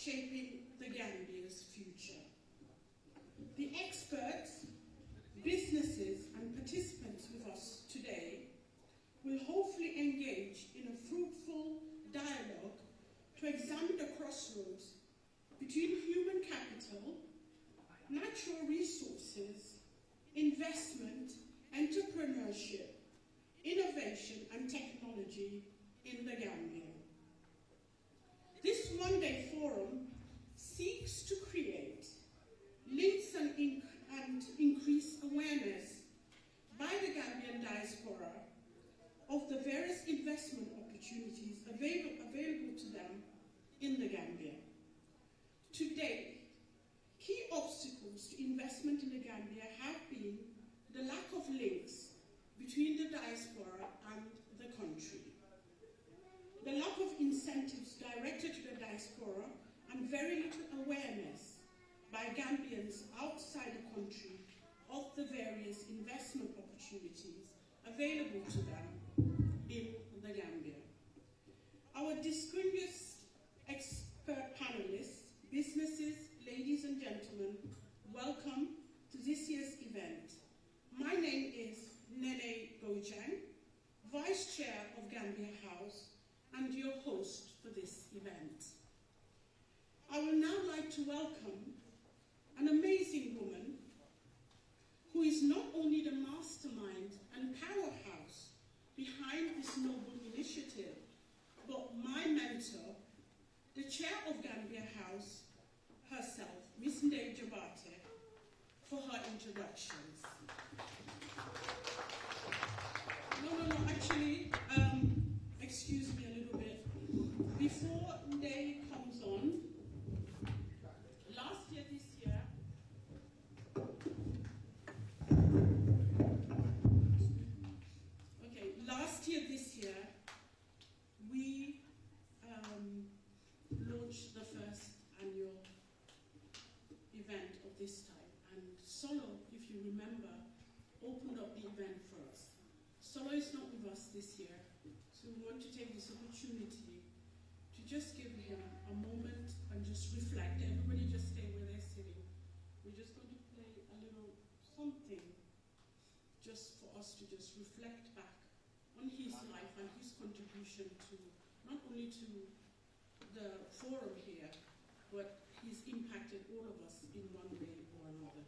shaping the Gambia's future. The experts, businesses, and participants with us today will hopefully engage in a fruitful dialogue to examine the crossroads between human capital, natural resources, investment, entrepreneurship, innovation, and technology in the Gambia. This one-day forum seeks to create links and increase awareness by the Gambian diaspora of the various investment opportunities available to them in the Gambia. Today, key obstacles to investment in the Gambia have been the lack of links between the diaspora and the country, the lack of incentives directed to the diaspora, and very little awareness by Gambians outside the country of the various investment opportunities available to them in the Gambia. Our distinguished expert panelists, businesses, ladies and gentlemen, welcome to this year's event. My name is Nene Bojang, Vice Chair of Gambia House and your host for this event. I would now like to welcome an amazing woman who is not only the mastermind and powerhouse behind this noble initiative, but my mentor, the chair of Gambia House herself, Ms. Ndeye Jabate, for her introductions. Actually, excuse me a little bit. Before Ndeye comes on, last year, this year, we launched the first annual event of this type, and Solo, if you remember, opened up the event for us. Solo is not with us this year, so we want to take this opportunity to just give him a moment and just reflect. Everybody just stay where they're sitting. We're just going to play a little something just for us to just reflect back on his life and his contribution to, not only to the forum here, but he's impacted all of us in one way or another.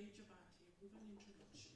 Jabati with an introduction.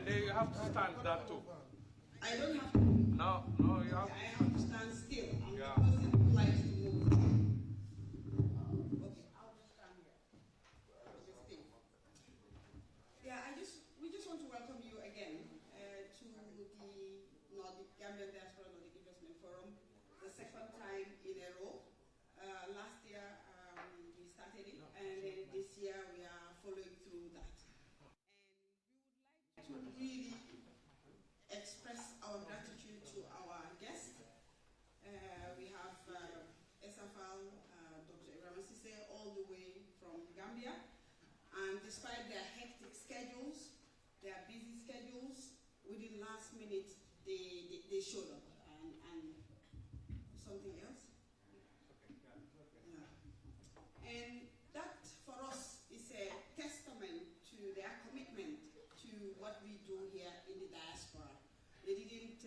You have to stand that too. I don't have to. No, you have to. I have to stand still. I'm Yeah. the person who likes to move. Okay, I'll just stand here. Just stay. Yeah, we just want to welcome you again to the Nordic Gambian Diaspora Nordic Investment Forum, the second time in a row. Last year we started it, and then this year we are following through that. To really express our gratitude to our guests. We have SFL, Dr. Ibrahim Sise, all the way from Gambia. And despite their hectic schedules, their busy schedules, within last minute, they showed up. And something else? Yeah. And that, for us, is a testament to their commitment to what we do here in the diaspora. They didn't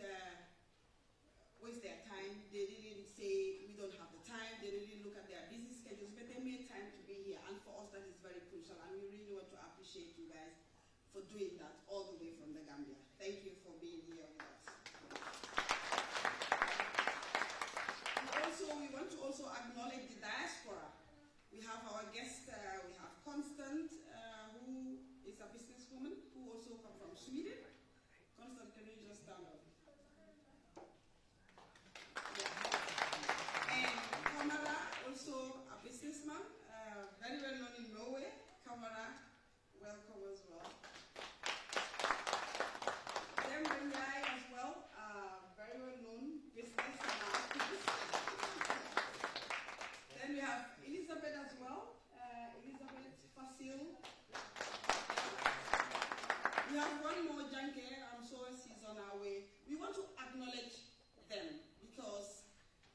waste their time. They didn't say we don't have the time. They didn't look at their busy schedules, but they made time to be here. And for us, that is very crucial. And we really want to appreciate you guys for doing that all the way from the Gambia. Thank you for being here with us. And also, we want to also acknowledge the diaspora. We have our guest, we have Constant, who is a businesswoman who also comes from Sweden. Constant, can you just stand up? Yeah. And Kamara, also a businessman, very well known in Norway. Kamara, welcome as well. Dem Benyai as well, very well known business and activist. Then we have Elizabeth as well. Elizabeth Fasil. We have one more junkie. I'm sure she's on our way. We want to acknowledge them because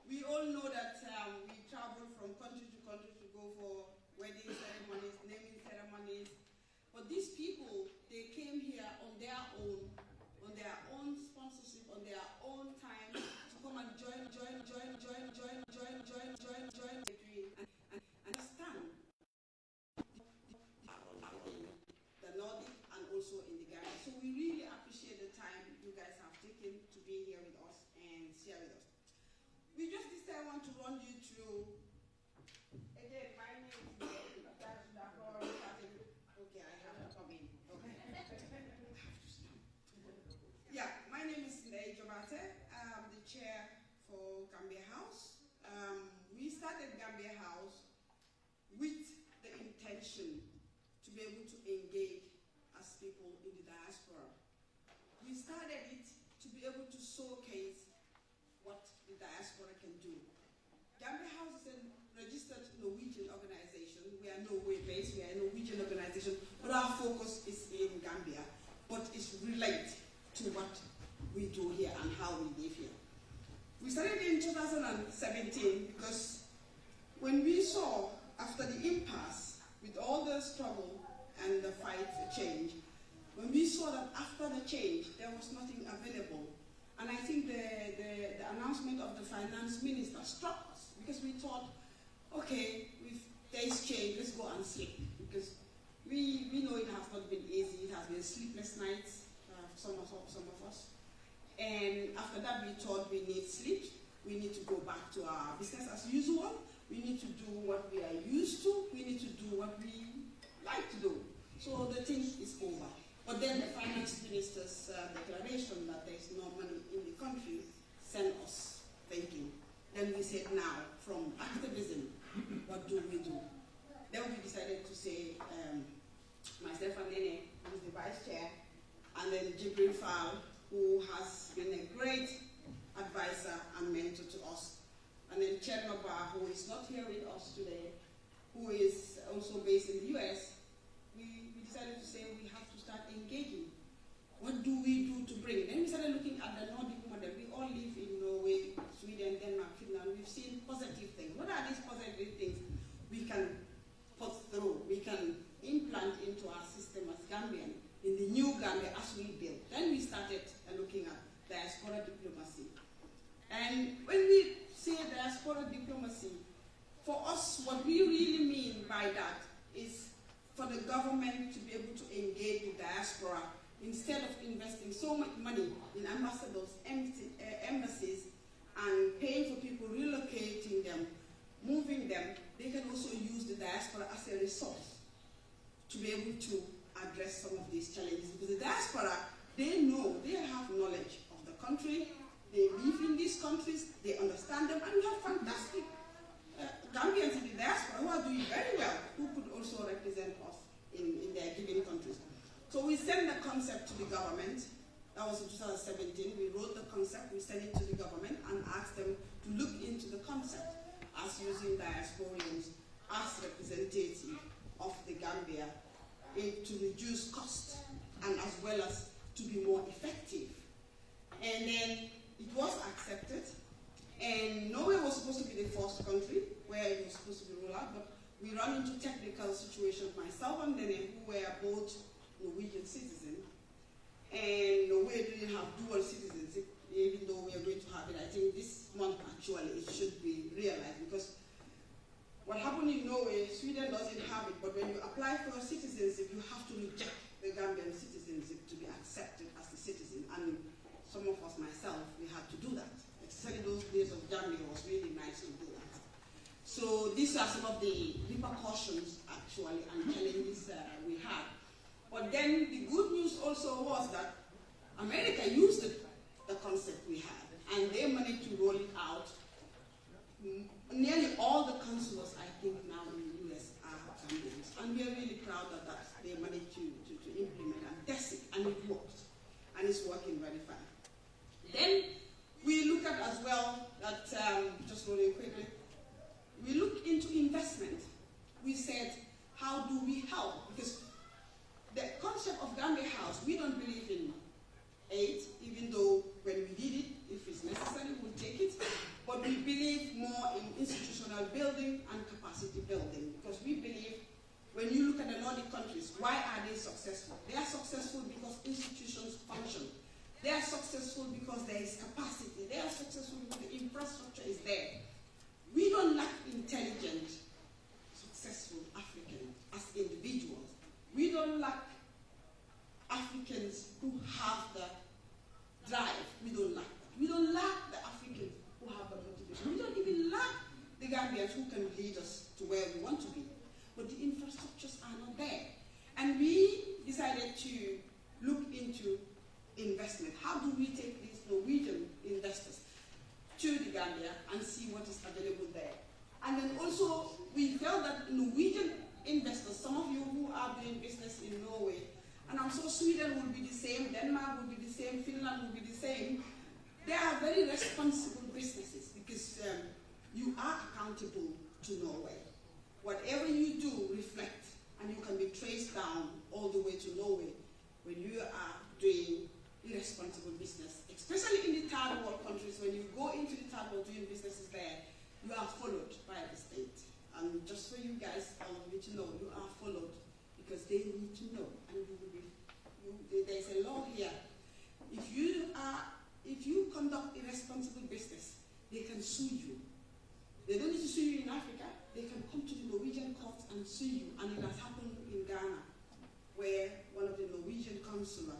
we all know that we travel from country to country to go for wedding ceremonies, naming ceremonies. But these people, they came here on their own sponsorship, on their own time to come and join, and understand the Nordic and also in the Gambia. So we really appreciate the time you guys have taken to be here with us and share with us. We just this time want to run you through. Again, my name is okay, I have to come in. Okay. Yeah, my name is Diaspora. I'm the chair showcase what the diaspora can do. Gambia House is a registered Norwegian organization. We are Norway-based, we are a Norwegian organization, but our focus is in Gambia, but it's related to what we do here and how we live here. We started in 2017 because when we saw, after the impasse, with all the struggle and the fight for change, when we saw that after the change, there was nothing available. And I think the announcement of the finance minister struck us because we thought, okay, with days change, let's go and sleep. Because we know it has not been easy, it has been sleepless nights for some of us. And after that, we thought we need sleep, we need to go back to our business as usual, we need to do what we are used to, we need to do what we like to do. So the thing is over. But then the finance minister's declaration that there is no money in the country sent us thinking. Then we said, now, from activism, what do we do? Then we decided to say, myself and Nene, who is the vice chair, and then Jibril Fall, who has been a great advisor and mentor to us, and then Chernobyl, who is not here with us today, who is also based in the US, we decided to say we have to start engaging. What do we do to bring? Then we started looking at the Nordic model. We all live in Norway, Sweden, Denmark, Finland. We've seen positive things. What are these positive things we can put through, we can implant into our system as Gambian, in the new Gambia as we build? Then we started looking at diaspora diplomacy. And when we say diaspora diplomacy, for us, what we really mean by that is for the government to be able to engage the diaspora instead of investing so much money in ambassadors, embassies, and paying for people, relocating them, moving them. They can also use the diaspora as a resource to be able to address some of these challenges. Because the diaspora, they know, they have knowledge of the country, they live in these countries, they understand them, and we have fantastic Gambians in the diaspora who are doing very well, who could also represent us in their given countries. So we sent the concept to the government. That was in 2017. We wrote the concept, we sent it to the government and asked them to look into the concept as using diasporians as representative of the Gambia to reduce cost and as well as to be more effective. And then it was accepted. And Norway was supposed to be the first country where it was supposed to be rolled out, but we ran into technical situations, myself and Nene, who were both Norwegian citizens, and Norway didn't have dual citizenship, even though we are going to have it. I think this month actually it should be realized, because what happened in Norway, Sweden doesn't have it, but when you apply for a citizenship, you have to reject the Gambian citizenship to be accepted as a citizen, and some of us, myself, we had to do that. Especially those days of Gambia, it was really nice to do that. So these are some of the repercussions, actually, and challenges we had. But then the good news also was that America used the concept we had, and they managed to roll it out. Nearly all the consuls, I think, now in the US are Gambians, and we are really proud that they managed to implement and test it, and it worked, and it's working very fine. Then we look at as well that, just really quickly, we looked into investment. We said, how do we help? Because the concept of Gambia House, we don't believe in aid, even though when we did it, if it's necessary, we'll take it. But we believe more in institutional building and capacity building, because we believe when you look at the Nordic countries, why are they successful? They are successful because institutions function. They are successful because there is capacity. They are successful because the infrastructure is there. We don't lack intelligent, successful Africans as individuals. We don't lack Africans who have the drive. We don't lack that. We don't lack the Africans who have the motivation. We don't even lack the Gambians who can lead us to where we want to be. But the infrastructures are not there. And we decided to look into investment. How do we take these Norwegian investors to the Gambia and see what is available there? And then also, we felt that Norwegian investors, some of you who are doing business in Norway, and I'm sure Sweden will be the same, Denmark will be the same, Finland will be the same, They are very responsible businesses because you are accountable to Norway. Whatever you do, reflect, and you can be traced down all the way to Norway when you are doing irresponsible business. Especially in the third world countries, when you go into the third world doing businesses there, you are followed by the state. And just for you guys, I want you to know, you are followed because they need to know. And there's a law here. If you conduct irresponsible business, they can sue you. They don't need to sue you in Africa. They can come to the Norwegian courts and sue you. And it has happened in Ghana, where one of the Norwegian consular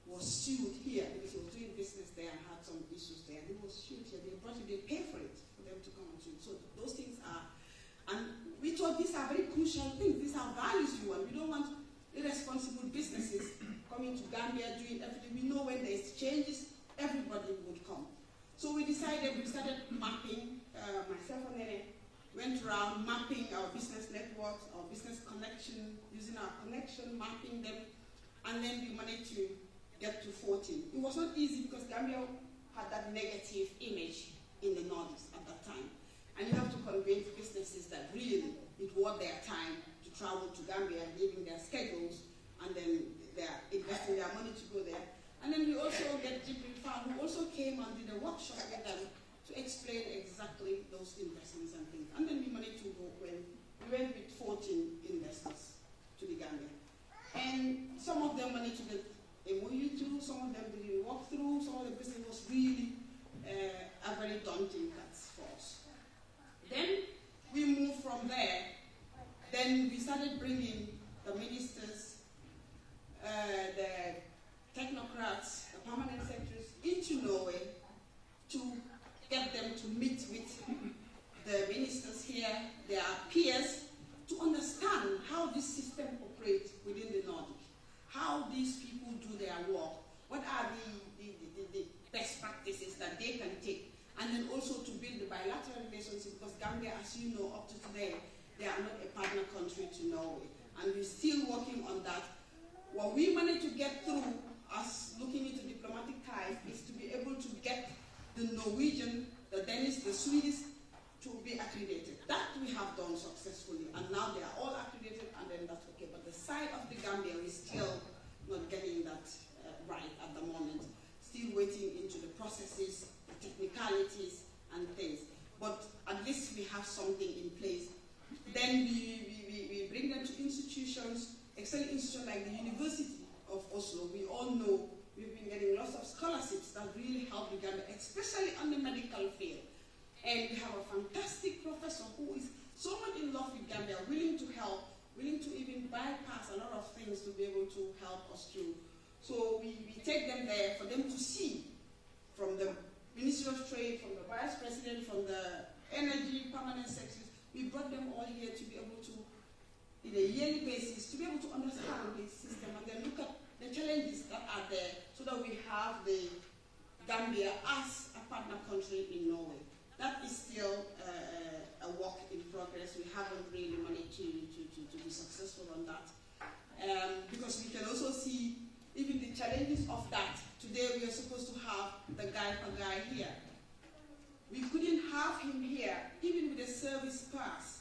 was sued here because he was doing business there and had some issues there. He was sued here. They brought it, they paid for it for them to come and sue. So those things are, and we thought these are very crucial things. These are values we want. We don't want irresponsible businesses coming to Gambia doing everything. We know when there's changes, everybody would come. So we started mapping, myself and Nene went around mapping our business networks, our business connection, using our connection, mapping them, and then we managed to get to 14. It was not easy because Gambia had that negative image in the Nordics at that time. And you have to convince businesses that really it worth their time to travel to Gambia, leaving their schedules, and then they're investing their money to go there. And then we also get Jibril Fan, who also came and did a workshop with them to explain exactly those investments and things. And then we managed to go when we went with 14 investors to the Gambia. And some of them managed to get MOU too, some of them didn't walk through, some of the business was really a very daunting task for us. Then we moved from there. Then we started bringing the ministers, the technocrats, the permanent secretaries into Norway to get them to meet with the ministers here, their peers, to understand how this system operates within the Nordic, how these people do their work, what are the best practices that they can take, and then also to build the bilateral relationship, because Gambia, as you know, up to today, they are not a partner country to Norway, and we're still working on that. What we managed to get through us looking into diplomatic ties is to be able to get the Norwegian, the Danish, the Swedish to be accredited. That we have done successfully, and now they are all accredited, and then that's okay. But the side of the Gambia is still not getting that right at the moment. Still waiting into the processes, the technicalities, and things. But at least we have something in place. Then we bring them to institutions, especially institutions like the University of Oslo. We all know we've been getting lots of scholarships that really help the Gambia, especially on the medical field. And we have a fantastic professor who is so much in love with Gambia, willing to help, willing to even bypass a lot of things to be able to help us through. So we take them there for them to see from the Ministry of Trade, from the Vice President, from the Energy Permanent Secretaries. We brought them all here to be able to, in a yearly basis, to be able to understand the system and then look at the challenges that are there so that we have the Gambia as a partner country in Norway. That is still a work in progress. We haven't really managed to be successful on that. Because we can also see even the challenges of that. Today we are supposed to have the guy here. We couldn't have him here, even with a service pass.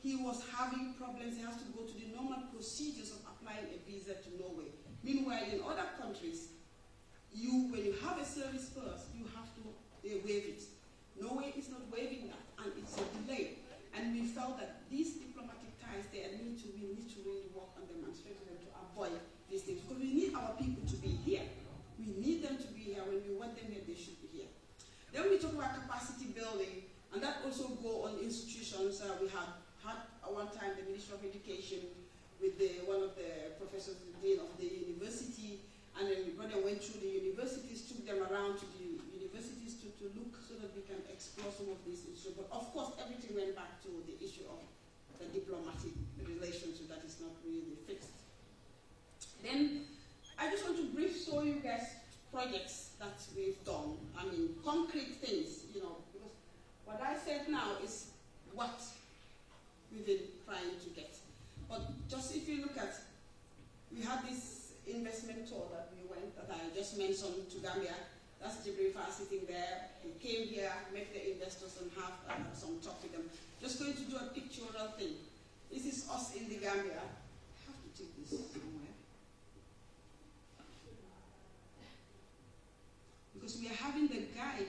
He was having problems. He has to go to the normal procedures of applying a visa to Norway. Meanwhile, in other countries, when you have a service pass, you have to waive it. Norway is not waiving that, and it's a delay. And we felt that these diplomatic ties, we need to really work on them and strengthen them to avoid these things. Because we need our people to be here. We need them to be here. When we want them here, they should be here. Then we talk about capacity building, and that also go on institutions. We had one time the Minister of Education with one of the professors, the dean of the university, and then we went through the universities, took them around to the universities to look so that we can explore some of these issues. But of course, everything went back to the issue of the diplomatic relationship that is not really fixed. Then I just want to briefly show you guys projects that we've done. I mean, concrete things, because what I said now is what we've been trying to get. But just if you look at, we had this investment tour that we went, that I just mentioned, to Gambia, That's Jibrifa sitting there. He came here, met the investors and have some talk with them. Just going to do a pictorial thing. This is us in the Gambia. I have to take this somewhere. Because we are having the guy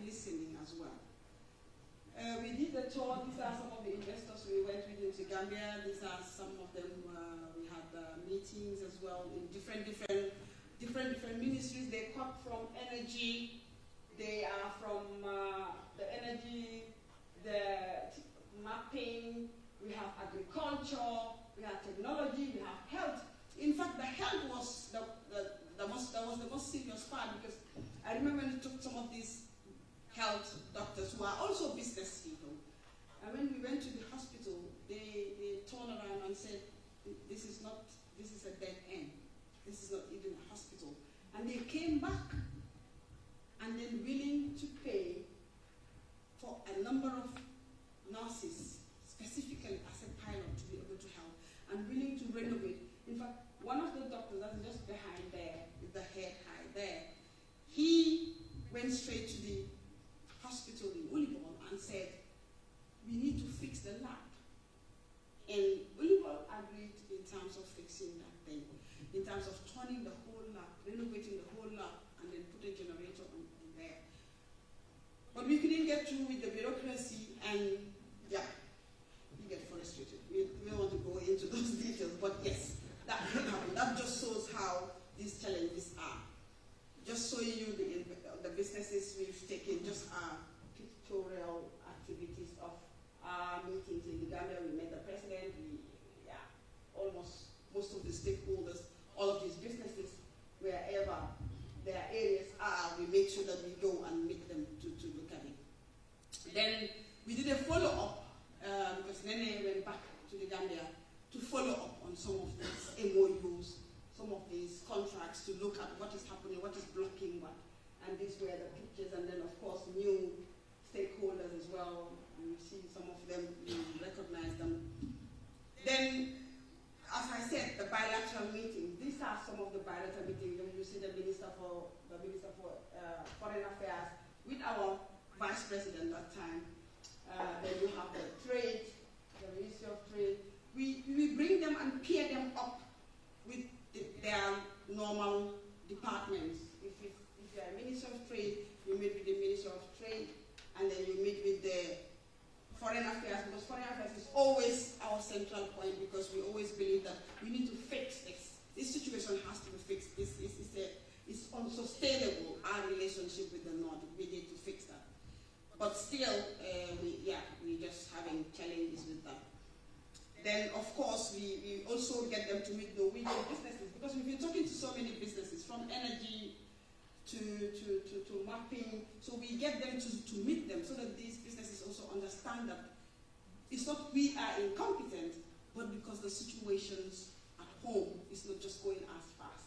listening as well. We did the tour. These are some of the investors we went with into Gambia. These are some of them. We had meetings as well in different ministries. They come from energy. They are from the energy, the mapping. We have agriculture. We have technology. We have health. In fact, the health was the most serious part, because I remember when we took some of these health doctors who are also business people, and when we went to the hospital, they turned around and said, this is a dead end. This is not even a hospital. And they came back and then willing to pay for a number of nurses, specifically as a pilot, to be able to help, and willing to renovate. In fact, one of the doctors that's just behind there, with the head high there, he went straight to the hospital in Ulibol and said, we need to fix the lab. And Ulibol agreed in terms of fixing that thing, in terms of turning the whole lab, renovating the whole lab, and then put a generator on there. But we couldn't get through with the bureaucracy, and yeah, we get frustrated. We don't want to go into those details, but yes, that can happen. That just shows how these challenges are. Just showing you the businesses we've taken, just pictorial activities of our meetings in the Gambia. We met the president, almost most of the stakeholders, all of these businesses, wherever their areas are, we make sure that we go and meet them to look at it. Then we did a follow-up, because Nene went back to the Gambia to follow up on some of these MOUs, some of these contracts, to look at what is happening, what is blocking what. And these were the pictures, and then of course new stakeholders as well. You see some of them, you recognize them. Then, as I said, the bilateral meetings. These are some of the bilateral meetings. You see the Minister for Foreign Affairs with our Vice President that time. Then you have the trade, the Ministry of Trade. We bring them and pair them up with their normal departments. If you are a Minister of Trade, you meet with the Minister of Trade, and then you meet with the Foreign Affairs, because Foreign Affairs is always our central point, because we always believe that we need to fix this. This situation has to be fixed. It's unsustainable, our relationship with the Nordic. We need to fix that. But still, we're just having challenges with that. Then, of course, we also get them to meet Norwegian businesses, because we've been talking to so many businesses, from energy to mapping. So we get them to meet them, so that these businesses also understand that it's not we are incompetent, but because the situations at home is not just going as fast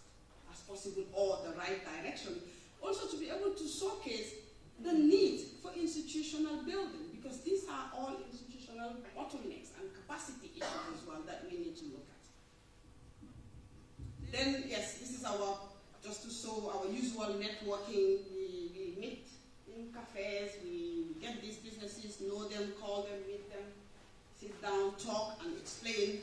as possible or the right direction. Also to be able to showcase the need for institutional building, because these are all institutional bottlenecks and capacity issues as well that we need to look at. Then, yes, this is just to show our usual networking. We meet in cafes, we get these businesses, know them, call them, meet them, sit down, talk, and explain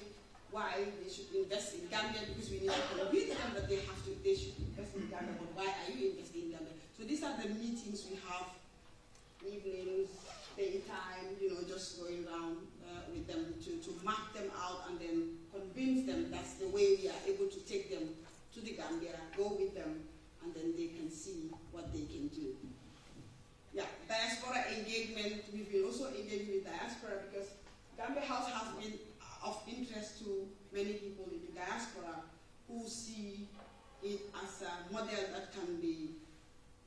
why they should invest in Gambia, because we need to convince them that they should invest in Gambia, but why are you investing in Gambia? So these are the meetings we have, evenings, daytime, just going around with them to map them out and then convince them that's the way we are able to take them to the Gambia, go with them, and then they can see what they can do. Yeah, diaspora engagement. We've been also engaging with diaspora, because Gambia House has been of interest to many people in the diaspora who see it as a model that can be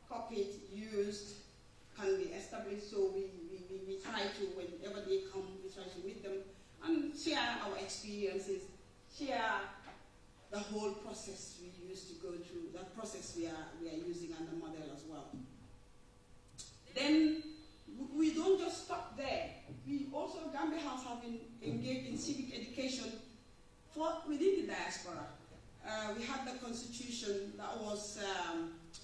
copied, used, can be established. So we try to, whenever they come, we try to meet them and share our experiences, share the whole process we used to go through, that process we are using, and the model as well. Then we don't just stop there. We also, Gambia House, have been engaged in civic education within the diaspora. We had the constitution that was,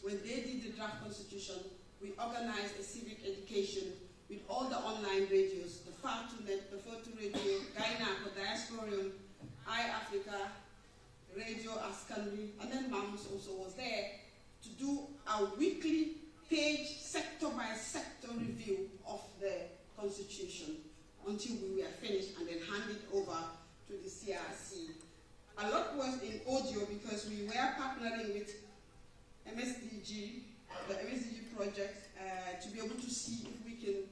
when they did the draft constitution, we organized a civic education with all the online radios, the Far2Net, the Far2 Radio, Gaina, Diaspora, iAfrica, Radio Askanri, and then MAMS also was there to do a weekly page, sector-by-sector review of the constitution until we were finished and then hand it over to the CRC. A lot was in audio because we were partnering with MSDG, the MSDG project, to be able to see if we can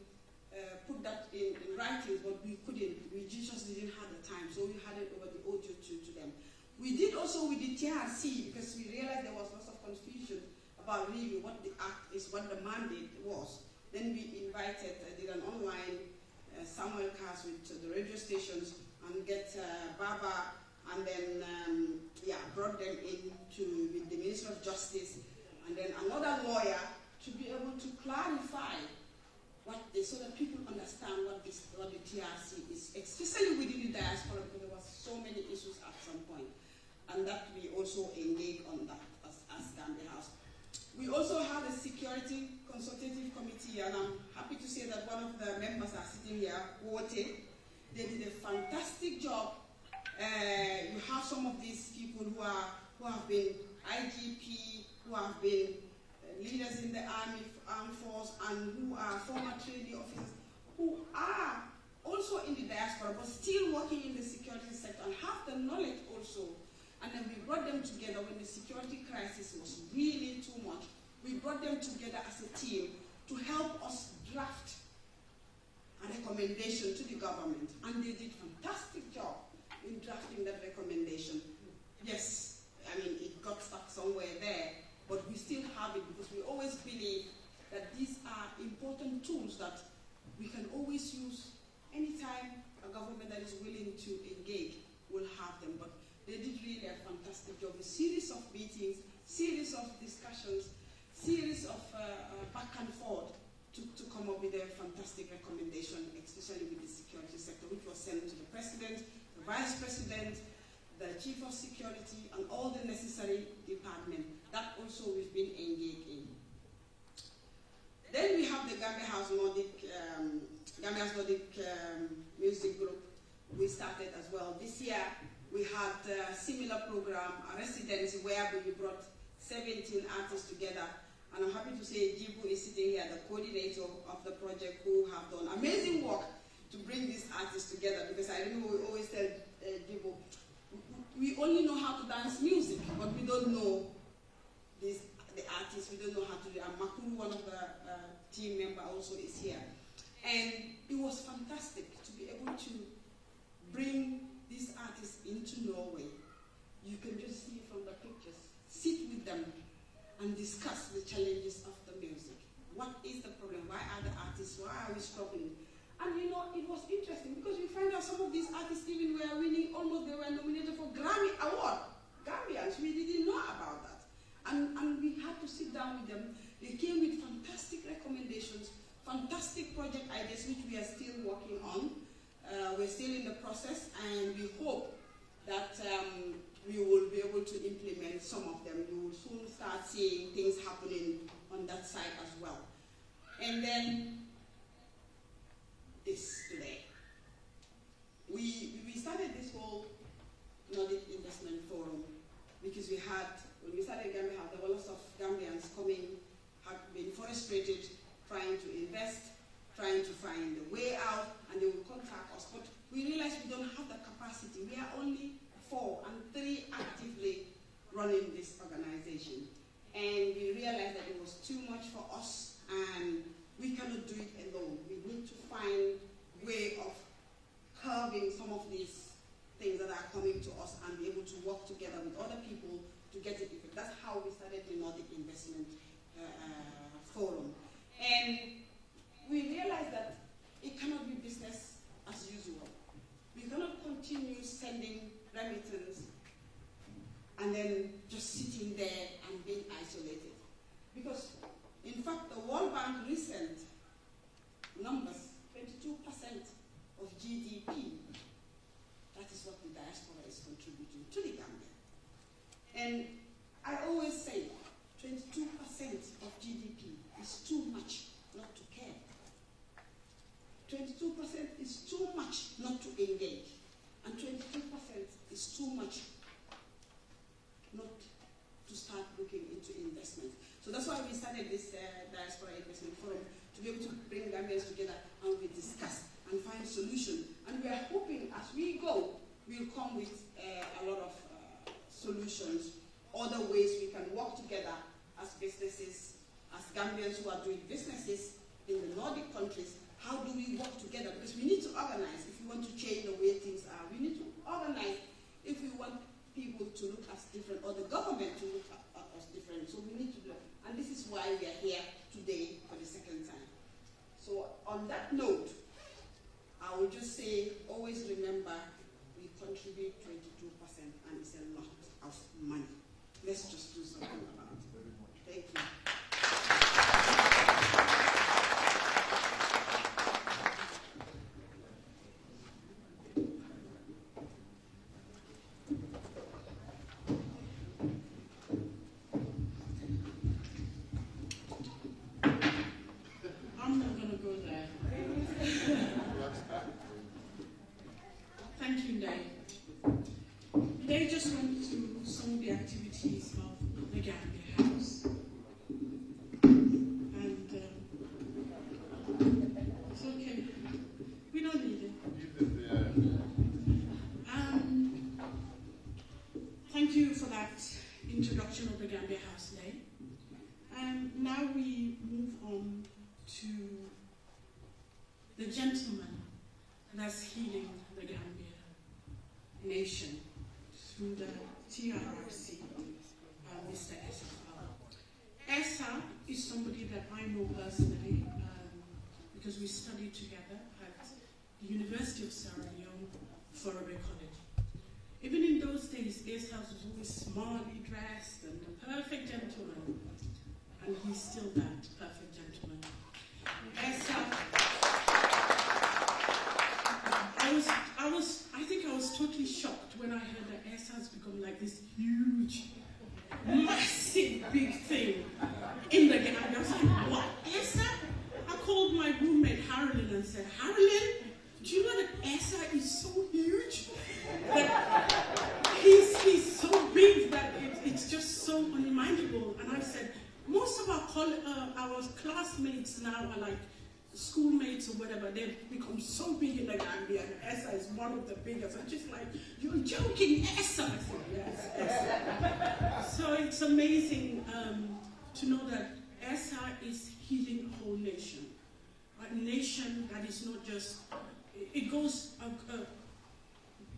put that in writing, but we couldn't. We just didn't have the time, so we handed over the audio to them. We did also with the TRC because we realized there was lots of confusion about really what the act is, what the mandate was. Then we invited, did an online Samuel cast with the radio stations and get Baba, and then brought them in with the Minister of Justice, and then another lawyer to be able to clarify so that people understand what the TRC is, especially within the diaspora, because there were so many issues at some point, and that we also engage on that as Gambia House. We also have a security consultative committee, and I'm happy to say that one of the members are sitting here, Wote. They did a fantastic job. You have some of these people who have been IGP, who have been leaders in the armed force, and who are former trading officers, who are also in the diaspora, but still working in the security sector and have the knowledge also. And then we brought them together when the security crisis was really too much. We brought them together as a team to help us draft a recommendation to the government. And they did a fantastic job in drafting that recommendation. Yes, I mean, it got stuck somewhere there, but we still have it because we always believe that these are important tools that we can always use anytime a government that is willing to engage will have them. But they did really a fantastic job. A series of meetings, series of discussions, series of back and forth to come up with a fantastic recommendation, especially with the security sector, which was sent to the President, the Vice President, the Chief of Security, and all the necessary departments. That also we've been engaged in. Then we have the Gambia House Nordic, Gambia's Nordic music group. We started as well. This year we had a similar program, a residency, where we brought 17 artists together. And I'm happy to say Jibu is sitting here, the coordinator of the project, who have done amazing work to bring these artists together. Because I remember we always tell Jibu, we only know how to dance music, but we don't know the artists, we don't know how to do it. And Makuru, one of the team members, also is here. And it was fantastic to be able to bring these artists into Norway. You can just see from the pictures, sit with them and discuss the challenges of the music. What is the problem? Why are the artists, why are we struggling? And you know, it was interesting because we find out some of these artists even were winning, almost they were nominated for Grammy Award. Gambians, we didn't know about that. And we had to sit down with them. They came with fantastic recommendations, fantastic project ideas, which we are still working on. We're still in the process, and we hope that we will be able to implement some of them. You will soon start seeing things happening on that side as well. And then this today. We started this whole Nordic Investment Forum because we had, when we started Gambia House, there were lots of Gambians coming, had been frustrated, trying to invest, trying to find a way out, and they would contact us. But we realized we don't have the capacity. We are only 4 and 3 actively running this organization. And we realized that it was too much for us, and we cannot do it alone. We need to find a way of curbing some of these things that are coming to us and be able to work together with other people to get it effective. That's how we started the Nordic Investment Forum. And we realized that it cannot be business as usual. We cannot continue sending remittance and then just sitting there and being isolated. Because, in fact, the World Bank recent numbers, 22% of GDP, that is what the diaspora is contributing to the Gambia. And I always say 22% of GDP this Diaspora Investment Forum to be able to bring Gambians together and we discuss and find solutions. And we are hoping as we go, we'll come with a lot of solutions, other ways we can work together as businesses, as Gambians who are doing businesses in the Nordic countries. How do we work together? Because we need to organize if we want to change the way things are. We need to organize if we want people to look as different, or the government to look at us different. So we need to do it. And this is why we are here today for the second time. So on that note, I will just say, always remember, we contribute 22%, and it's a lot of money. Let's just do something about it. Thank you. I'm not going to go there. Thank you, Dave. They just went through some of the activities of the Gambia House. And it's okay. We don't need it. Thank you for that introduction of the Gambia House Day. Now we move on to the gentleman that's healing the Gambia nation through the TRRC, Mr. Essa. Essa is somebody that I know personally because we studied together at the University of Sierra Leone, Forever College. Even in those days, Essa was always smartly dressed and the perfect gentleman, and he's still that perfect gentleman. Essa, I think I was totally shocked when I heard that Essa has become like this huge, massive, big thing in the Gambia. I was like, what, Essa? I called my roommate Harolyn and said, Harolyn, do you know that Essa is so huge? That he's so big that it's just so unimaginable. And I said, most of our classmates now are like schoolmates or whatever. They've become so big in the Gambia, and Essa is one of the biggest. I'm just like, you're joking, Essa? I said, yes, Essa. So it's amazing to know that Essa is healing a whole nation. A nation that is not just, it goes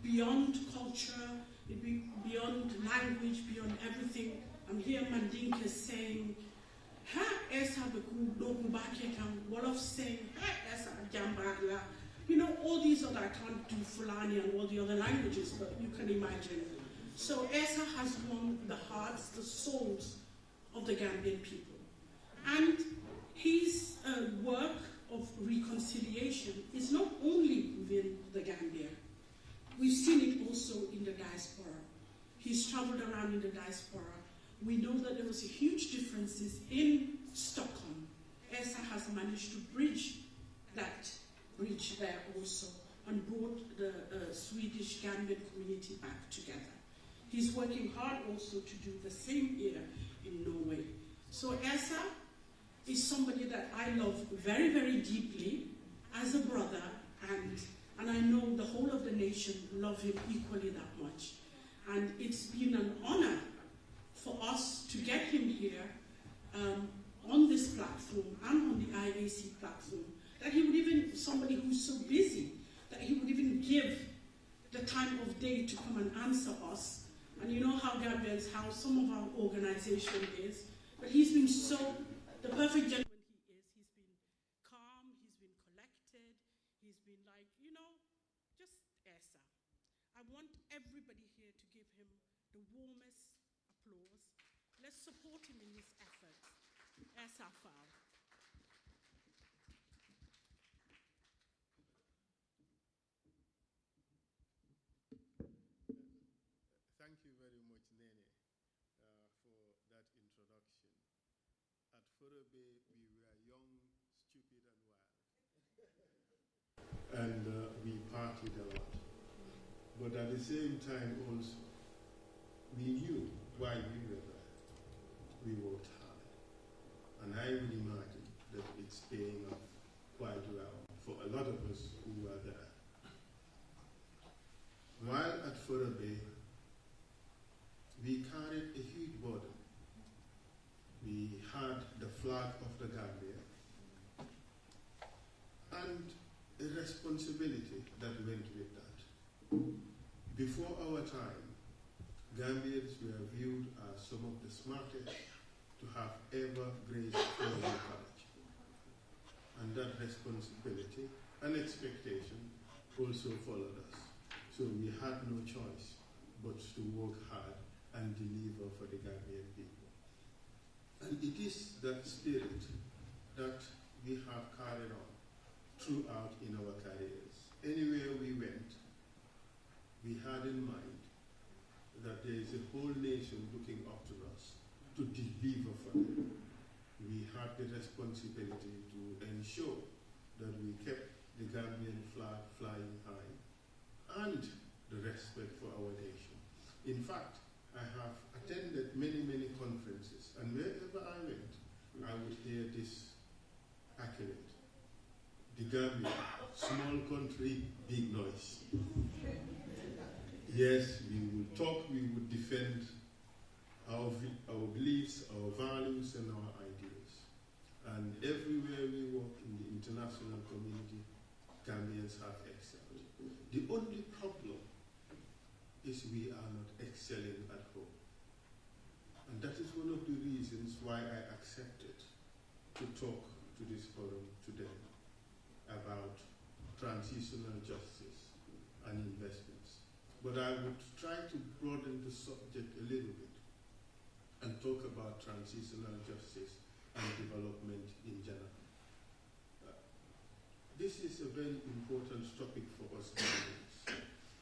beyond culture, beyond language, beyond everything. I'm here, Mandinka saying, ha Essa Wolof saying, ha Essa Jambala. You know, all these other, I can't do Fulani and all the other languages, but you can imagine. So Essa has won the hearts, the souls of the Gambian people. And his work of reconciliation is not only within the Gambia. We've seen it also in the diaspora. He's traveled around in the diaspora. We know that there was a huge differences in Stockholm. Essa has managed to bridge that bridge there also and brought the Swedish Gambian community back together. He's working hard also to do the same here in Norway. So Essa is somebody that I love very, very deeply as a brother, and I know the whole of the nation love him equally that much. And it's been an honor for us to get him here on this platform and on the IAC platform, that he would even, somebody who's so busy, that he would even give the time of day to come and answer us. And you know how Gambians, how some of our organization is, but he's been so, the perfect gentleman he is. He's been calm, he's been collected, he's been like, you know, just Essa. I want everybody here to give him the warmest applause. Let's support him in his efforts. Essa Fal. Thank you very much, Nene, for that introduction. At Forobe, we were young, stupid, and wild. And we partied a lot. But at the same time also, we knew why we were there. We worked hard. And I would imagine that it's paying off quite well for a lot of us who are there. While at Further Bay, we carried a huge burden. We had the flag of the Gambia and a responsibility that went with that. Before our time, Gambians were viewed as some of the smartest to have ever graced Nordic college. And that responsibility and expectation also followed us. So we had no choice but to work hard and deliver for the Gambian people. And it is that spirit that we have carried on throughout in our careers. Anywhere we went, we had in mind that there is a whole nation looking up to us to deliver for them. We had the responsibility to ensure that we kept the Gambian flag flying high and the respect for our nation. In fact, I have attended many, many conferences, and wherever I went, I would hear this accolade. The Gambia, small country, big noise. Yes, we would talk, we would defend our beliefs, our values, and our ideas. And everywhere we work in the international community, Gambians have excelled. The only problem is we are not excelling at home. And that is one of the reasons why I accepted to talk to this forum today about transitional justice and investments. But I would try to broaden the subject a little bit and talk about transitional justice and development in general. This is a very important topic for us Gambians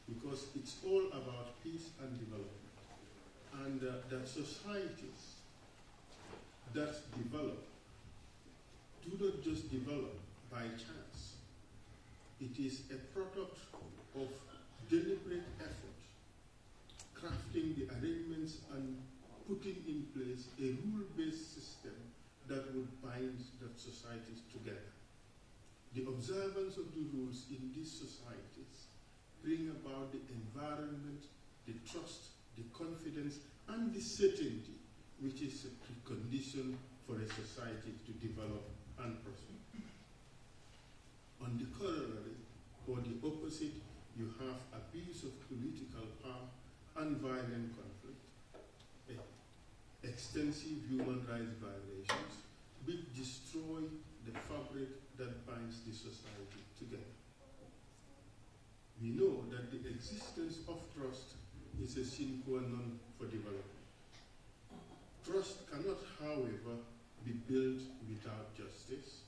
because it's all about peace and development. And that societies that develop do not just develop by chance. It is a product of deliberate effort, crafting the arrangements and putting in place a rule-based system that would bind that societies together. The observance of the rules in these societies bring about the environment, the trust, the confidence, and the certainty, which is a precondition for a society to develop and prosper. On the contrary, or the opposite, you have abuse of political power and violent conflict, extensive human rights violations, which destroy the fabric that binds the society together. We know that the existence of trust is a sine qua non for development. Trust cannot, however, be built without justice,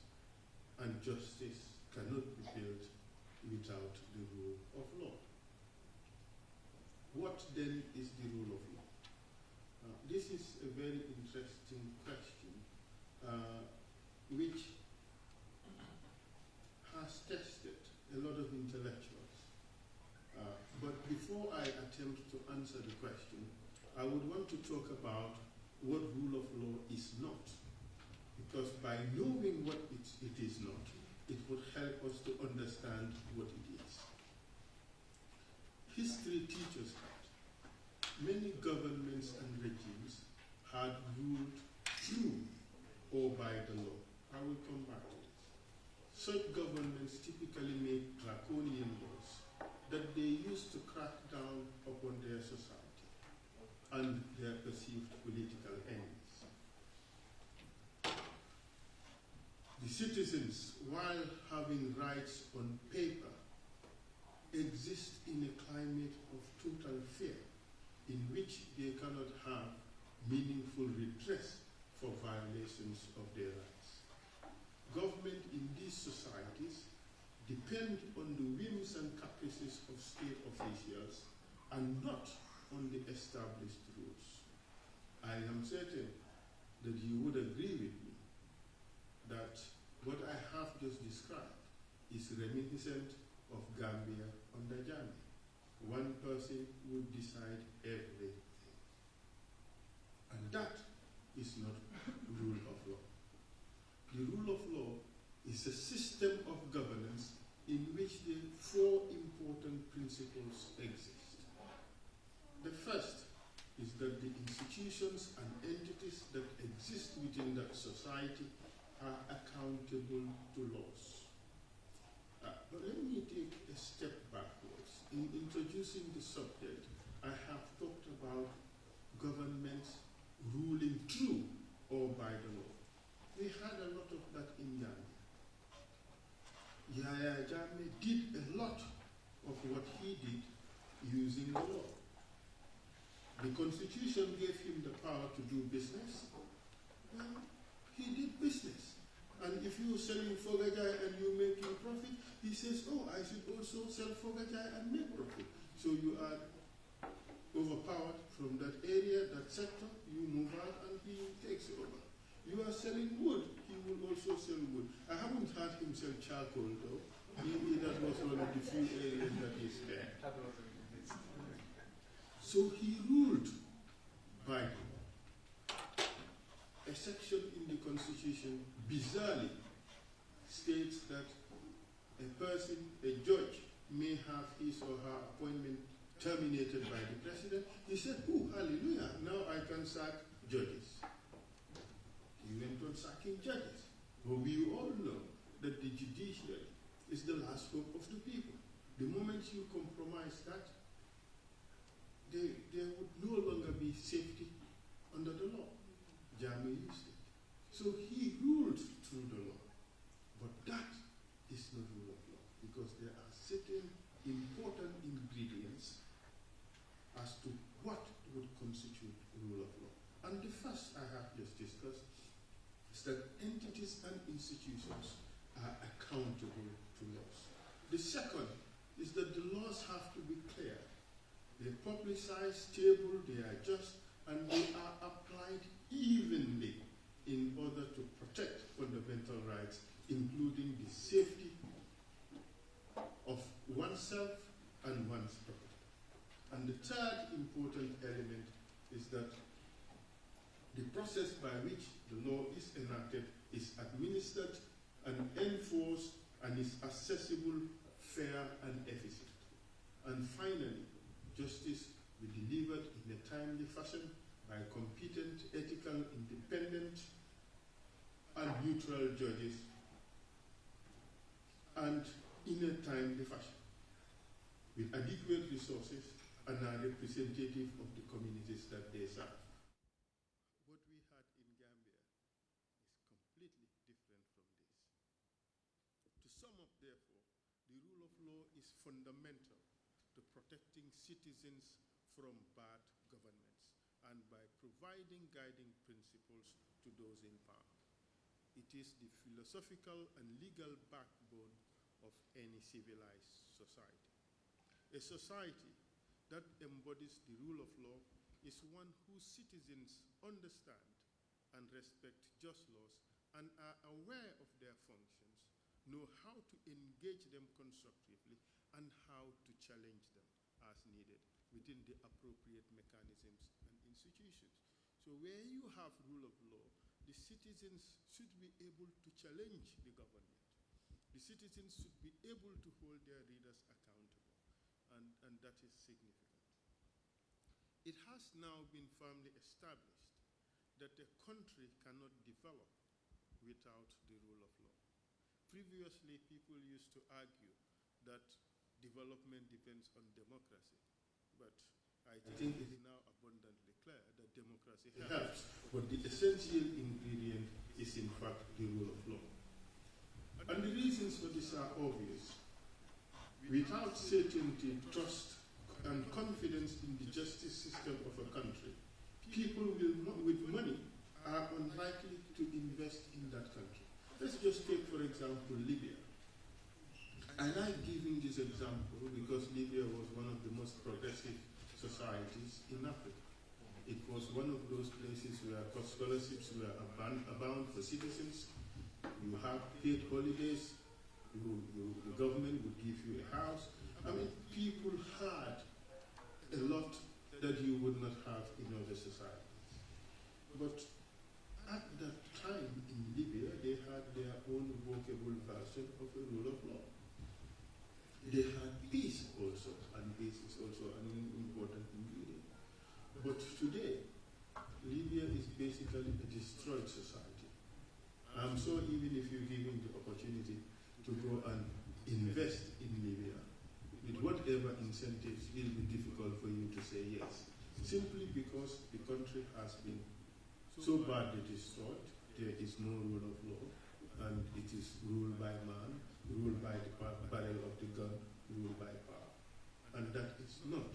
and justice cannot be built without the rule of law. What then is the rule of law? This is a very interesting question which has tested a lot of intellectuals. But before I attempt to answer the question, I would want to talk about what rule of law is not. Because by knowing what it is not, it would help us to understand what it is. History teaches that many governments and regimes had ruled through or by the law. I will come back to this. Such governments typically made draconian laws that they used to crack down upon their society and their perceived political enemies. The citizens, while having rights on paper, exist in a climate of total fear in which they cannot have meaningful redress for violations of their rights. Government in these societies depend on the whims and caprices of state officials and not on the established rules. I am certain that you would agree with me that what I have just described is reminiscent of Gambia under Jammeh. One person would decide everything. And that is not rule of law. is a system of governance in which the four important principles exist. The first is that the institutions and entities that exist within that society are accountable to laws. But let me take a step backwards. In introducing the subject, I have talked about governments ruling through or by the law. We had a lot of that in Gambia. Yahya Jammeh did a lot of what he did using the law. The Constitution gave him the power to do business. Well, he did business. And if you're selling fogajai and you're making profit, he says, oh, I should also sell fogajai and make profit. So you are overpowered from that area, that sector, you move out and he takes over. You are selling wood, he will also sell wood. I haven't heard him sell charcoal though. Maybe that was one of the few areas that he's there. So he ruled by the law. A section in the Constitution bizarrely states that a person, a judge, may have his or her appointment terminated by the president. He said, oh, hallelujah, now I can sack judges. He went on sacking judges. But we all know that the judiciary is the last hope of the people. The moment you compromise that, there would no longer be safety under the law. Jammeh used it. So he ruled through the law. But that is not rule of law, because there are certain important ingredients as to what would constitute rule of law. And the first I have just discussed is that entities and institutions are accountable to laws. The second is that the laws have to be clear. They're publicized, stable, they are just, and they are applied evenly in order to protect fundamental rights, including the safety of oneself and one's property. And the third important element is that the process by which the law is enacted is administered and enforced and is accessible, fair, and efficient. And finally, justice be delivered in a timely fashion by competent, ethical, independent, and neutral judges, and in a timely fashion, with adequate resources and are representative of the communities that they serve. What we had in Gambia is completely different from this. To sum up, therefore, the rule of law is fundamental to protecting citizens from bad governments and by providing guiding principles to those in power. It is the philosophical and legal backbone of any civilized society. A society that embodies the rule of law is one whose citizens understand and respect just laws and are aware of their functions, know how to engage them constructively, and how to challenge them as needed within the appropriate mechanisms and institutions. So where you have rule of law, the citizens should be able to challenge the government. The citizens should be able to hold their leaders accountable, and that is significant. It has now been firmly established that a country cannot develop without the rule of law. Previously, people used to argue that development depends on democracy, but I think it is now abundantly clear that democracy helps, but the essential ingredient is in fact the rule of law. And the reasons for this are obvious. Without certainty, trust, and confidence in the justice system of a country, people with money are unlikely to invest in that country. Let's just take, for example, Libya. I like giving this example because Libya was one of the most progressive societies in Africa. It was one of those places where scholarships were abound for citizens. You have paid holidays, the government would give you a house. I mean, people had a lot that you would not have in other societies. But at that time in Libya, they had their own work workable version of a rule of law. They had peace also, and peace is also an important ingredient. But today, Libya is basically a destroyed society. I'm sure even if you're given the opportunity to go and invest in Libya, with whatever incentives, it will be difficult for you to say yes. Simply because the country has been so badly destroyed, there is no rule of law, and it is ruled by man, ruled by the barrel of the gun, ruled by power. And that is not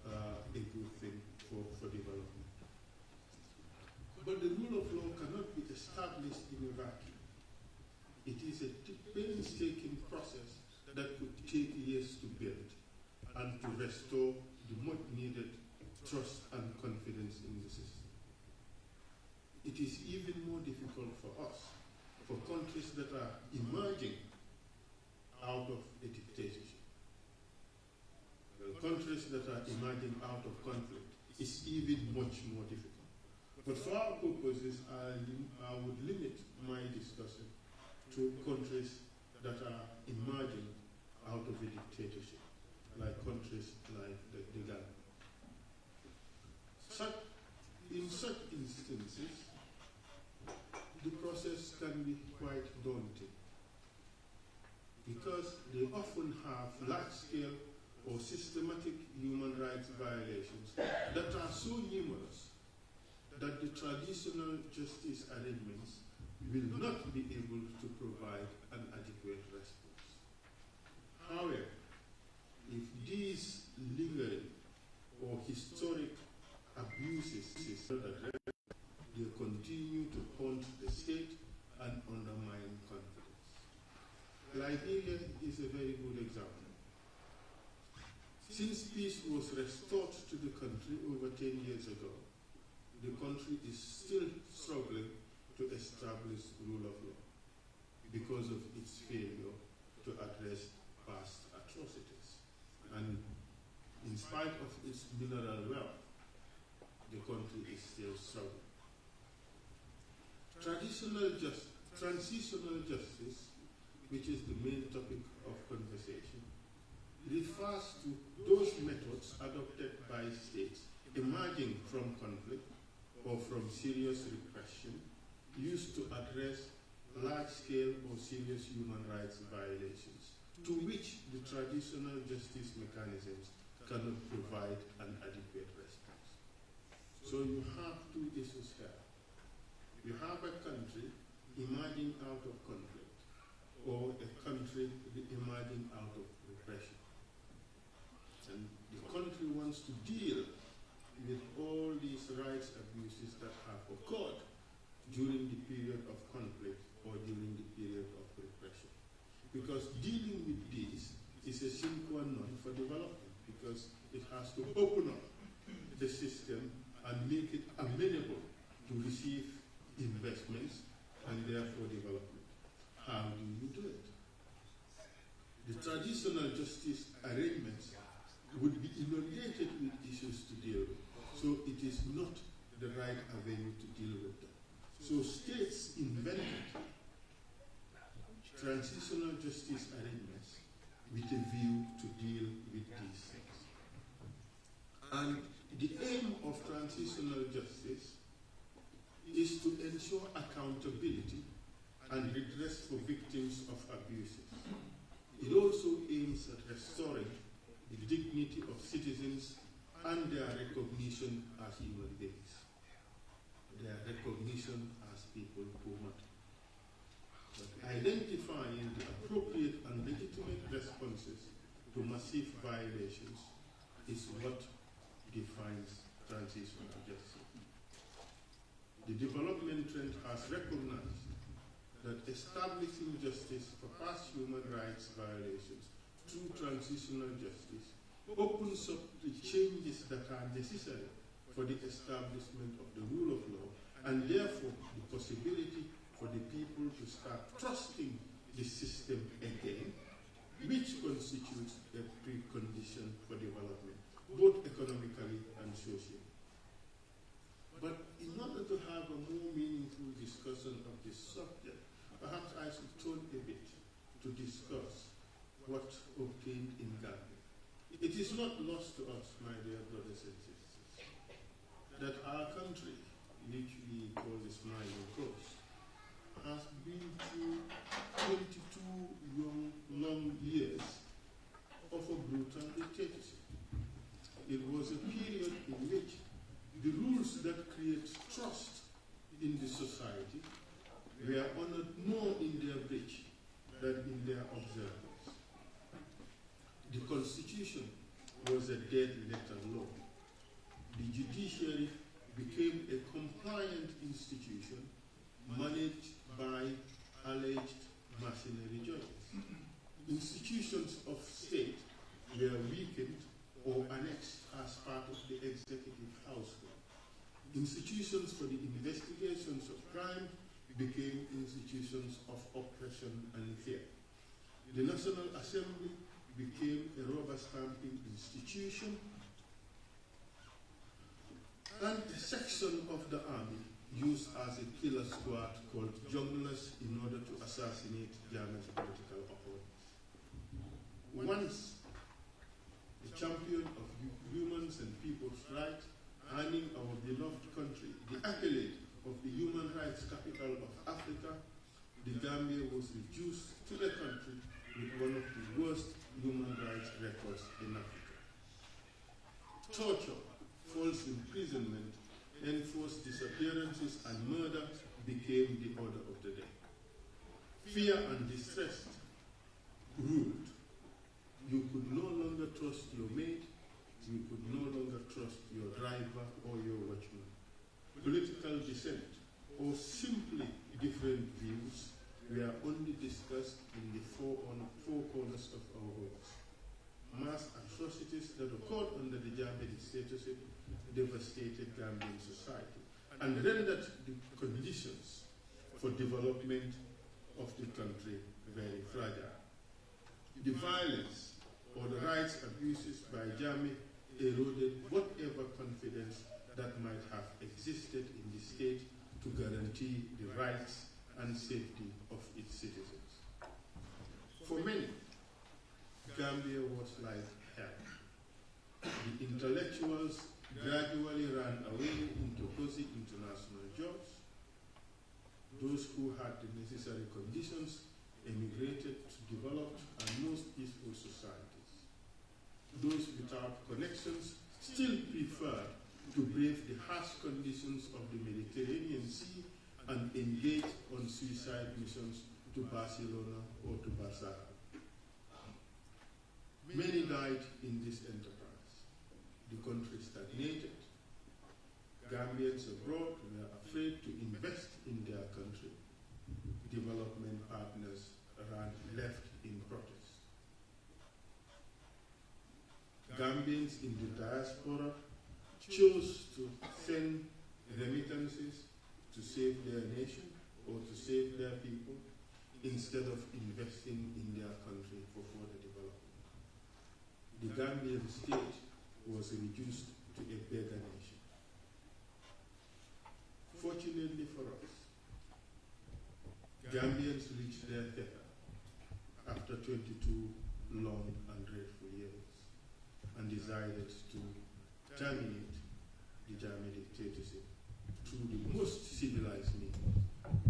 a good thing for development. But the rule of law cannot be established in a vacuum. It is a painstaking process that could take years to build and to restore the much needed trust and confidence in the system. It is even more difficult for us, for countries that are emerging out of a dictatorship. Countries that are emerging out of conflict is even much more difficult. But for our purposes, I would limit my discussion to countries that are emerging out of a dictatorship, like countries like the Gambia. In such instances, the process can be quite daunting because they often have large-scale or systematic human rights violations that are so numerous that the traditional justice arrangements will not be able to provide an adequate response. However, if these lingering or historic abuses are addressed, they continue to haunt the state and undermine confidence. Liberia is a very good example. Since peace was restored to the country over 10 years ago, the country is still struggling to establish rule of law because of its failure to address past atrocities. And in spite of its mineral wealth, the country is still struggling. Transitional justice, which is the main topic of conversation, refers to those methods adopted by states emerging from conflict or from serious repression used to address large-scale or serious human rights violations to which the traditional justice mechanisms cannot provide an adequate response. So you have two issues here. You have a country emerging out of conflict or a country emerging out of repression. And the country wants to deal with all these rights abuses that have occurred during the period of conflict or during the period of repression. Because dealing with these is a sine qua non for development, because it has to open up the system and make it amenable to receive investments and therefore development. How do you do it? The traditional justice arrangements would be inundated with issues to deal with, so it is not the right avenue to deal with them. So states invented transitional justice arrangements with a view to deal with these things. And the aim of transitional justice is to ensure accountability and redress for victims of abuses. It also aims at restoring the dignity of citizens and their recognition as human beings, their recognition as people who matter. But identifying the appropriate and legitimate responses to massive violations is what defines transitional justice. The development trend has recognized that establishing justice for past human rights violations through transitional justice opens up the changes that are necessary for the establishment of the rule of law, and therefore the possibility for the people to start trusting the system again, which constitutes a precondition for development, both economically and socially. But in order to have a more meaningful discussion of this subject, perhaps I should turn to discuss what obtained in Gambia. It is not lost to us, my dear brothers and sisters, that our country, which we call the Smiling Coast, has been through 22 long years of a brutal dictatorship. It was a period in which the rules that create trust in the society were honored more in their breach than in their observance. The Constitution was a dead letter law. The judiciary became a compliant institution managed by alleged mercenary judges. Institutions of state were weakened or annexed as part of the executive household. Institutions for the investigations of crime became institutions of oppression and fear. The National Assembly became a rubber-stamping institution, and a section of the army used as a killer squad called junglers in order to assassinate Jammeh's political opponents. Once a champion of humans and people's rights, earning our beloved country the accolade of the human rights capital of Africa, the Gambia was reduced to a country with one of the worst human rights records in Africa. Torture, false imprisonment, enforced disappearances, and murder became the order of the day. Fear and distress ruled. You could no longer trust your maid, you could no longer trust your driver or your watchman. Political dissent or simply different views were only discussed in the four corners of our homes. Mass atrocities that occurred under the Jammeh dictatorship devastated Gambian society and rendered the conditions for development of the country very fragile. The violence or the rights abuses by Jammeh eroded whatever confidence that might have existed in the state to guarantee the rights and safety of its citizens. For many, Gambia was like hell. The intellectuals gradually ran away into cozy international jobs. Those who had the necessary conditions emigrated to developed and most peaceful societies. Those without connections still preferred to brave the harsh conditions of the Mediterranean Sea and engage on suicide missions to Barcelona or to Bassara. Many died in this enterprise. The country stagnated. Gambians abroad were afraid to invest in their country. Development partners ran left in protest. Gambians in the diaspora chose to send remittances to save their nation or to save their people instead of investing in their country for further development. The Gambian state was reduced to a beggar nation. Fortunately for us, Gambians reached their theta after 22 long and dreadful years and decided to terminate the Jammeh dictatorship through the most civilized means,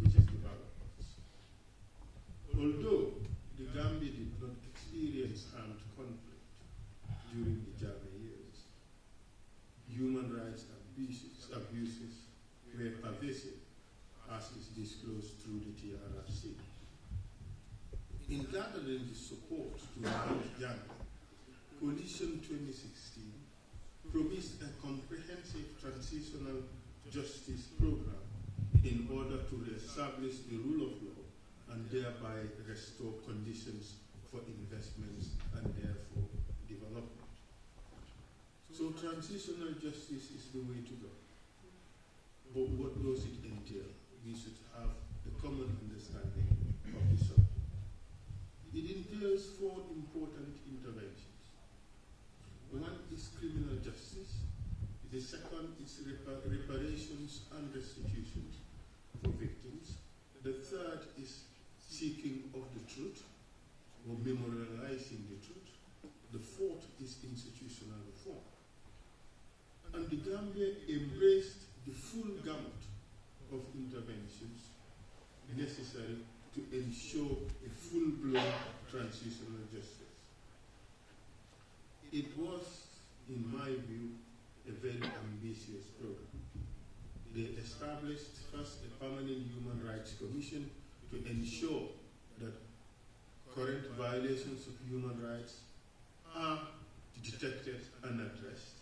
which is the ballot. Although the Gambia did not experience armed conflict during the Jammeh years, human rights abuses were pervasive, as is disclosed through the TRRC. In gathering the support to Mahmoud Jammeh, Coalition 2016 promised a comprehensive transitional justice program in order to reestablish the rule of law and thereby restore conditions for investments and therefore development. So transitional justice is the way to go. But what does it entail? We should have a common understanding of the subject. It entails 4 important interventions. One is criminal justice. The second is reparations and restitutions for victims. The third is seeking of the truth. or memorializing the truth. The fourth is institutional reform. And the Gambia embraced the full gamut of interventions necessary to ensure a full-blown transitional justice. It was, in my view, a very ambitious program. They established first a permanent human rights commission to ensure that current violations of human rights are detected and addressed.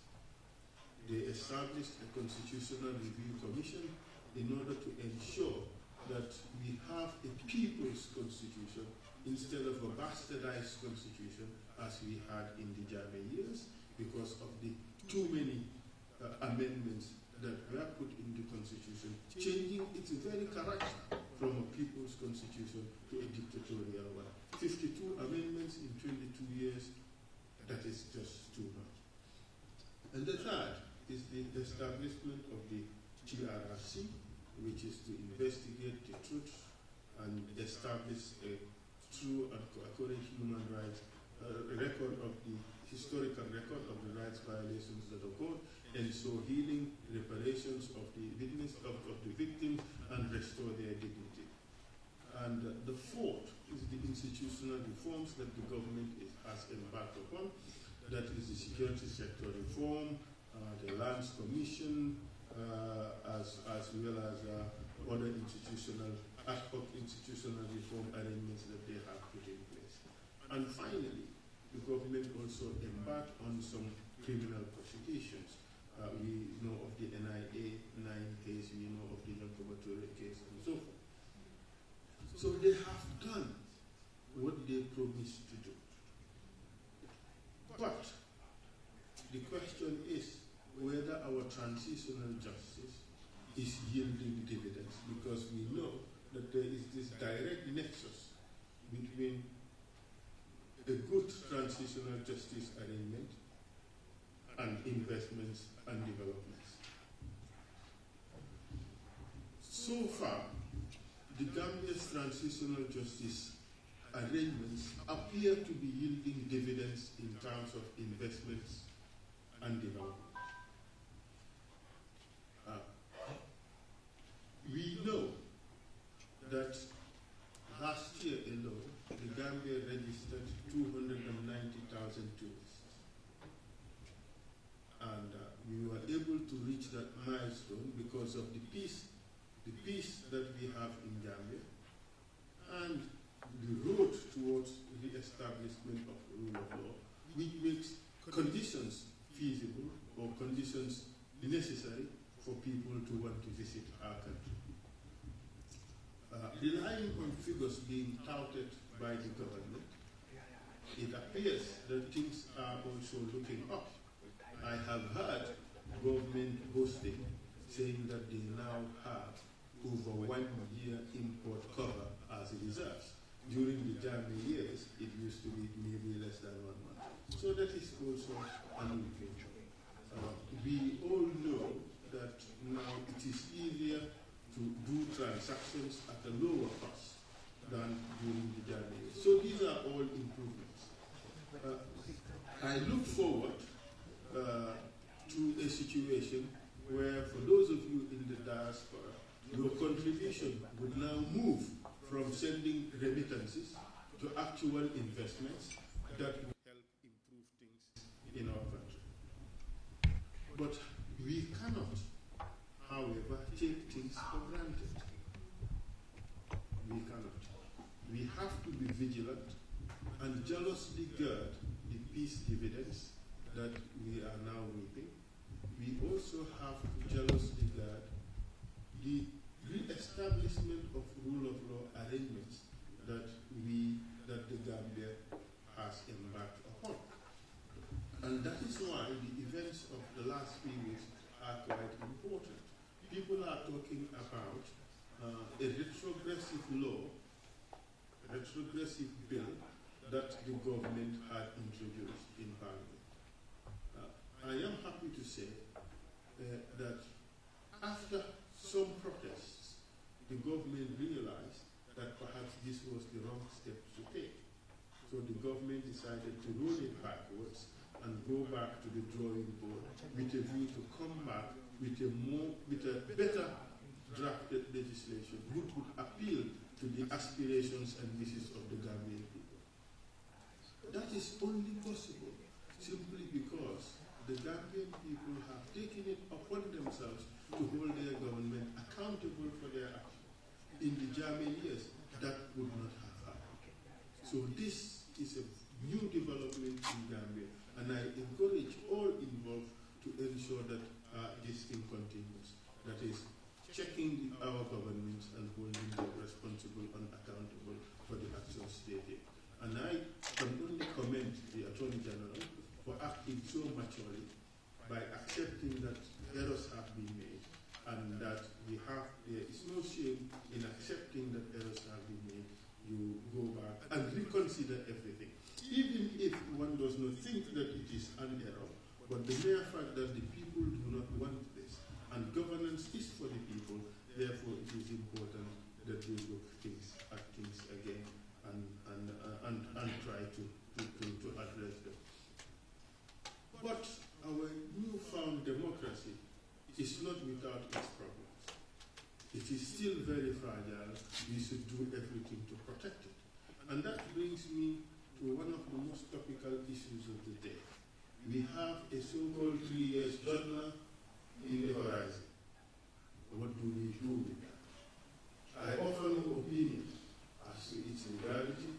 They established a constitutional review commission in order to ensure that we have a people's constitution instead of a bastardized constitution as we had in the Jammeh years because of the too many amendments that were put in the constitution, changing its very character from a people's constitution to a dictatorial one. 52 amendments in 22 years, that is just too much. And the third is the establishment of the TRRC, which is to investigate the truth and establish a true and accurate human rights record of the historical record of the rights violations that occurred, and so healing, reparations of the witness of the victims, and restore their dignity. And the fourth is the institutional reforms that the government has embarked upon. That is the security sector reform, the Lands Commission, as well as other institutional, ad hoc institutional reform arrangements that they have put in place. And finally, the government also embarked on some criminal prosecutions. We know of the NIA 9 case, we know of the Nkomatore case, and so forth. So they have done what they promised to do. But the question is whether our transitional justice is yielding dividends, because we know that there is this direct nexus between a good transitional justice arrangement and investments and developments. So far, the Gambia's transitional justice arrangements appear to be yielding dividends in terms of investments and development. We know that last year alone, the Gambia registered 290,000 tourists. And we were able to reach that milestone because of the peace that we have in Gambia and the road towards the establishment of the rule of law, which makes conditions feasible or conditions necessary for people to want to visit our country. Relying on figures being touted by the government, it appears that things are also looking up. I have heard government boasting, saying that they now have over 1 year import cover as reserves. During the Jammeh years, it used to be maybe less than 1 month. So that is also an indication. We all know that now it is easier to do transactions at a lower cost than during the Jammeh years. So these are all improvements. I look forward to a situation where, for those of you in the diaspora, your contribution would now move from sending remittances to actual investments that will help improve things in our country. But we cannot, however, take things for granted. We cannot. We have to be vigilant and jealously guard the peace dividends that we are now reaping. We also have to jealously guard the re-establishment of rule of law arrangements that the Gambia has embarked upon. And that is why the events of the last few weeks are quite important. People are talking about a retrogressive law, a retrogressive bill that the government had introduced in Parliament. I am happy to say that after some protests, the government realized that perhaps this was the wrong step to take. So the government decided to roll it backwards and go back to the drawing board with a view to come back with a better drafted legislation which would appeal to the aspirations and wishes of the Gambian people. That is only possible simply because the Gambian people have taken it upon themselves to hold their government accountable for their actions. In the German years, that would not have happened. So this is a new development in Gambia, and I encourage all involved to ensure that this thing continues. That is, checking our governments and holding them responsible and accountable for the actions they take. And I can only commend the Attorney General for acting so maturely by accepting that errors have been made and that there is no shame in accepting that errors have been made. You go back and reconsider everything. Even if one does not think that it is an error, but the mere fact that the people do not want this, and governance is for the people, therefore it is important that we look at things again and try to address them. But our newfound democracy is not without its problems. It is still very fragile. We should do everything to protect it. And that brings me to one of the most topical issues of the day. We have a so-called 3 years journal in the horizon. What do we do with that? I offer no opinion as to its legality.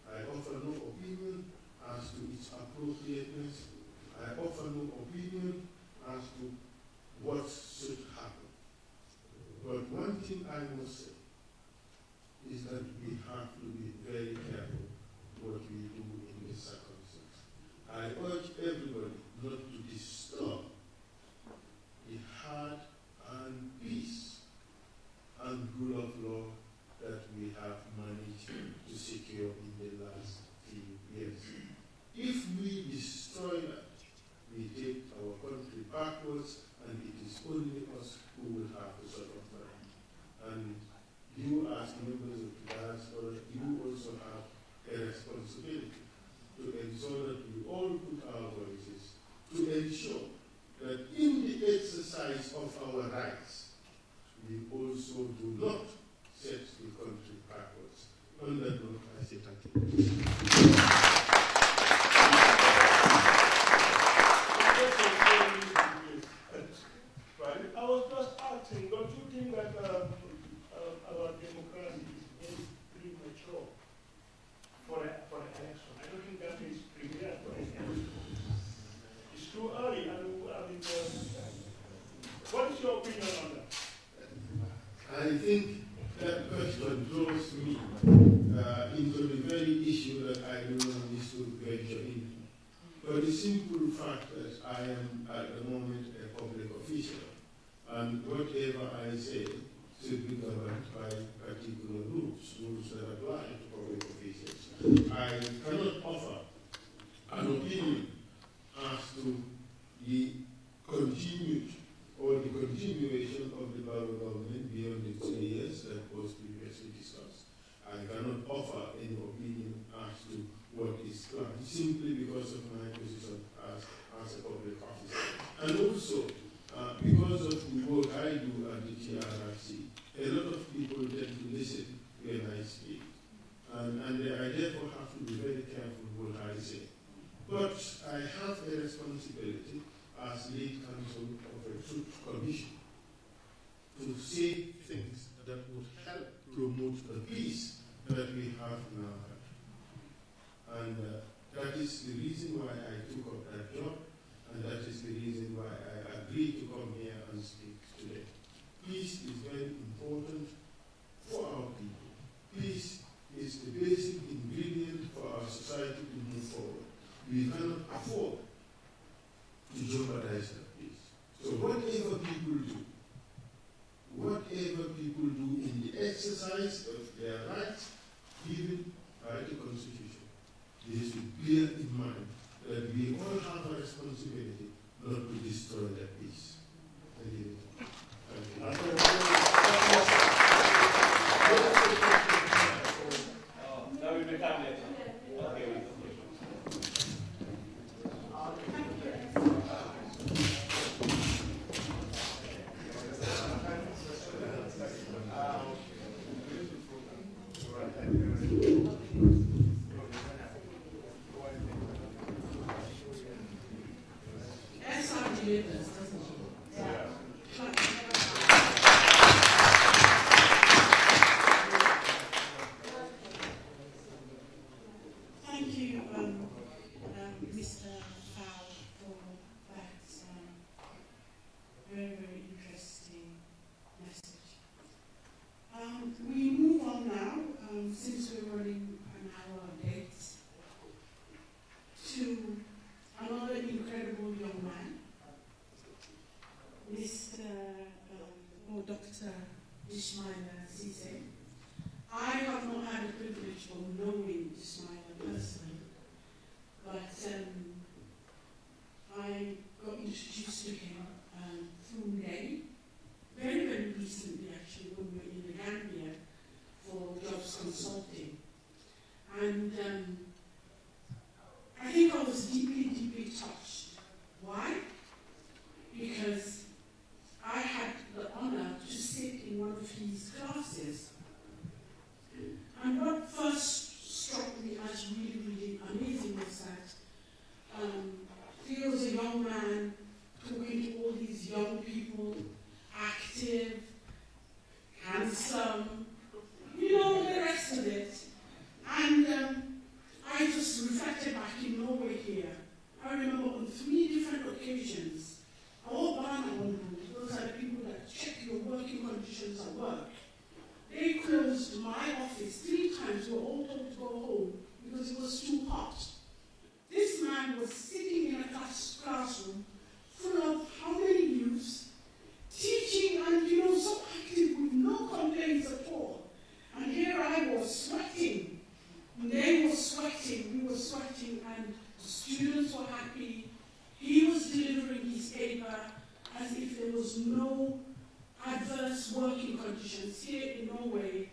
I offer no opinion as to its appropriateness. I offer no opinion as to what should happen. But one thing I must say is that we have to be very careful what we do in this circumstance. I urge everybody not to disturb the heart and peace and rule of law that we have managed to secure in the last few years. If we destroy that, we take our country backwards, and it is only us who will have to suffer for it. And you, as members of the diaspora, you also have a responsibility to ensure that we all put our voices to ensure that in the exercise of our rights, we also do not set the country backwards. On that note, I say thank you. I was just asking, don't you think that our democracy is premature for an election? I don't think that is prepared for an election. It's too early. What is your opinion on that? I think that question draws me into the very issue that I don't want this to venture into. For the simple fact that I am at the moment a public official, and whatever I say should be governed by particular rules that apply to public officials. I cannot offer an opinion as to the continued or the continuation of the Barrow government beyond the 3 years that was previously discussed. I cannot offer any opinion as to what is planned simply because of my position as a public officer. And also, because of the work I do at the TRRC, a lot of people tend to listen when I speak. And I therefore have to be very careful what I say. But I have a responsibility as lead counsel of a truth commission to say things that would help promote the peace that we have in our country. And that is the reason why I took up that job, and that is the reason why I agreed to come here and speak today. Peace is very important for our people. Peace is the basic ingredient for our society to move forward. We cannot afford to jeopardize that peace. So whatever people do in the exercise of their rights given by the Constitution, they should bear in mind that we all have a responsibility not to destroy that peace. Thank you. That will be done later. I have not had the privilege of knowing Ismaila personally, but I got introduced to him through Nay, very, very recently actually, when we were in the Gambia for jobs consulting. And I think I was deeply, deeply touched. Why? Because I had the honor to sit in one of his classes. And what first struck me as really, really amazing was that he was a young man talking to all these young people, active, handsome, you know, the rest of it. And I just reflected back in Norway here. I remember on 3 different occasions, all those are the people that check your working conditions at work. They closed my office 3 times. We were all told to go home because it was too hot. This man was sitting in a classroom full of how many youths, teaching and, you know, so active with no complaints at all. And here I was sweating. They were sweating, we were sweating, and the students were happy. He was delivering his paper as if there was no adverse working conditions. Here in Norway,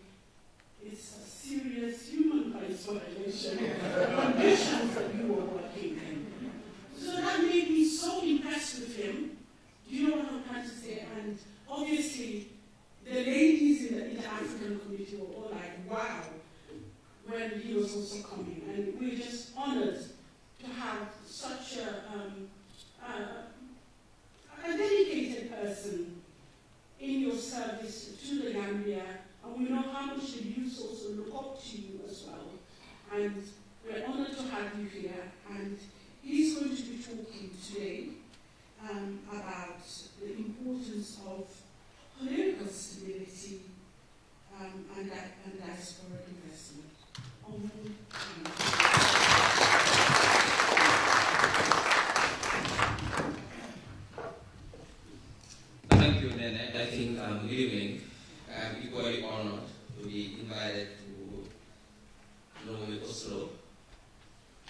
it's a serious human rights violation, the conditions that you were working in. So that made me so impressed with him. Do you know what I'm trying to say? And obviously, the ladies in the African community were all like, wow, when he was also coming. And we're just honored to have such a dedicated person in your service to the Gambia, and we know how much the youth also look up to you as well. And we're honored to have you here, and he's going to be talking today about the importance of political stability and diaspora investment. Thank you, Nene. I think good evening. I'm equally honored to be invited to Norway, Oslo,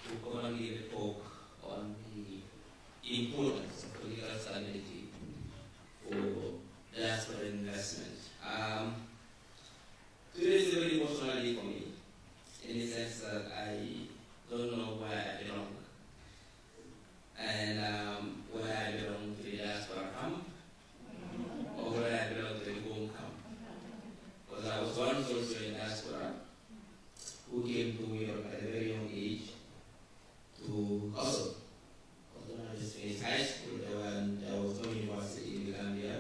to come and give a talk on the importance of political stability for diaspora investment. Today is a very emotional day for me, in the sense that I don't know where I belong, and where I belong to the diaspora camp, or where I belong to the home camp. Because I was once also in diaspora who came to New York at a very young age to hustle. Although I just finished high school, there was no university in Gambia.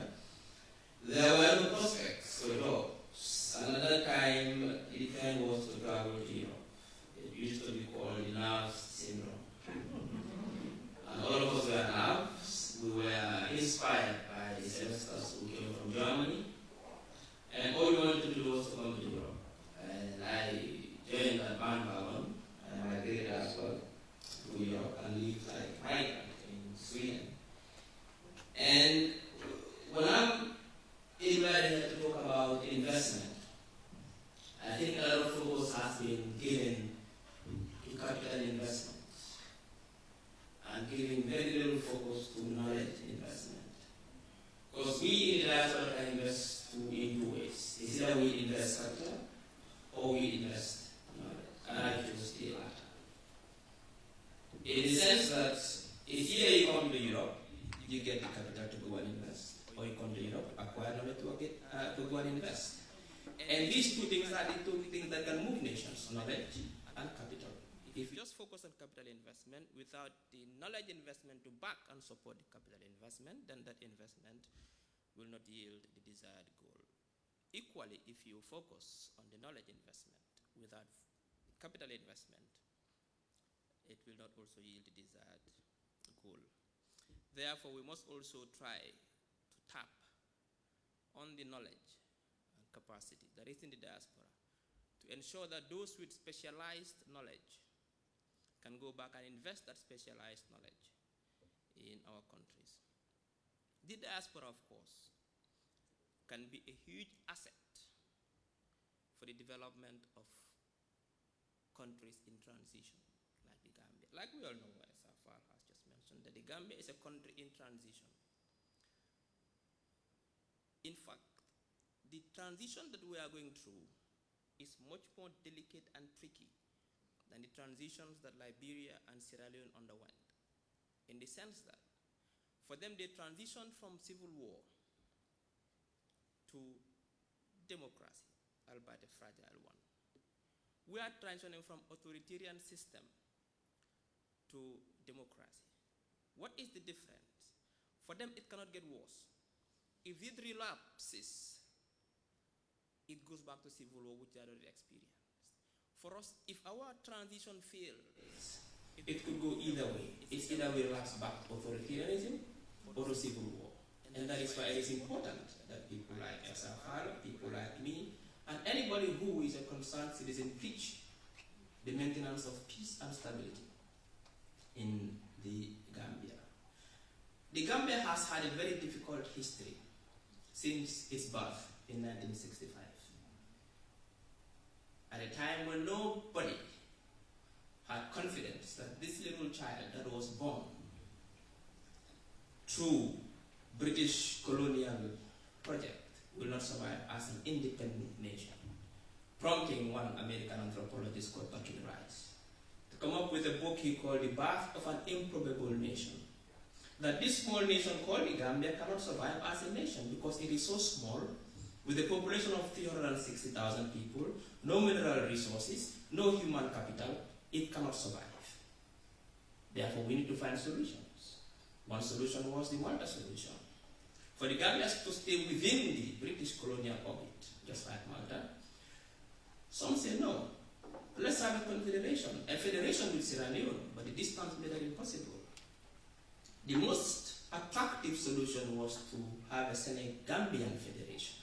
There were no prospects for jobs. Another time, the trend was to travel to Europe. It used to be called the nerves syndrome. And all of us were nerves. We were inspired by the semesters who came from Germany. And all we wanted to do was to come to Europe. And I joined that bandwagon, and I migrated as well to Europe and lived like a migrant in Sweden. And when I'm invited to talk about investment, I think a lot of focus has been given to capital investment and giving very little focus to knowledge investment. Because we in the diaspora can invest in 2 ways. It's either we invest capital or we invest knowledge. And I choose the latter. knowledge and capital. If you just focus on capital investment without the knowledge investment to back and support the capital investment, then that investment will not yield the desired goal. Equally, if you focus on the knowledge investment without capital investment, it will not also yield the desired goal. Therefore, we must also try to tap on the knowledge and capacity that is in the diaspora to ensure that those with specialized knowledge can go back and invest that specialized knowledge in our countries. The diaspora, of course, can be a huge asset for the development of countries in transition, like the Gambia. Like we all know, as Afar has just mentioned, that the Gambia is a country in transition. In fact, the transition that we are going through is much more delicate and tricky than the transitions that Liberia and Sierra Leone underwent, in the sense that for them they transitioned from civil war to democracy, albeit a fragile one. We are transitioning from authoritarian system to democracy. What is the difference? For them, it cannot get worse. If it relapses, it goes back to civil war, which they already experienced. For us, if our transition fails, it could go either way. It's either we relapse back to authoritarianism or to civil war. And that is why it is important that people like SFR, people like me, and anybody who is a concerned citizen preach the maintenance of peace and stability in the Gambia. The Gambia has had a very difficult history since its birth in 1965. At a time when nobody had confidence that this little child that was born through British colonial project will not survive as an independent nation, prompting one American anthropologist called Bucky Rice to come up with a book he called The Birth of an Improbable Nation. That this small nation called the Gambia cannot survive as a nation because it is so small, with a population of 360,000 people, no mineral resources, no human capital, it cannot survive. Therefore, we need to find solutions. One solution was the Malta solution. For the Gambians to stay within the British colonial orbit, just like Malta, some say no. Let's have a confederation, a federation with Sierra Leone, but the distance made that impossible. The most attractive solution was to have a Senegambian federation.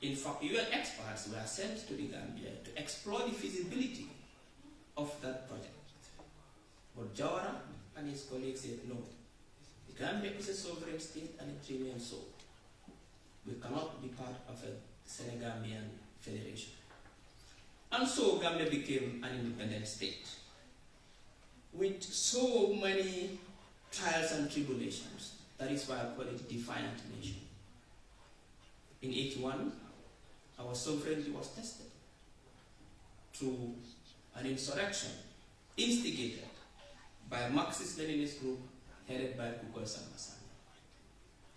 In fact, UN experts were sent to the Gambia to explore the feasibility of that project. But Jawara and his colleagues said no. The Gambia is a sovereign state and it remains so. We cannot be part of a Senegambian federation. And so Gambia became an independent state with so many trials and tribulations. That is why I call it a defiant nation. In 1981, our sovereignty was tested through an insurrection instigated by a Marxist-Leninist group headed by Kukoy Sambasani.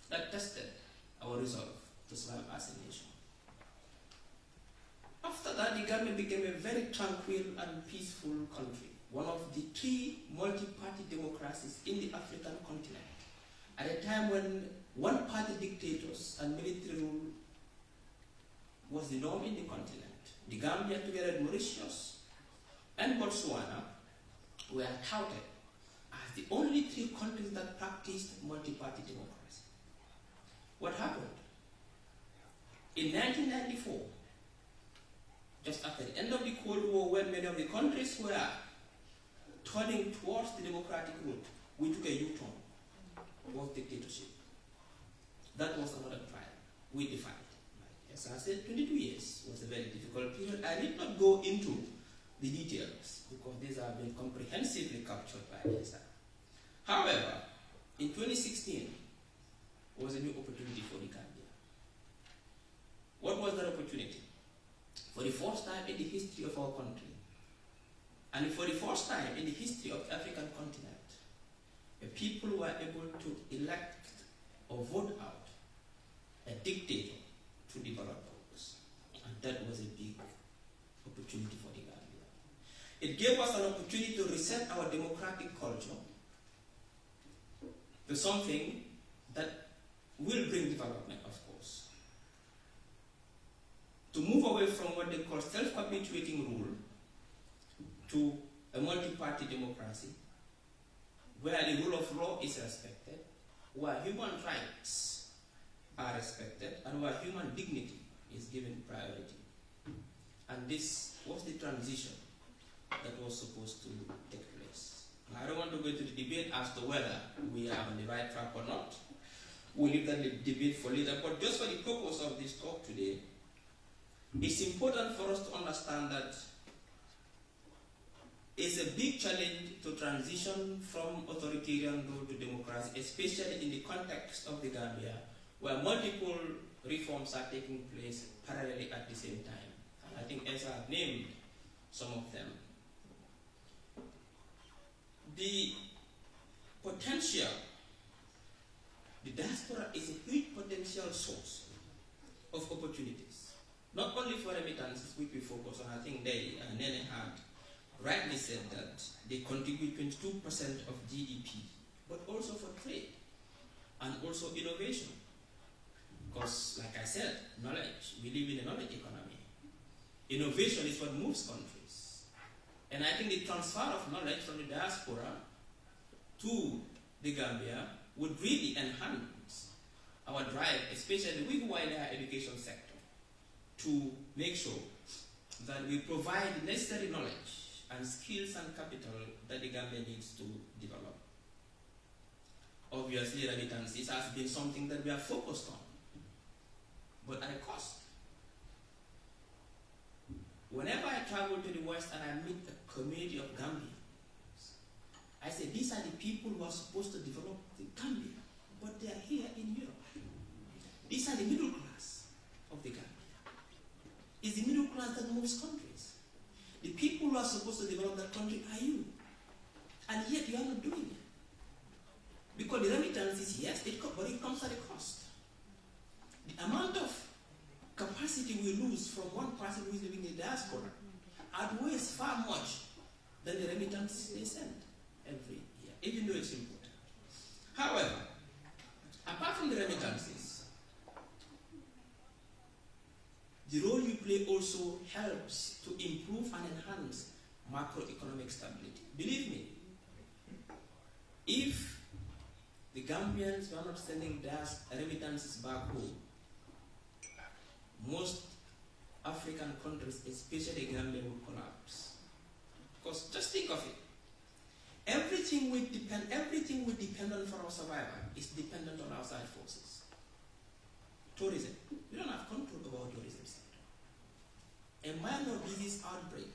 That tested our resolve to survive as a nation. After that, the Gambia became a very tranquil and peaceful country, one of the 3 multi-party democracies in the African continent, at a time when one-party dictators and military rule was the norm in the continent. The Gambia, together with Mauritius and Botswana, were touted as the only 3 countries that practiced multi-party democracy. What happened? In 1994, just after the end of the Cold War, when many of the countries were turning towards the democratic route, we took a U-turn towards dictatorship. That was another trial. We defied. As I said, 22 years was a very difficult period. I need not go into the details because these have been comprehensively captured by DSI. However, in 2016 was a new opportunity for the Gambia. What was that opportunity? For the first time in the history of our country, and for the first time in the history of the African continent, the people were able to elect or vote out a dictator through the ballot box. And that was a big opportunity for the Gambia. It gave us an opportunity to reset our democratic culture to something that will bring development, of course. To move away from what they call self-perpetuating rule to a multi-party democracy, where the rule of law is respected, where human rights are respected, and where human dignity is given priority. And this was the transition that was supposed to take place. Now, I don't want to go into the debate as to whether we are on the right track or not. We'll leave that debate for later, but just for the purpose of this talk today, it's important for us to understand that it's a big challenge to transition from authoritarian rule to democracy, especially in the context of the Gambia, where multiple reforms are taking place parallelly at the same time. And I think Esa have named some of them. The potential, the diaspora is a huge potential source of opportunities, not only for remittances, which we focus on. I think Nene had rightly said that they contribute 22% of GDP, but also for trade and also innovation. Because, like I said, knowledge, we live in a knowledge economy. Innovation is what moves countries. And I think the transfer of knowledge from the diaspora to the Gambia would really enhance our drive, especially with the wider education sector, to make sure that we provide the necessary knowledge and skills and capital that the Gambia needs to develop. Obviously, remittances has been something that we are focused on, but at a cost. Whenever I travel to the West and I meet a community of Gambians, I say these are the people who are supposed to develop the Gambia, but they are here in Europe. These are the middle class of the Gambia. It's the middle class that moves countries. The people who are supposed to develop that country are you. And yet you are not doing it. Because the remittances, yes, but it comes at a cost. The amount of capacity we lose from one person who is living in the diaspora outweighs far much than the remittances they send every year, even though it's important. However, apart from the remittances, the role you play also helps to improve and enhance macroeconomic stability. Believe me, if the Gambians were not sending their remittances back home, most African countries, especially Gambia, would collapse. Because just think of it. Everything we depend on for our survival is dependent on outside forces. Tourism. We don't have control over our tourism sector. A minor disease outbreak,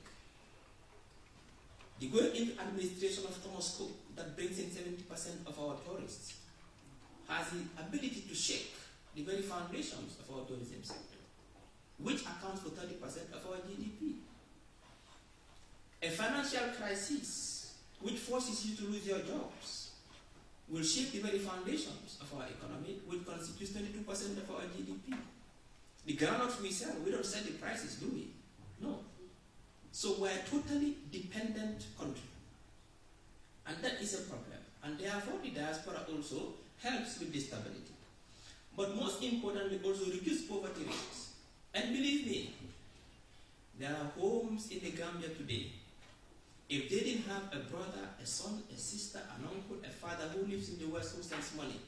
the going into administration of Thomas Cook that brings in 70% of our tourists has the ability to shake the very foundations of our tourism sector, which accounts for 30% of our GDP. A financial crisis, which forces you to lose your jobs, will shake the very foundations of our economy, which constitutes 22% of our GDP. The groundnuts we sell, we don't set the prices, do we? No. So we're a totally dependent country. And that is a problem. And therefore the diaspora also helps with this stability. But most importantly, also reduce poverty rates. And believe me, there are homes in the Gambia today. If they didn't have a brother, a son, a sister, an uncle, a father who lives in the West who sends money,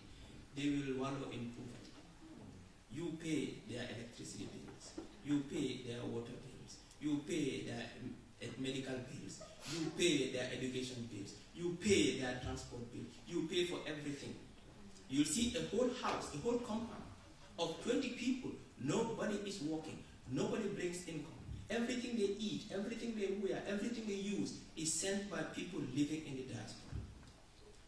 they will wallow in poverty. You pay their electricity bills. You pay their water bills. You pay their medical bills. You pay their education bills. You pay their transport bills. You pay for everything. You'll see a whole house, a whole compound of 20 people. Nobody is working. Nobody brings income. Everything they eat, everything they wear, everything they use is sent by people living in the diaspora.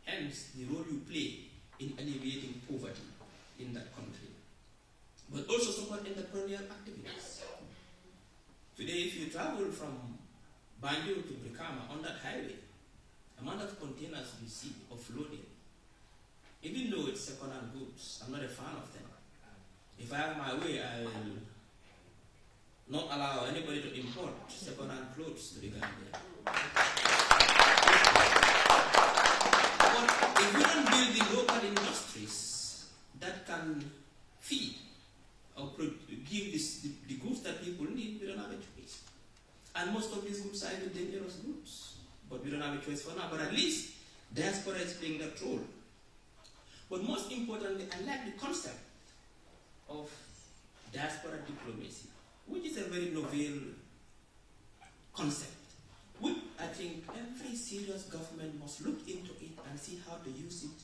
Hence, the role you play in alleviating poverty in that country. But also support entrepreneurial activities. Today, if you travel from Banjul to Brikama on that highway, the amount of containers you see offloading, even though it's second-hand goods, I'm not a fan of them. If I have my way, I will not allow anybody to import second-hand clothes to the Gambia. with dangerous goods. But we don't have a choice for now. But at least diaspora is playing that role. But most importantly, I like the concept of diaspora diplomacy, which is a very novel concept, which I think every serious government must look into it and see how to use it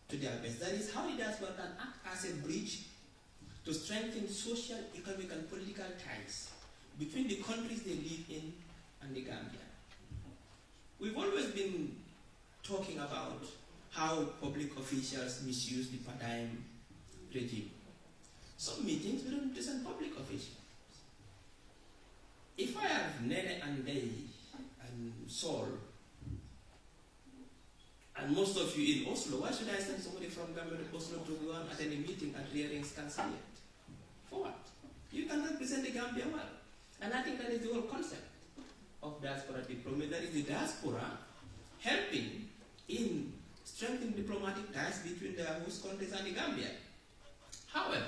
to their best. That is how the diaspora can act as a bridge to strengthen social, economic, and political ties between the countries they live in and the Gambia. We've always been talking about how public officials misuse the paradigm regime. Some meetings we don't listen public officials. If I have Nene and Day and Saul, and most of you in Oslo, why should I send somebody from Gambia to Oslo to go and attend a meeting at Rearing's Consulate? For what? You can represent the Gambia well. And I think that is the whole concept of diaspora diplomacy. That is the diaspora helping in strengthening diplomatic ties between the host countries and the Gambia. However,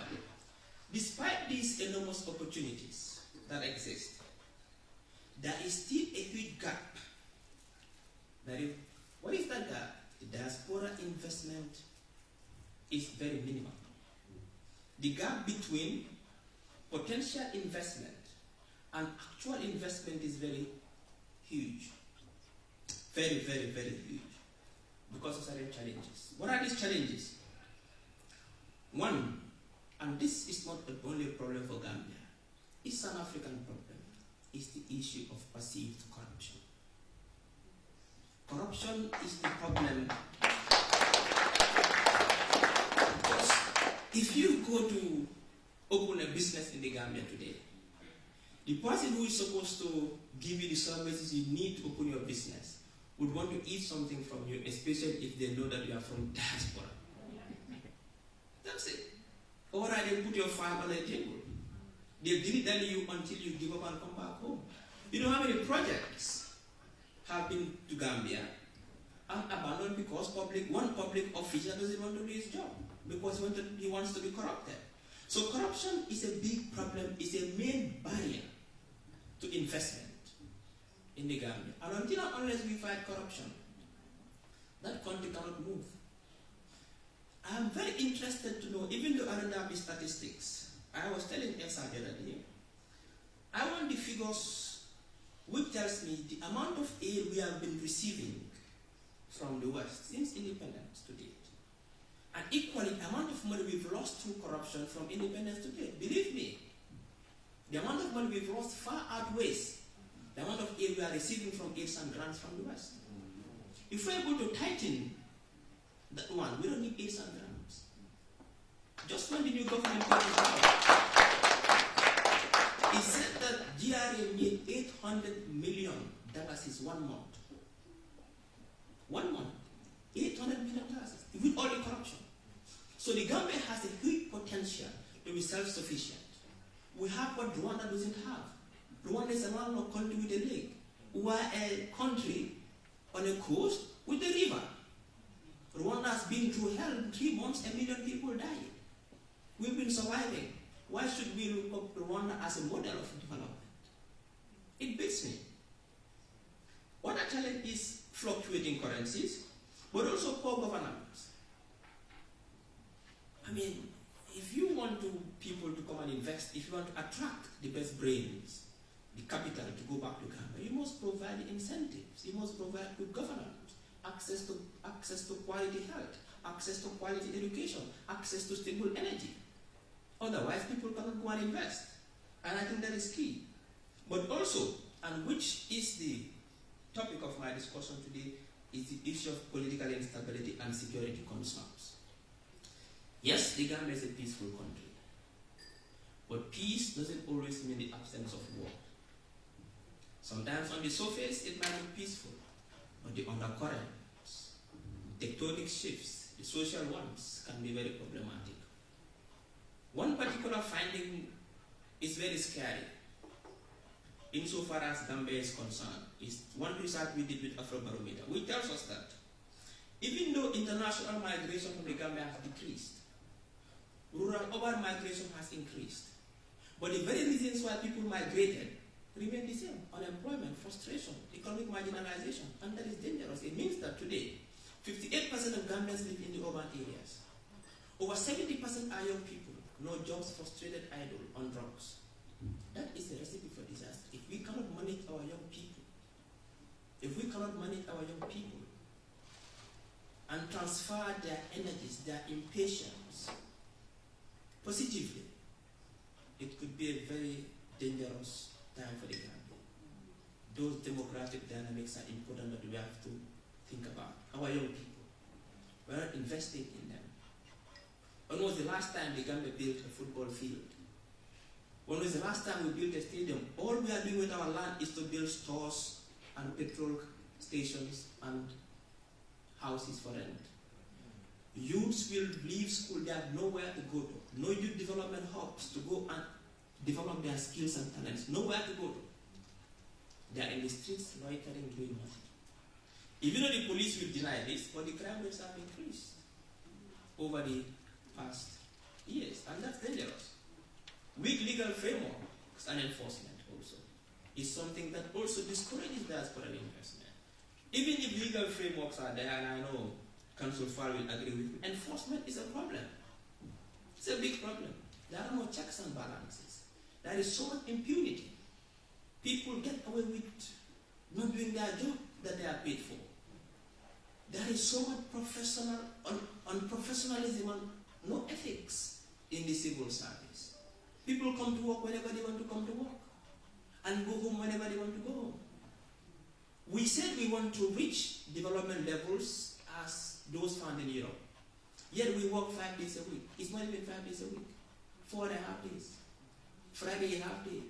despite these enormous opportunities that exist, there is still a huge gap. What is that gap? The diaspora investment is very minimal. The gap between potential investment and actual investment is very huge. Very, very, very huge. Because of certain challenges. What are these challenges? One, and this is not the only problem for Gambia, it's an African problem, is the issue of perceived corruption. Corruption is the problem. Because if you go to open a business in the Gambia today, the person who is supposed to give you the services you need to open your business would want to eat something from you, especially if they know that you are from diaspora. That's it. Or they put your file on a table. They'll dilly you until you give up and come back home. You know how many projects have been to Gambia and abandoned because one public official doesn't want to do his job because he wants to be corrupted. So corruption is a big problem, is a main barrier to investment in the Gambia. And until and unless we fight corruption, that country cannot move. I am very interested to know, even though I don't have the statistics, I was telling Elsa the other day, I want the figures which tells me the amount of aid we have been receiving from the West since independence to date. And equally, the amount of money we've lost through corruption from independence to date. Believe me, the amount of money we've lost far outweighs the amount of aid we are receiving from aids and grants from the West. If we're able to tighten that one, we don't need aids and grants. Just when the new government came out, it said that GRA made $800 million is 1 month. 1 month. $800 million with all the corruption. So the government has a huge potential to be self-sufficient. We have what Rwanda doesn't have. Rwanda is a landlocked country with a lake. We are a country on a coast with a river. Rwanda has been through hell. In 3 months, 1 million people died. We've been surviving. Why should we look up Rwanda as a model of development? It beats me. What a challenge is fluctuating currencies, but also poor governance. I mean, if you want people to come and invest, if you want to attract the best brains, the capital to go back to Gambia, you must provide incentives. You must provide good governance, access to quality health, access to quality education, access to stable energy. Otherwise, people cannot go and invest. And I think that is key. But also, and which is the topic of my discussion today, is the issue of political instability and security concerns. Yes, the Gambia is a peaceful country. But peace doesn't always mean the absence of war. Sometimes on the surface, it might be peaceful. But the undercurrents, tectonic shifts, the social ones, can be very problematic. One particular finding is very scary insofar as Gambia is concerned. Is one research we did with Afrobarometer, which tells us that even though international migration from the Gambia has decreased, rural urban migration has increased. But the very reasons why people migrated remain the same. Unemployment, frustration, economic marginalization, and that is dangerous. It means that today, 58% of Gambians live in the urban areas. Over 70% are young people, no jobs, frustrated, idle, on drugs. That is a recipe for disaster. If we cannot manage our young people, and transfer their energies, their impatience positively, it could be a very dangerous time for the Gambia. Those demographic dynamics are important that we have to think about. Our young people, we are not investing in them. When was the last time the Gambia built a football field? When was the last time we built a stadium? All we are doing with our land is to build stores and petrol stations and houses for rent. Youths will leave school, they have nowhere to go to. No youth development hubs to go and develop their skills and talents. Nowhere to go to. They are in the streets loitering, doing nothing. Even though the police will deny this, but the crime rates have increased over the past years, and that's dangerous. Weak legal frameworks and enforcement also is something that also discourages diaspora investment. Even if legal frameworks are there, and I know Council Far will agree with me, enforcement is a problem. It's a big problem. There are no checks and balances. There is so much impunity. People get away with not doing their job that they are paid for. There is so much unprofessionalism and no ethics in the civil service. People come to work whenever they want to come to work and go home whenever they want to go home. We said we want to reach development levels as those found in Europe. Yet we work 5 days a week. It's not even 5 days a week. 4.5 days. Friday a half day.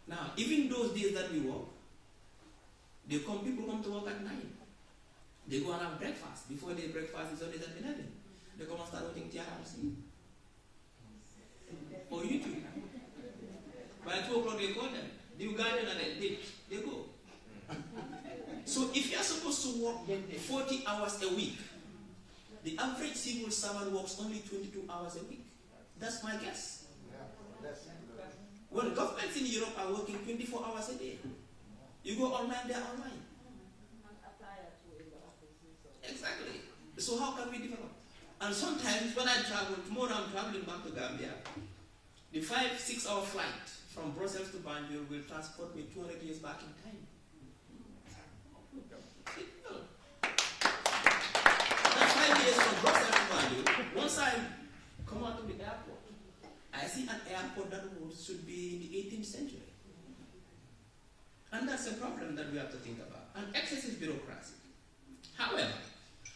Now, even those days that we work, people come to work at 9. They go and have breakfast. Before their breakfast is always at 11. They come and start watching TRC. Or YouTube. By 2 o'clock they call them. The Ugandan and they go. So if you are supposed to work 40 hours a week, the average civil servant works only 22 hours a week. That's my guess. Well, governments in Europe are working 24 hours a day. You go online, they're online. Exactly. So how can we develop? And sometimes when I travel, tomorrow I'm traveling back to Gambia, the 5-6 hour flight from Brussels to Banjul will transport me 200 years back in time. That's 5 years from Brussels to Banjul. Once I come out of the airport, I see an airport that should be in the 18th century. And that's a problem that we have to think about. And excessive bureaucracy. However,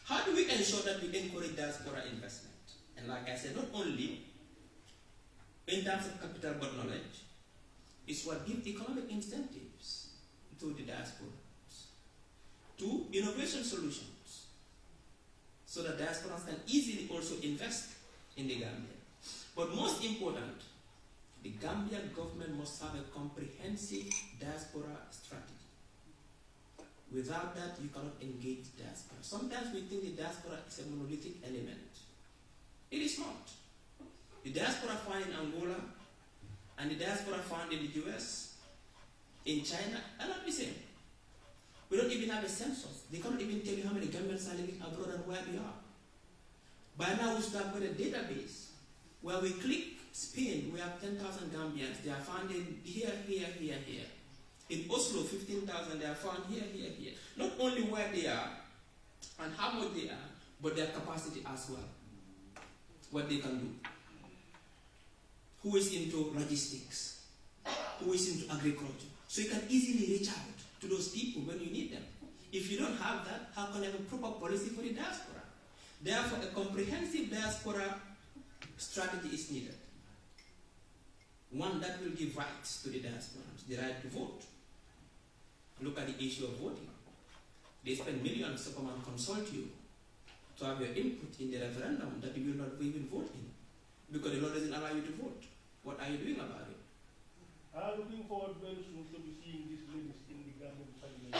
how do we ensure that we encourage diaspora investment? And like I said, not only in terms of capital but knowledge, is what gives economic incentives to the diasporas. 2, innovation solutions, so that diasporas can easily also invest in the Gambia. But most important, the Gambian government must have a comprehensive diaspora strategy. Without that, you cannot engage diaspora. Sometimes we think the diaspora is a monolithic element. It is not. The diaspora found in Angola and the diaspora found in the US, in China, are not the same. We don't even have a census. They cannot even tell you how many Gambians are living abroad and where they are. By now, we should have got a database where we click Spain, we have 10,000 Gambians. They are found in here. In Oslo, 15,000. They are found here. Not only where they are and how much they are, but their capacity as well. What they can do. Who is into logistics? Who is into agriculture? So you can easily reach out to those people when you need them. If you don't have that, how can you have a proper policy for the diaspora? Therefore, a comprehensive diaspora strategy is needed. One that will give rights to the diasporans, the right to vote. Look at the issue of voting. They spend millions to come and consult you to have your input in the referendum that you will not even vote in because the law doesn't allow you to vote. What are you doing about it? I'm looking forward very soon to be seeing these ladies in the Gambian parliament.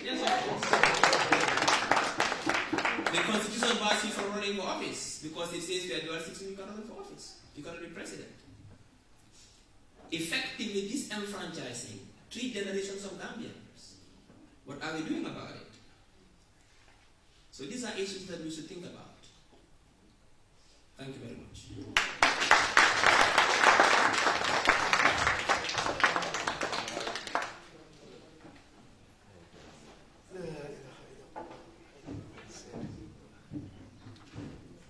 Yes, of course. The constitution bars you from running for office because it says you are dual citizen, you cannot run for office. You cannot be president. effectively disenfranchising 3 generations of Gambians. What are we doing about it? So these are issues that we should think about. Thank you very much.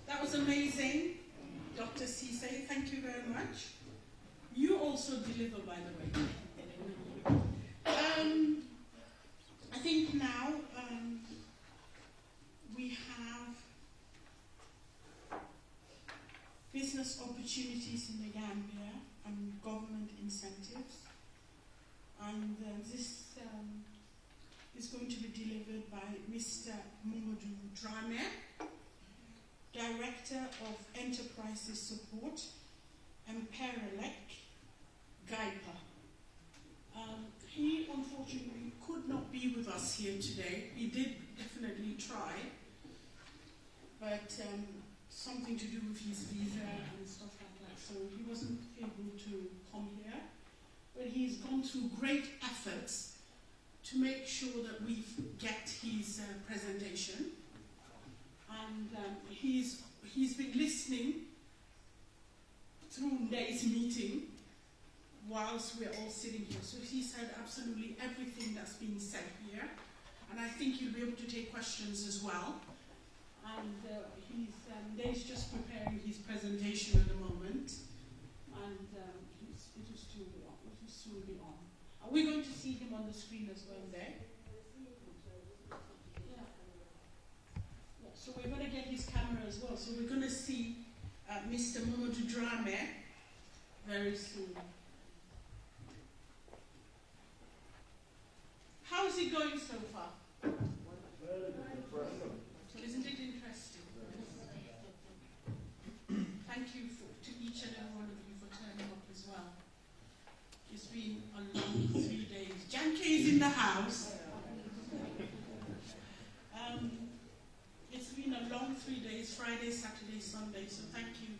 That was amazing, Dr. Cisse. Thank you very much. You also deliver, by the way. I think now we have business opportunities in the Gambia and government incentives. And this is going to be delivered by Mr. Mamadou Drame, Director of Enterprises Support and Paralec, GAIPA. He unfortunately could not be with us here today. He did definitely try, but something to do with his visa and stuff like that, so he wasn't able to come here. But he's gone through great efforts to make sure that we get his presentation. And he's been listening through today's meeting whilst we're all sitting here. So he said absolutely everything that's been said here. And I think he'll be able to take questions as well. And Dave's just preparing his presentation at the moment. And it will soon be on. Are we going to see him on the screen as well there? So we're going to get his camera as well. So we're going to see Mr. Mamadou Drame very soon. How's it going so far? Isn't it interesting? Thank you to each and every one of you for turning up as well. It's been a long 3 days. Janke is in the house. It's been a long 3 days, Friday, Saturday, Sunday, so thank you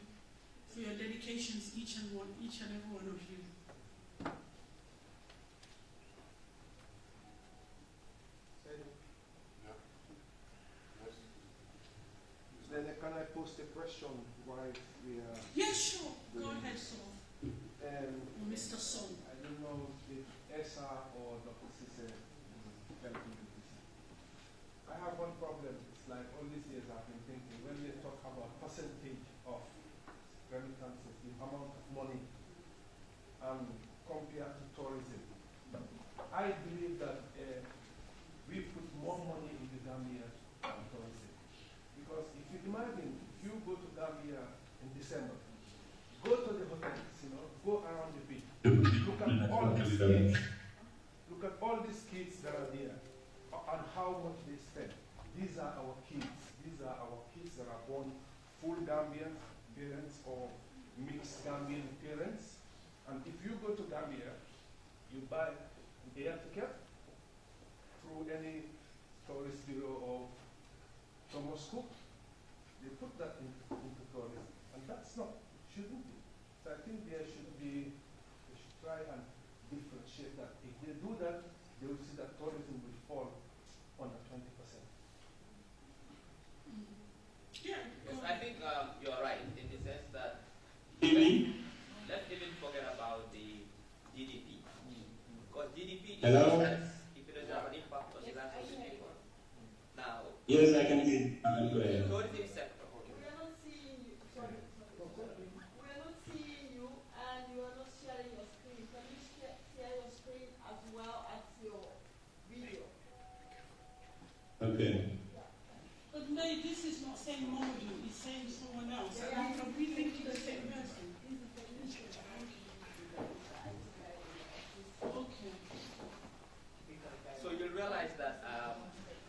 for your dedications, each and every one of you. Then can I post a question while we are... Yes, sure. Go ahead, Saul. Mr. Son. I don't know if Esa or Dr. Cisse can do this. I have one problem. It's like all these years I've been thinking, when they talk about percentage of remittances, the amount of money, compared to tourism, I believe that we put more money in the Gambia than tourism. Because if you imagine, if you go to Gambia in December, go to the hotels, go around the beach, look at all these kids, that are there, and how much they spend. These are our kids. These are our kids that are born full Gambian parents or mixed Gambian parents. And if you go to Gambia, you buy an air ticket through any tourist bureau or Thomas Cook, they put that into tourism. And that's not, shouldn't be. So I think they should try and differentiate that. If they do that, they will see that tourism will fall under 20%. Yeah. Yes, I think you are right in the sense that let's even forget about the GDP. Because GDP it doesn't have an impact on the lives of the people. Now, yes, I can hear you. Go ahead. tourism sector. We are not seeing you. Sorry. We are not seeing you, and you are not sharing your screen. Can you share your screen as well as your video? Okay. But no, this is not saying Mamadou, it's saying someone else. Are we thinking the same person? Okay. So you'll realize that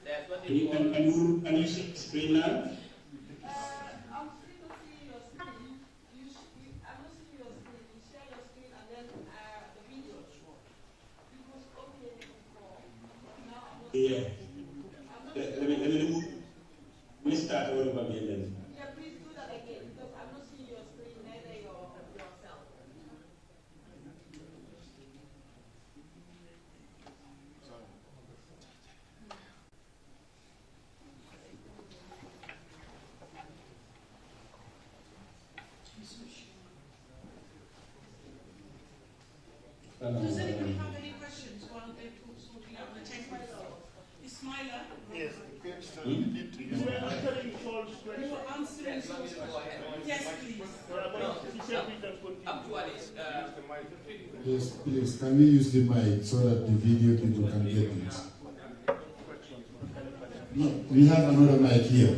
there's what Can you see the screen now? I'm still not seeing your screen. I'm not seeing your screen. You share your screen and then the video. It was okay before. Now I'm not Yeah. seeing. Let me start all over again then. Yeah, please do that again because I'm not seeing your screen, neither yourself. Yes, you were answering Paul's You question. were answering Paul's question. Yes, please. Yes, please, can we use the mic so that the video people can get it? No, we have another mic here.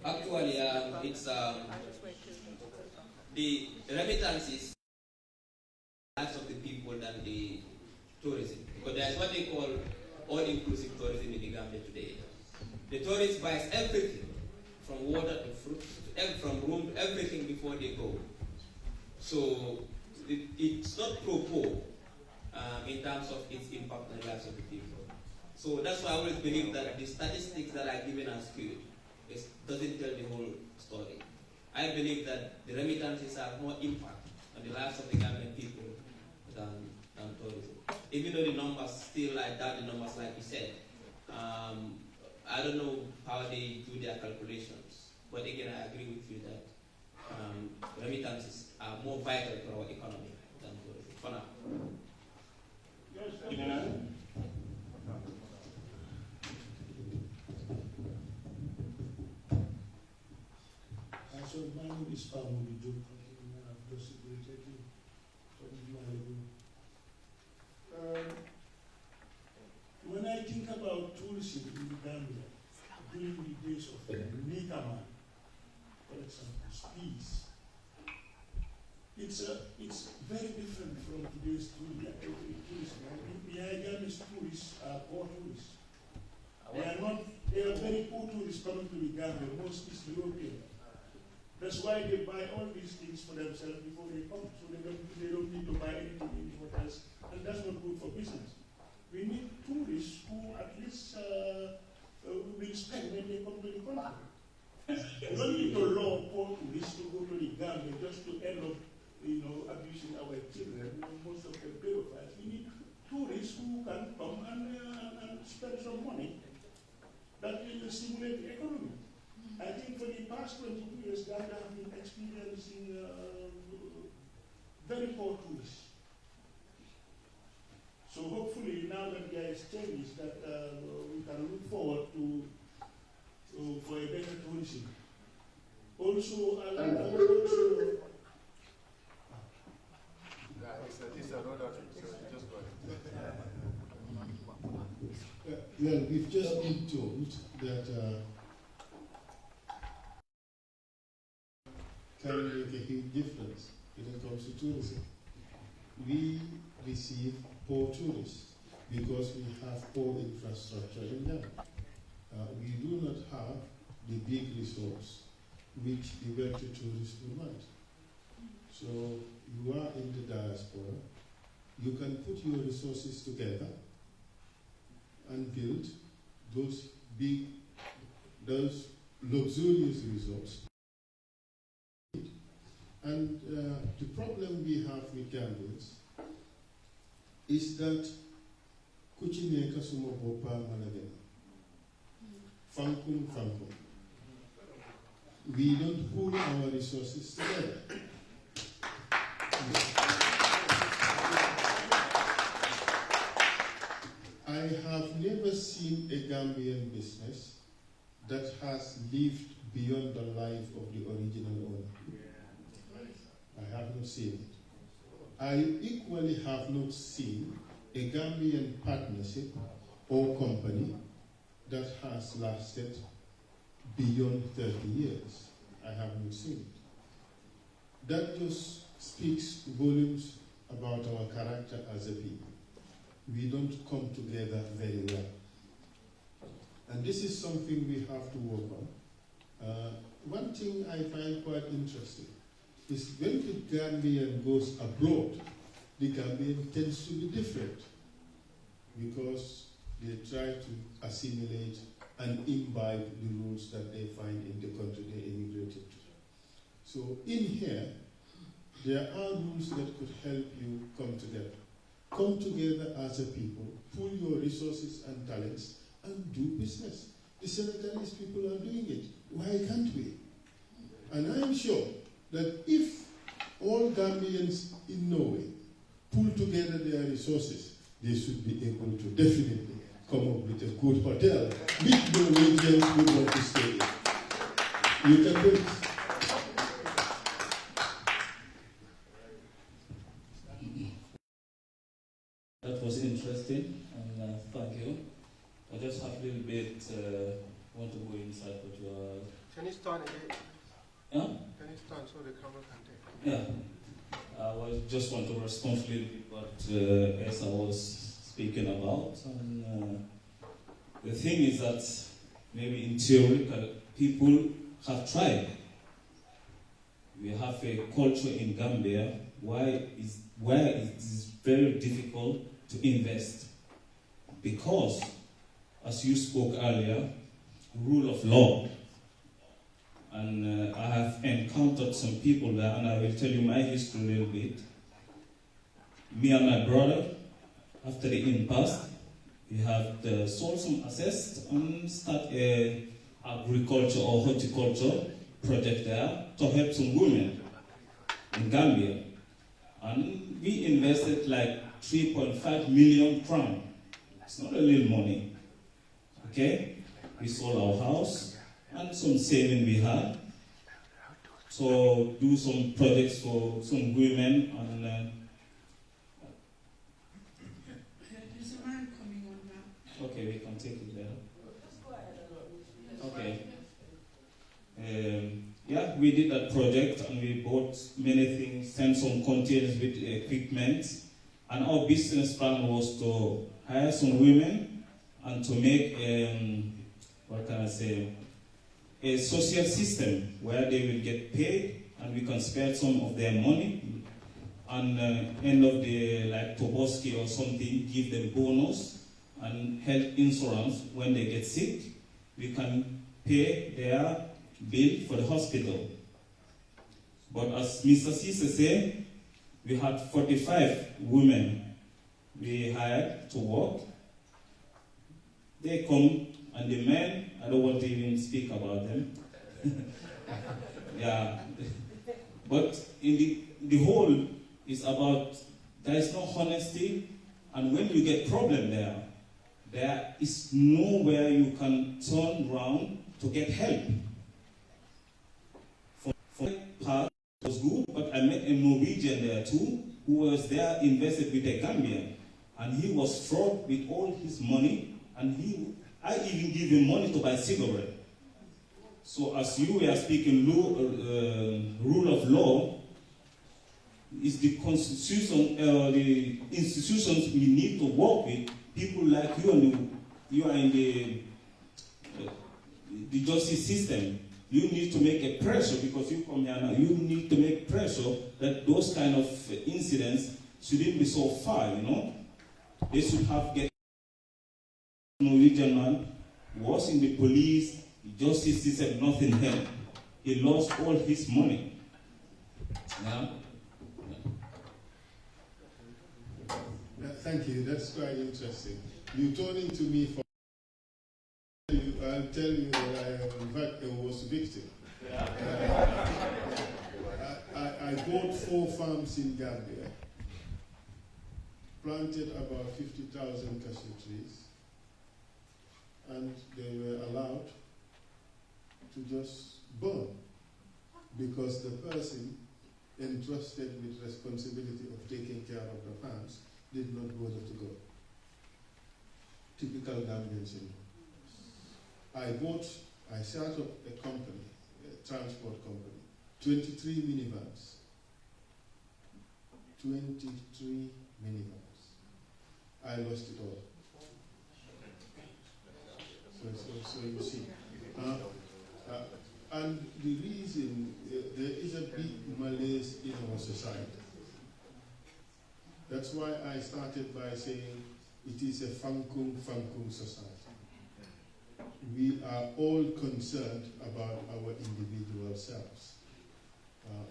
Actually, it's the remittances lives of the people than the tourism, because there's what they call all-inclusive tourism in the Gambia today. The tourist buys everything, from water to fruit, from room to everything before they go. So it's not pro-poor in terms of its impact on the lives of the people. So that's why I always believe that the statistics that are given as good doesn't tell the whole story. I believe that the remittances have more impact on the lives of the Gambian people than tourism. Even though the numbers still like that, the numbers like you said, I don't know how they do their calculations, but again, I agree with you that remittances are more vital to our economy than tourism, for now. So my name is Pamu Joe. I've just graduated from my when I think about tourism in the Gambia, during the days of Nikaman, for example, Speeds, it's very different from today's tourism. The Gambian tourists are poor tourists. They are very poor tourists coming to the Gambia, most East European. That's why they buy all these things for themselves before they come, so they don't need to buy anything in hotels, and that's not good for business. We need tourists who at least will spend when they come to the country. We don't need to allow poor tourists to go to the Gambia just to end up, abusing our children. Most of them pedophiles. We need tourists who can come and spend some money that will stimulate the economy. I think for the past 22 years, Ghana have been experiencing very poor tourists. So hopefully, now that there is changes, that we can look forward to for a better tourism. Also, I like also. It's a road trip, so just go ahead. Well, we've just been told that. Can make a huge difference when it comes to tourism. We receive poor tourists because we have poor infrastructure in Ghana. We do not have the big resource which the wealthy tourists would want. So you are in the diaspora, you can put your resources together and build those luxurious resorts. And the problem we have with Gambians is that kuchineka sumo bopa malagena. Fankum. We don't pool our resources together. I have never seen a Gambian business that has lived beyond the life of the original owner. I have not seen it. I equally have not seen a Gambian partnership or company that has lasted beyond 30 years. I have not seen it. That just speaks volumes about our character as a people. We don't come together very well. And this is something we have to work on. One thing I find quite interesting is when the Gambian goes abroad, the Gambian tends to be different because they try to assimilate and imbibe the rules that they find in the country they immigrated to. So in here, there are rules that could help you come together. Come together as a people, pool your resources and talents, and do business. The Senegalese people are doing it. Why can't we? And I am sure that if all Gambians in Norway pull together together their resources, they should be able to definitely come up with a good hotel which Norwegians would want to stay in. You can do it. That was interesting, and thank you. I just have a little bit, want to go inside what you are... Can you stand again? Yeah? Can you stand so the camera can take? Yeah. I just want to respond a little bit what as I was speaking about. And the thing is that maybe in theory, people have tried. We have a culture in Gambia where it is very difficult to invest. Because, as you spoke earlier, rule of law. And I have encountered some people there, and I will tell you my history a little bit. Me and my brother, after the impasse, we have sold some assets and start a agriculture or horticulture project there to help some women in Gambia. And we invested like 3.5 million crown. It's not a little money. Okay? We sold our house and some saving we had. So do some projects for some women and there's a man coming on now. okay, we can take it there. Okay. Yeah, we did that project and we bought many things, sent some containers with equipment, and our business plan was to hire some women and to make what can I say, a social system where they will get paid and we can spend some of their money, and end of the like Toboski or something, give them bonus and health insurance when they get sick. We can pay their bill for the hospital. But as Mr. Cisse said, we had 45 women we hired to work. They come, and the men, I don't want to even speak about them. Yeah. But in the whole is about, there is no honesty, and when you get problem there is nowhere you can turn around to get help. For part was good, but I met a Norwegian there too, who was there invested with a Gambian, and he was fraud with all his money, and I even give him money to buy cigarette. So as you were speaking rule of law, is the constitution, the institutions we need to work with, people like you, and you are in the justice system. You need to make a pressure, because you come here now, you need to make pressure that those kind of incidents shouldn't be so far, you know. They should have get Norwegian man was in the police, the justice system, nothing helped. He lost all his money. Yeah. Thank you, that's quite interesting. You turning to me for I'll tell you that I, in fact, I was a victim. I bought 4 farms in Gambia, planted about 50,000 cashew trees, and they were allowed to just burn because the person entrusted with responsibility of taking care of the farms did not bother to go. Typical Gambian syndrome. I set up a company, a transport company, 23 minivans. 23 minivans. I lost it all. So you see. And the reason, there is a big malaise in our society. That's why I started by saying it is a Fankung society. We are all concerned about our individual selves.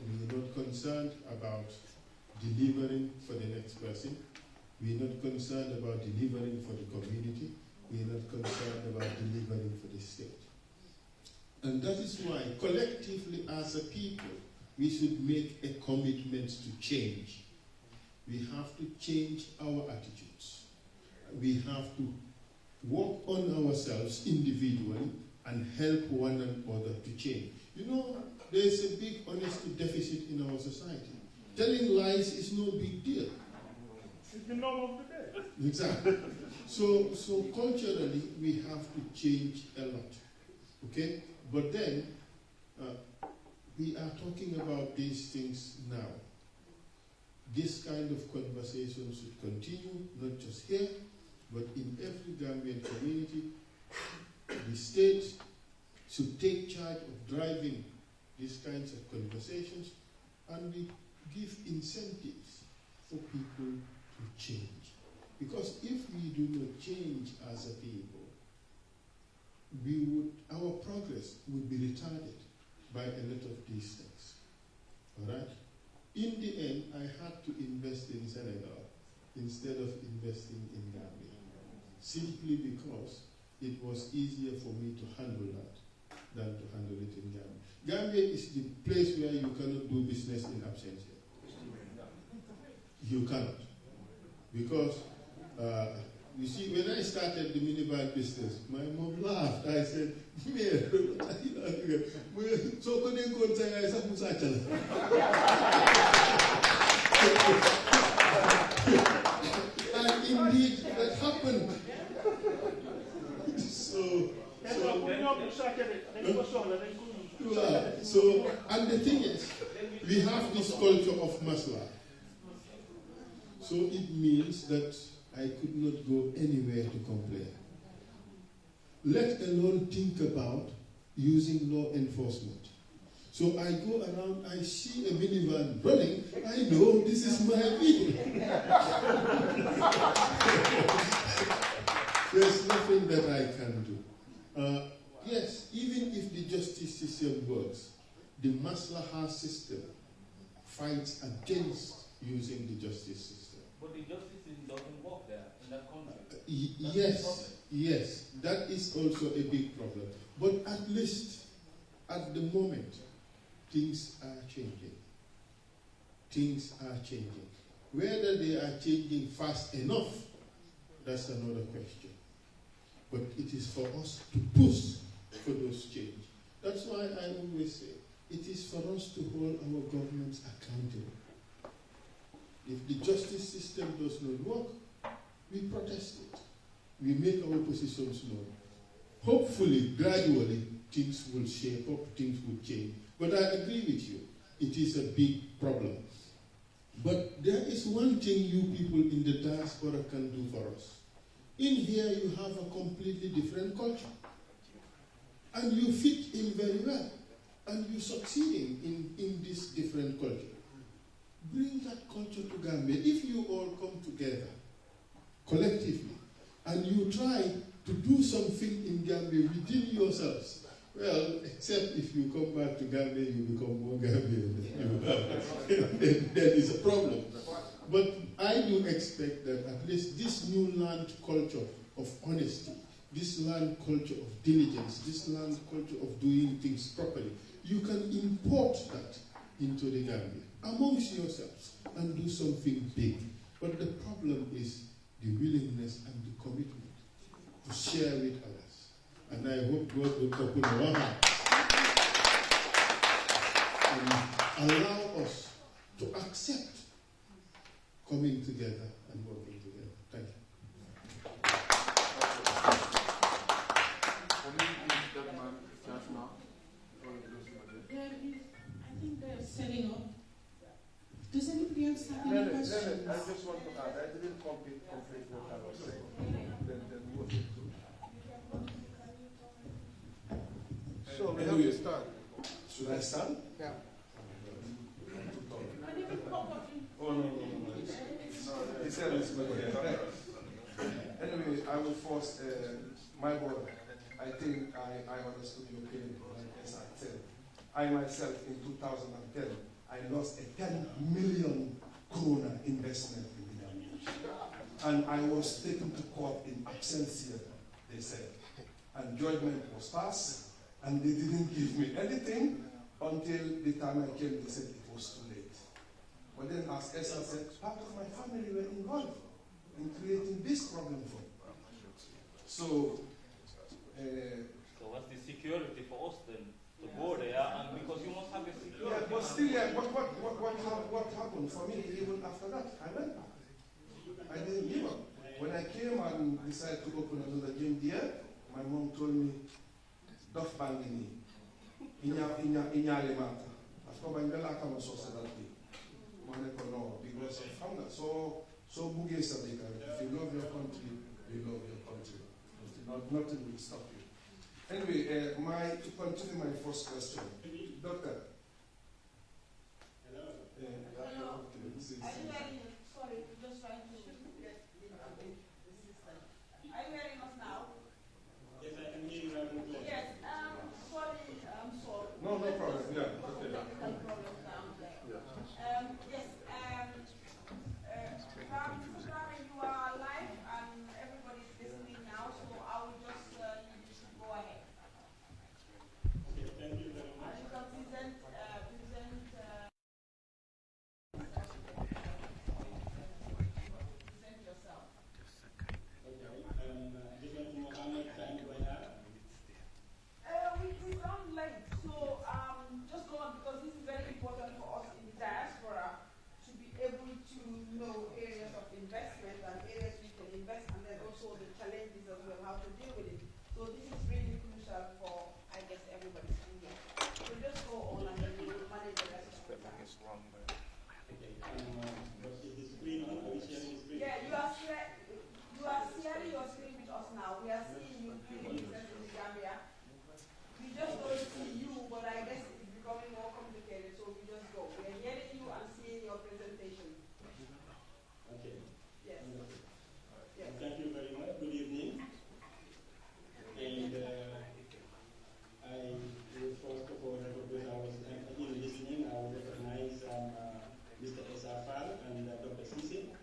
We are not concerned about delivering for the next person. We are not concerned about delivering for the community. We are not concerned about delivering for the state. And that is why, collectively as a people, we should make a commitment to change. We have to change our attitudes. We have to work on ourselves individually and help one another to change. You know, there's a big honesty deficit in our society. Telling lies is no big deal. It's the norm of the day. Exactly. So culturally, we have to change a lot. Okay? But then, we are talking about these things now. This kind of conversation should continue, not just here, but in every Gambian community. The state should take charge of driving these kinds of conversations, and we give incentives for people to change. Because if we do not change as a people, our progress would be retarded by a lot of these things. All right? In the end, I had to invest in Senegal instead of investing in Gambia, simply because it was easier for me to handle that than to handle it in Gambia. Gambia is the place where you cannot do business in absentia. You cannot. Because, you see, when I started the minivan business, my mom laughed. I said, so couldn't go say and indeed, that happened. So, and the thing is, we have this culture of masla. So it means that I could not go anywhere to complain. Let alone think about using law enforcement. So I go around, I see a minivan running, I know this is my vehicle. There's nothing that I can do. Yes, even if the justice system works, the maslaha system fights against using the justice system. But the justice system doesn't work there in that country. Yes, that is also a big problem. But at least at the moment, things are changing. Things are changing. Whether they are changing fast enough, that's another question. But it is for us to push for those changes. That's why I always say, it is for us to hold our governments accountable. If the justice system does not work, we protest it. We make our positions known. Hopefully, gradually, things will shape up, things will change. But I agree with you, it is a big problem. But there is one thing you people in the diaspora can do for us. In here, you have a completely different culture. And you fit in very well. And you're succeeding in this different culture. Bring that culture to Gambia. If you all come together, collectively, and you try to do something in Gambia within yourselves, well, except if you come back to Gambia, you become more Gambian than you are. Then there is a problem. But I do expect that at least this new land culture of honesty, this land culture of diligence, this land culture of doing things properly, you can import that into the Gambia amongst yourselves and do something big. But the problem is the willingness and the commitment to share with others. And I hope God will open our hearts and allow us to accept coming together and working together. Thank you. I think they're setting up. Does anybody else have any questions? I just want to add, I didn't complete what I was saying. Then move it to. So we have to start. Should I start? Yeah. Oh, no. He said it's good. Anyway, I will force my brother. I think I understood your pain, as I said. I myself, in 2010, I lost a 10 million krona investment in the Gambia. And I was taken to court in absentia, they said. And judgment was passed, and they didn't give me anything until the time I came, they said it was too late. But then, as Esther said, part of my family were involved in creating this problem for me. So what's the security for us then to go there? And because you must have a security. Yeah, but still, what happened for me even after that? I went back. I didn't give up. When I came and decided to open another gym there, my mom told me, "Dof bangini, inya mata." After my bella come so that day, no, because of hunger. So Buge Sadika, if you love your country, you love your country. Nothing will stop you. Anyway, to continue my first question, Doctor. Hello. Hello. Are you hearing us? Sorry, we're just trying to get the system. Are you hearing us now? Yes, I can hear you loud and clear. Yes. Sorry, I'm sorry. No problem. Yeah. Okay. Technical problems down there. Yes. You are live and everybody's listening now, so I will just need you to go ahead. Okay, thank you very much. You can present yourself. Okay, just want to know how much time do I have? We run late, so just go on because this is very important for us in the diaspora to be able to know areas of investment and areas we can invest, and then also the challenges as well, how to deal with it. So this is really crucial for, I guess, everybody's here. So just go on and then we will manage the rest of the time. Okay, but is the screen on? Are we sharing the screen? Yeah, you are sharing your screen with us now. We are seeing you doing business in the Gambia. We just don't see you, but I guess it's becoming more complicated, so we just go. We are hearing you and seeing your presentation. Okay. Yes. Yes. Thank you very much. Good evening. And I would first of all, because I was listening, I would recognize Mr. Esafal and Dr. Sisi.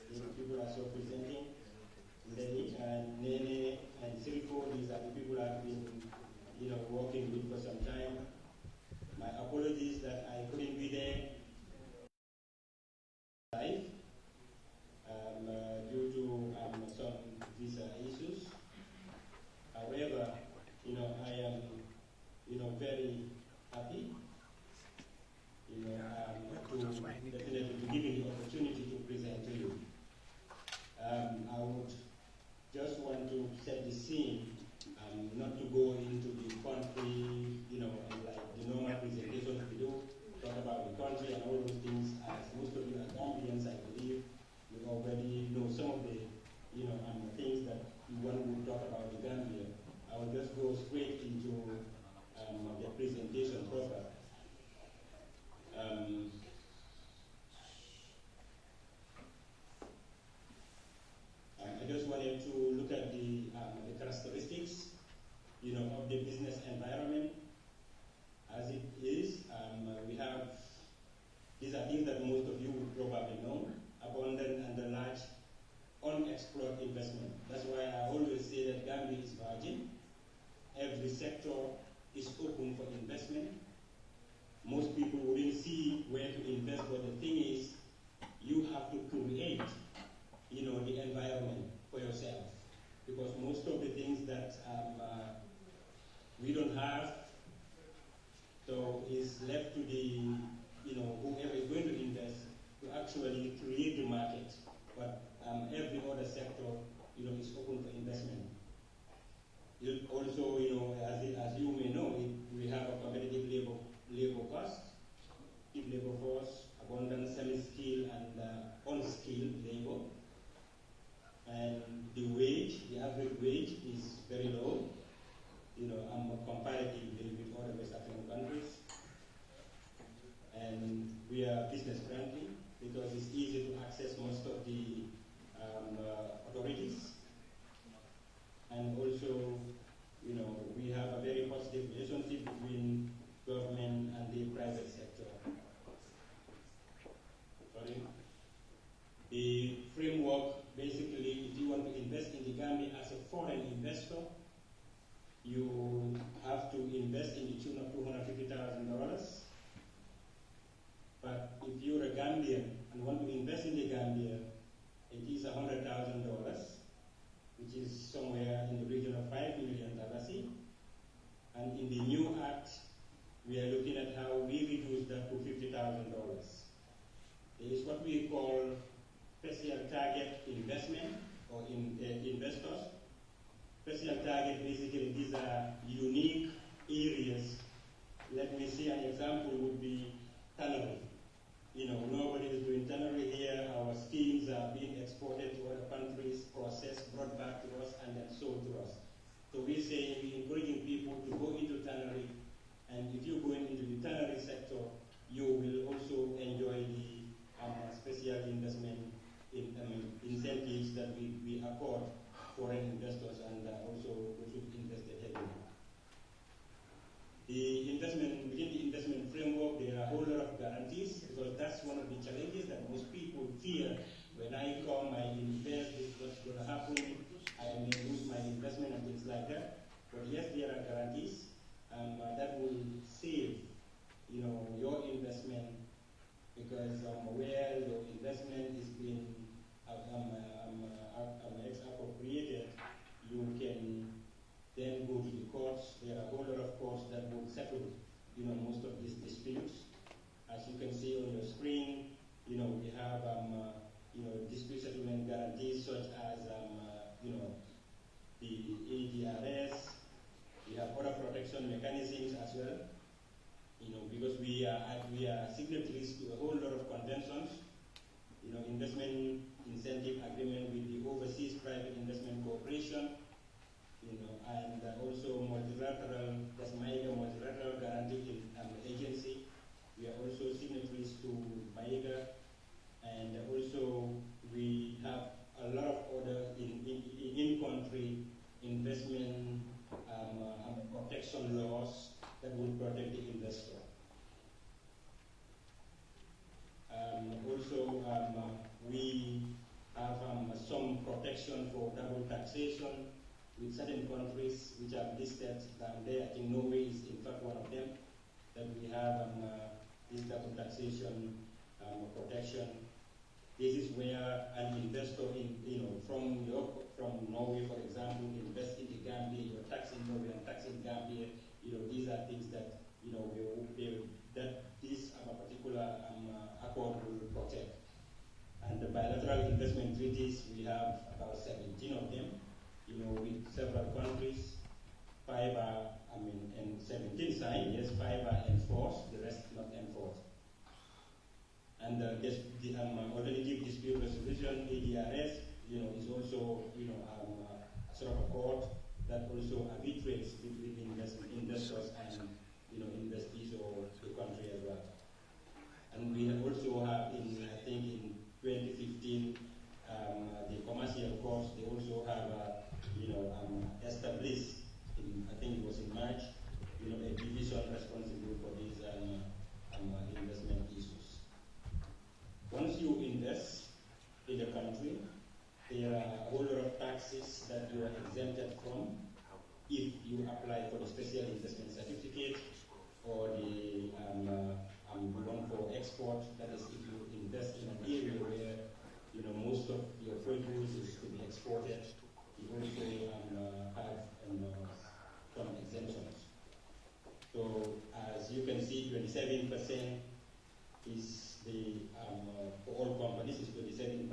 These people are so presenting. Lenny and Nene and Silko, these are the people I've been working with for some time. My apologies that I couldn't be there live due to some visa issues. However, I am, very happy, to definitely be given the opportunity to present to you. I would just want to set the scene, not to go into the country, like the normal presentations we do, talk about the country and all those things. As most of you are Gambians, I believe you already know some of the, things that one would talk about the Gambia. I will just go straight into the presentation proper. I just wanted to look at the characteristics, of the business environment as it is. We have, these are things that most of you would probably know: abundant and large unexplored investment. That's why I always say that Gambia is virgin. Every sector is open for investment. Most people wouldn't see where to invest, but the thing is, you have to create, the environment for yourself. Because most of the things that we don't have, so it's left to the, whoever is going to invest to actually create the market. But every other sector, is open for investment. Also, as you may know, we have a competitive labor cost, cheap labor force, abundant semi-skilled and unskilled labor. And the average wage is very low, comparatively with other West African countries. And we are business friendly because it's easy to access most which is somewhere in the region of $5 million. And in the new act, we are looking at how we reduce that to $50,000. There is what we call special target investment or investors. Special target, basically, these are unique areas. Let me see, an example would be tannery. Nobody is doing tannery here. Our skins are being exported to other countries, processed, brought back to us, and then sold to us. So we're encouraging people to go into tannery, and if you're going into the tannery sector, you will also enjoy the special investment incentives that we accord foreign investors and also those who invested heavily. Within the investment framework, there are a whole lot of guarantees, because that's one of the challenges that most people fear. When I come, I invest, this is what's going to happen, I may lose my investment and things like that. But yes, there are guarantees that will save, your investment, because where your investment is being expropriated, you can then go to the courts. There are a whole lot of courts that will settle, most of these disputes. As you can see on your screen, we have, dispute settlement guarantees such as, the ADRS. We have other protection mechanisms as well, because we are signatories to a whole lot of conventions, investment incentive agreement with the Overseas Private Investment Corporation, and also multilateral, that's MIGA, multilateral guarantee agency. We are also signatories to MIGA, and also we have a lot of other in-country investment protection laws that will protect the investor. We have some protection for double taxation with certain countries which are listed down there. I think Norway is in fact one of them, that we have this double taxation protection. This is where an investor from Norway, for example, invest in the Gambia, you're taxing Norway and taxing Gambia. These are things that that this particular accord will protect. And the bilateral investment treaties, we have about 17 of them, with several countries. 5 are, and 17 signed, yes, 5 are enforced, the rest not enforced. And the alternative dispute resolution, ADRS, is also, a sort of a court that also arbitrates between investors and, investees or the country as well. And we also have, I think in 2015, the commercial courts, they also have, established, I think it was in March, a division responsible for these investment issues. Once you invest in a country, there are a whole lot of taxes that you are exempted from if you apply for the special investment certificate or the one for export. That is, if you invest in an area where most of your produce is to be exported, you also have some exemptions. So as you can see, 27% is the for all companies is 27%.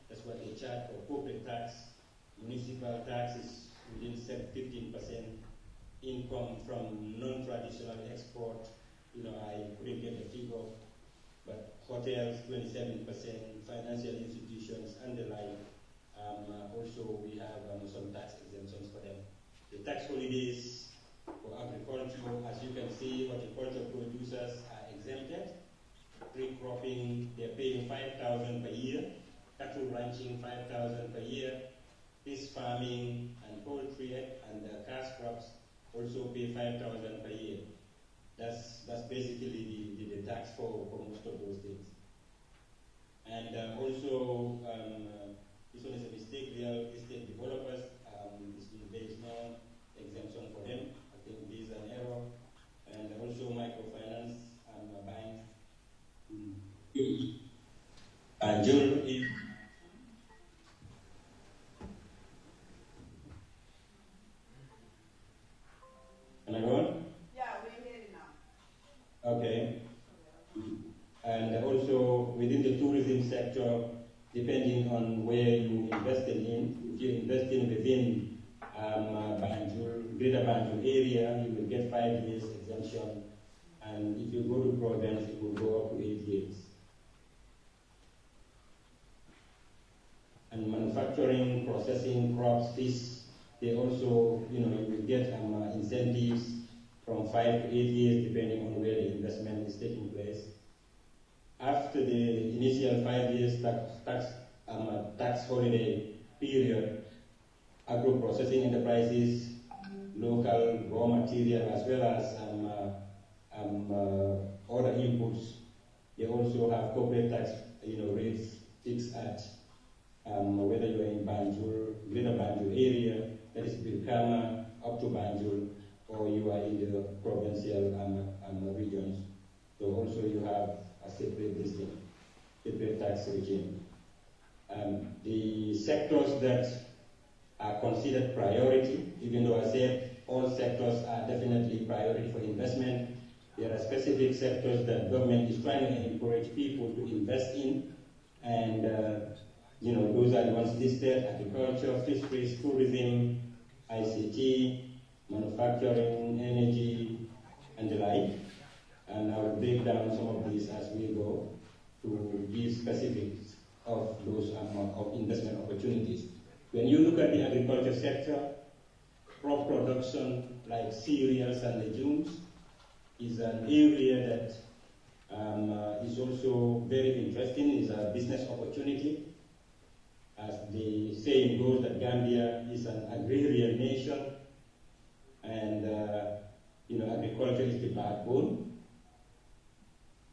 That's what they charge for corporate tax. Municipal tax is within 15%. Income from non-traditional export, I couldn't get the figure, but hotels 27%, financial institutions and the like. Also, we have some tax exemptions for them. The tax holidays for agriculture, as you can see, horticulture producers are exempted. Tree cropping, they're paying $5,000 per year. Cattle ranching, $5,000 per year. Fish farming and poultry and cash crops also pay $5,000 per year. That's basically the tax for most of those things. And also, this one is a mistake. Real estate developers, there is no exemption for them. I think this is an error. And also microfinance banks. And general depending on where you invested in. If you invest in within Banjul, Greater Banjul area, you will get 5 years exemption. And if you go to Province, it will go up to 8 years. And manufacturing, processing, crops, fish, they also, you will get incentives from 5 to 8 years depending on where the investment is taking place. After the initial 5 years tax holiday period, agro-processing enterprises, local raw material, as well as other inputs, they also have corporate tax rates fixed at whether you are in Banjul, Greater Banjul area, that is Birkama up to Banjul, or you are in the provincial regions. So also you have a separate tax regime. The sectors that are considered priority, even though I said all sectors are definitely priority for investment, there are specific sectors that government is trying to encourage people to invest in, and those are the ones listed: agriculture, fisheries, tourism, ICT, manufacturing, energy, and the like. And I will break down some of these as we go to give specifics of those of investment opportunities. When you look at the agriculture sector, crop production like cereals and legumes is an area that is also very interesting. It's a business opportunity. As the saying goes, that Gambia is an agrarian nation, and agriculture is the backbone.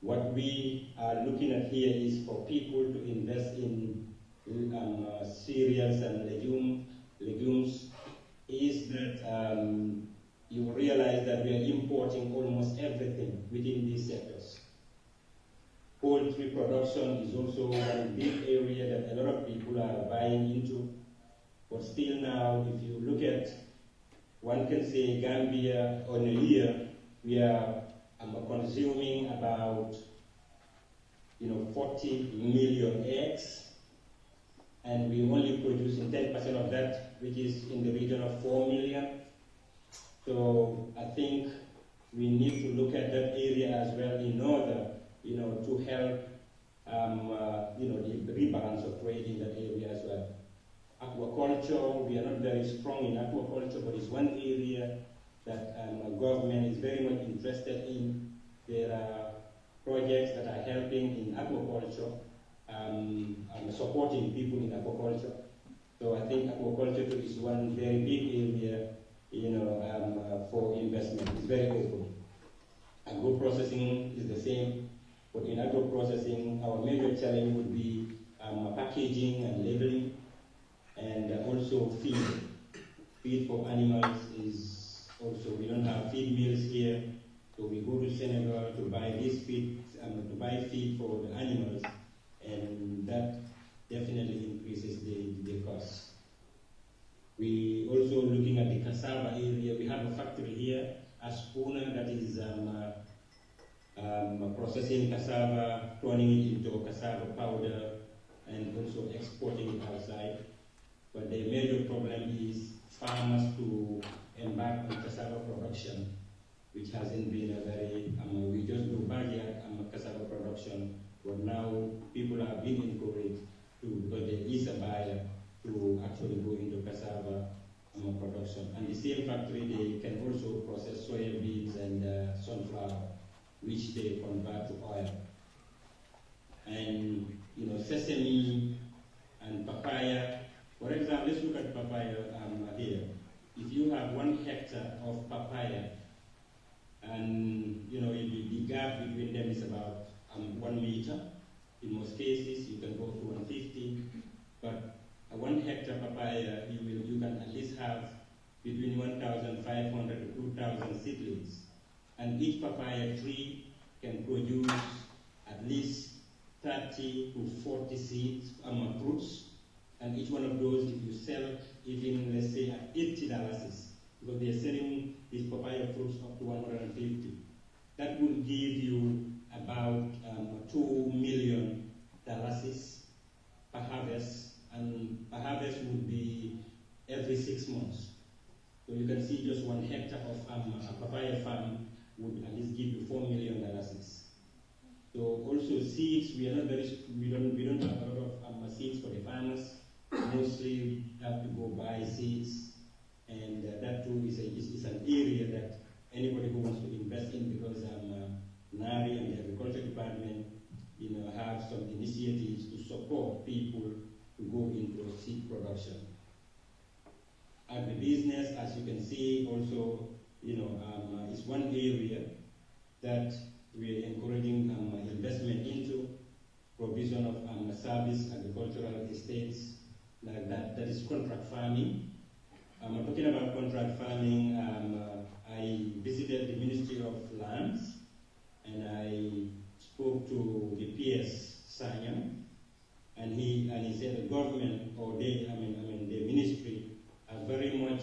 What we are looking at here is for people to invest in cereals and legumes, is that you realize that we are importing almost everything within these sectors. Poultry production is also one big area that a lot of people are buying into. But still now, if you look at, one can say Gambia on a year, we are consuming about 40 million eggs, and we only producing 10% of that, which is in the region of 4 million. So I think we need to look at that area as well in order to help the rebalance of trade in that area as well. Aquaculture, we are not very strong in aquaculture, but it's one area that government is very much interested in. There are projects that are helping in aquaculture, supporting people in aquaculture. So I think aquaculture is one very big area, for investment. It's very open. Agro-processing is the same, but in agro-processing, our major challenge would be packaging and labeling, and also feed. Feed for animals is also, we don't have feed mills here, so we go to Senegal to buy this feed, to buy feed for the animals, and that definitely increases the cost. We also looking at the cassava area. We have a factory here, Aspuna, that is processing cassava, turning it into cassava powder, and also exporting it outside. But the major problem is farmers to embark on cassava production, which hasn't been a very, we just do backyard cassava production, but now people are being encouraged to, because there is a buyer, to actually go into cassava production. And the same factory, they can also process soya beans and sunflower, which they convert to oil. And sesame and papaya. For example, let's look at papaya here. If you have 1 hectare of papaya, and the gap between them is about 1 meter. In most cases, you can go to 150, but 1 hectare papaya, you can at least have between 1,500 to 2,000 seedlings, and each papaya tree can produce at least 30 to 40 seeds, fruits, and each one of those, if you sell even, let's say, at $80, because they are selling these papaya fruits up to 150, that will give you about $2 million per per harvest, and per harvest would be every 6 months. So you can see just 1 hectare of a papaya farm would at least give you $4 million. So also seeds, we don't have a lot of seeds for the farmers. Mostly we have to go buy seeds, and that too is an area that anybody who wants to invest in, because NARI and the Agriculture Department, have some initiatives to support people to go into seed production. Agribusiness, as you can see, also, is one area that we are encouraging investment into, provision of service agricultural estates like that. That is contract farming. Talking about contract farming, I visited the Ministry of Lands, and I spoke to the PS Sanyam, and he said the government, or the ministry, are very much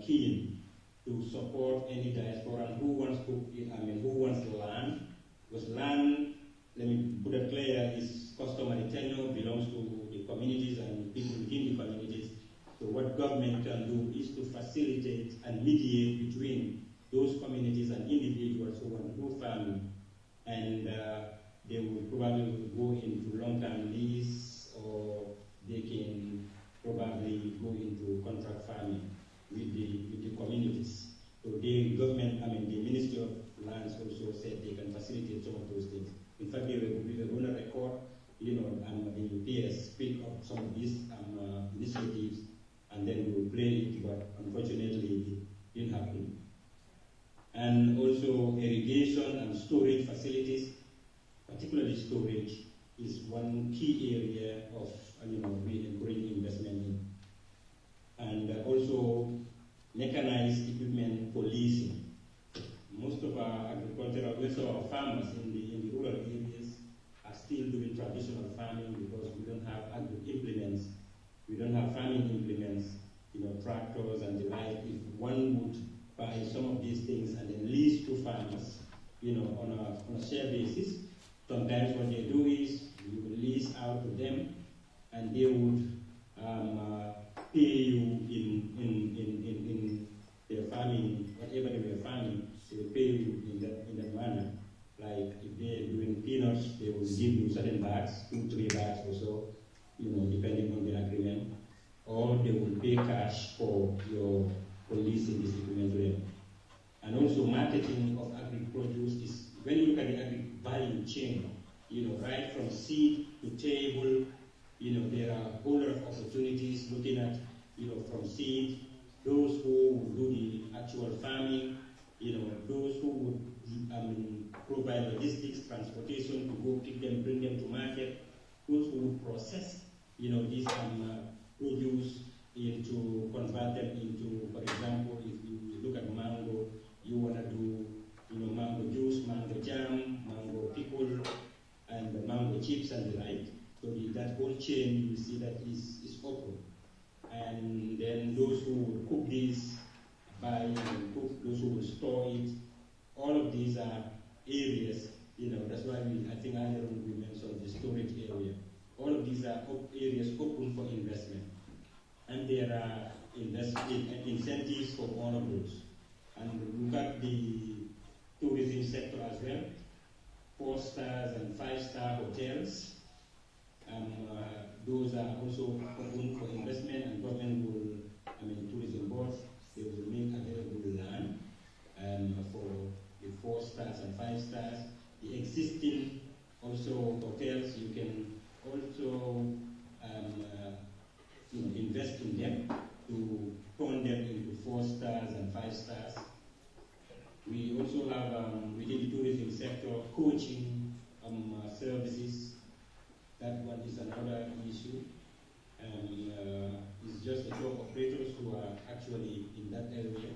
keen to support any diaspora who wants who wants land, because land, let me put it clear, is customary tenure, belongs to the communities and people within the communities. So what government can do is to facilitate and mediate between those communities and individuals who want to do farming, and they will probably go into long-term lease, or they can probably go into contract farming with the communities. So the government, the Ministry of Lands also said they can facilitate some of those things. In fact, we were going to record, the PS speak of some of these initiatives, and then we will play it, but unfortunately it didn't happen. And also irrigation and storage facilities, particularly storage, is one key area of we encourage investment in. And also mechanized equipment for leasing. Most of our farmers in the rural areas are still doing traditional farming because we don't have implements. We don't have farming implements, tractors and the like. If one would buy some of these things and then lease to farmers, on a share basis, sometimes what they do is you will lease out to them, and they would pay you in their farming, whatever they were farming, they will pay you in that manner. Like if they're doing peanuts, they will give you certain bags, 2-3 bags or so, depending on the agreement. Or they will pay cash for leasing this equipment to them. And also marketing of agri-produce is, when you look at the agri-value chain, right from seed to table, there are a whole lot of opportunities looking at, from seed, those who do the actual farming, those who would provide logistics, transportation to go pick them, bring them to market, those who would process, these produce convert them into, for example, if you look at mango, you want to do, mango juice, mango jam, mango pickle, and mango chips and the like. So that whole chain, you see that is open. And then those who will cook this, buy and cook, those who will store it, all of these are areas, that's why I think earlier on we mentioned the storage area. All of these are areas open for investment. And there are incentives for all of those. And look at the tourism sector as well. 4-star and 5-star hotels. Those are also open for investment, and government will, tourism boards, they will make available land for the 4 stars and 5 stars. The existing also hotels, you can also invest in them to turn them into 4 stars and 5 stars. We also have within the tourism sector coaching services. That one is another issue. It's just the tour operators who are actually in that area.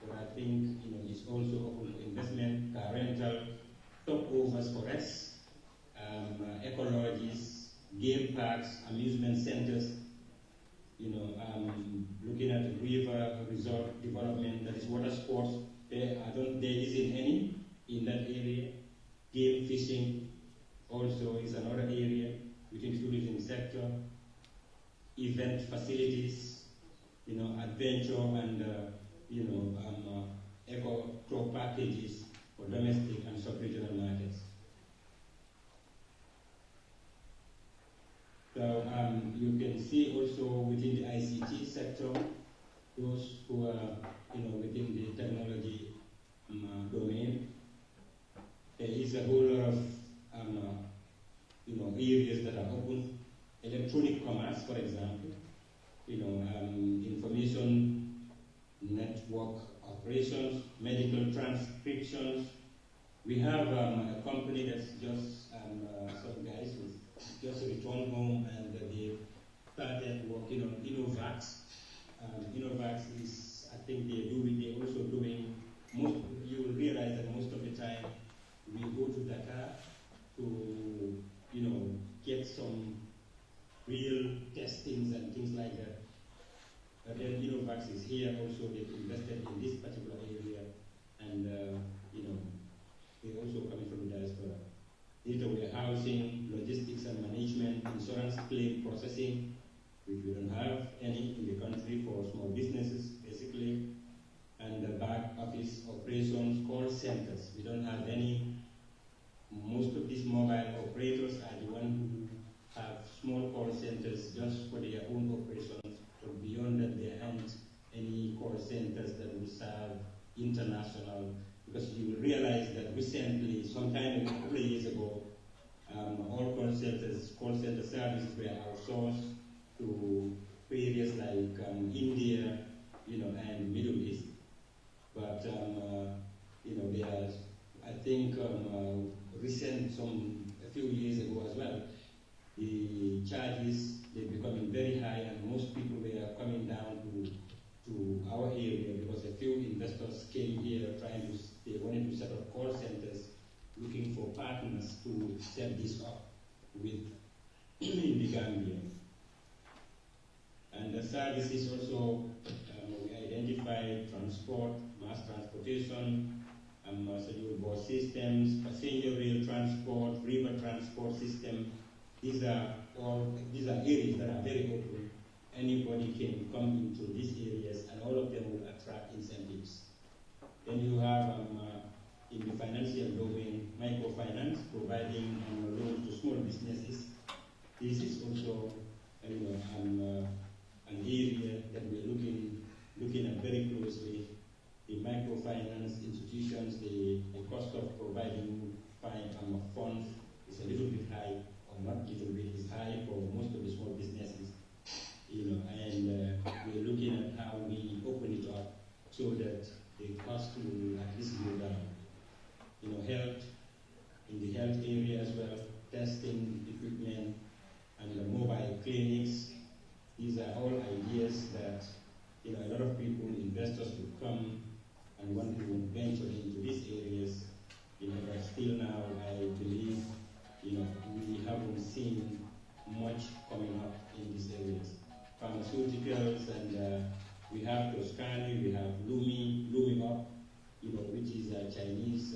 But I think it's also open for investment, car rental, stopovers for us, ecologies, game parks, amusement centers. Looking at river resort development, that is water sports. There isn't any in that area. Game fishing also is another area within the tourism sector. event facilities, adventure and eco tour packages for domestic and sub-regional markets. So you can see also within the ICT sector, those who are within the technology domain, there is a whole lot of areas that are open. Electronic commerce, for example, information network operations, medical transcriptions. We have a company that's just some guys who just returned home and they started working on Innovax. Innovax is, I think they're also doing you will realize that most of the time we go to Dakar to get some real testings and things like that. But then Innovax is here also. They've invested in this particular area, and they're also coming from the diaspora. Data warehousing, logistics and management, insurance claim processing, which we don't have any in the country for small businesses, basically, and the back office operations, call centers. We don't have any. Most of these mobile operators are the ones who have small call centers just for their own operations, but beyond that there aren't any call centers that will serve international, because you will realize that recently, sometime a couple of years ago, all call center services were outsourced to areas like India, and Middle East. But there's, I think, a few years ago as well, the charges they're becoming very high, and most people were coming down to our area because a few investors came here they wanted to set up call centers, looking for partners to set this up with in the Gambia. And the services also, we identified transport, mass transportation, scheduled bus systems, passenger rail transport, river transport system. These are areas that are very open. Anybody can come into these areas, and all of them will attract incentives. Then you have in the financial domain, microfinance, providing loans to small businesses. This is also an area that we're looking at very closely. The microfinance institutions, the cost of providing funds is a little bit high, or not little bit, is high for most of the small businesses. And we're looking at how we open it up so that the cost will at least go down. Health, in the health area as well, testing equipment, and the mobile clinics. These are all ideas that a lot of people, investors would come and want to venture into these areas. But still now, I believe, we haven't seen much coming up in these areas. Pharmaceuticals, and we have Toscani, we have Looming Up, which is a Chinese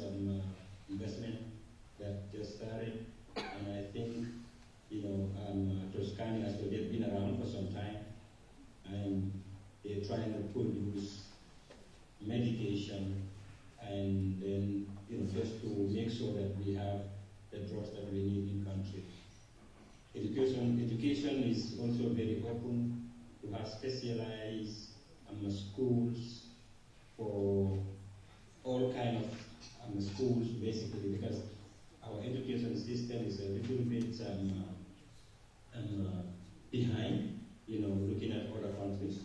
investment that just started. And I think, Toscani, as well, they've been around for some time, and they're trying to produce medication, and then, just to make sure that we have the drugs that we need in country. Education is also very open to have specialized schools for all kinds of schools, basically, because our education system is a little bit behind, looking at other countries.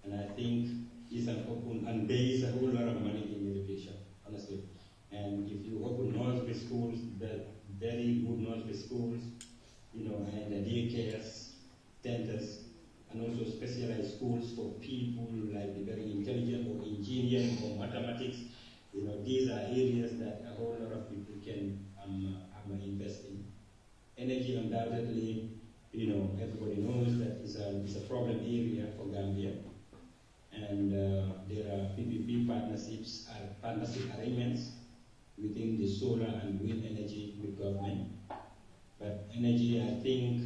And I think it's an open, and there is a whole lot of money in education, honestly. And if you open nursery schools, that very good nursery schools, and the daycare centers, and also specialized schools for people like the very intelligent or engineering or mathematics, these are areas that a whole lot of people can invest in. Energy, undoubtedly, everybody knows that it's a problem area for Gambia. And there are PPP partnership arrangements within the solar and wind energy with government. But energy, I think,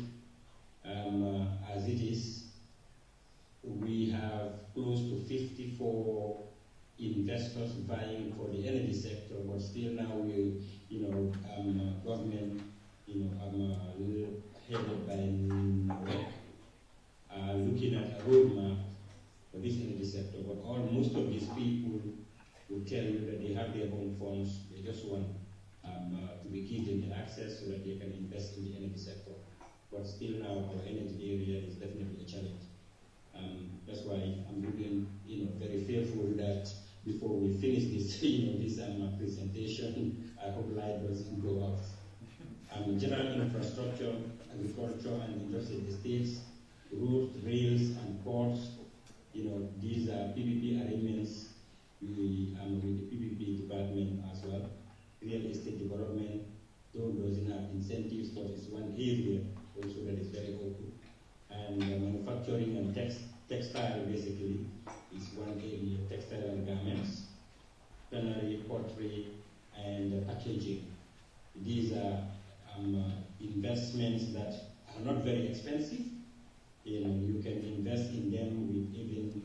as it is, 50 for investors vying for the energy sector, but still now we, government, headed by Nordic, looking at a roadmap for this energy sector. But most of these people will tell you that they have their own funds. They just want to be given the access so that they can invest in the energy sector. But still now, our energy area is definitely a challenge. That's why I'm looking, very fearful that before we finish this, this presentation, I hope light doesn't go off. General infrastructure, agriculture and industrial estates, roads, rails, and ports. These are PPP arrangements with the PPP department as well. Real estate development, though doesn't have incentives, but it's one area also that is very open. And manufacturing and textile basically is one area, textile and garments, tannery, pottery, and packaging. These are investments that are not very expensive. You can invest in them with even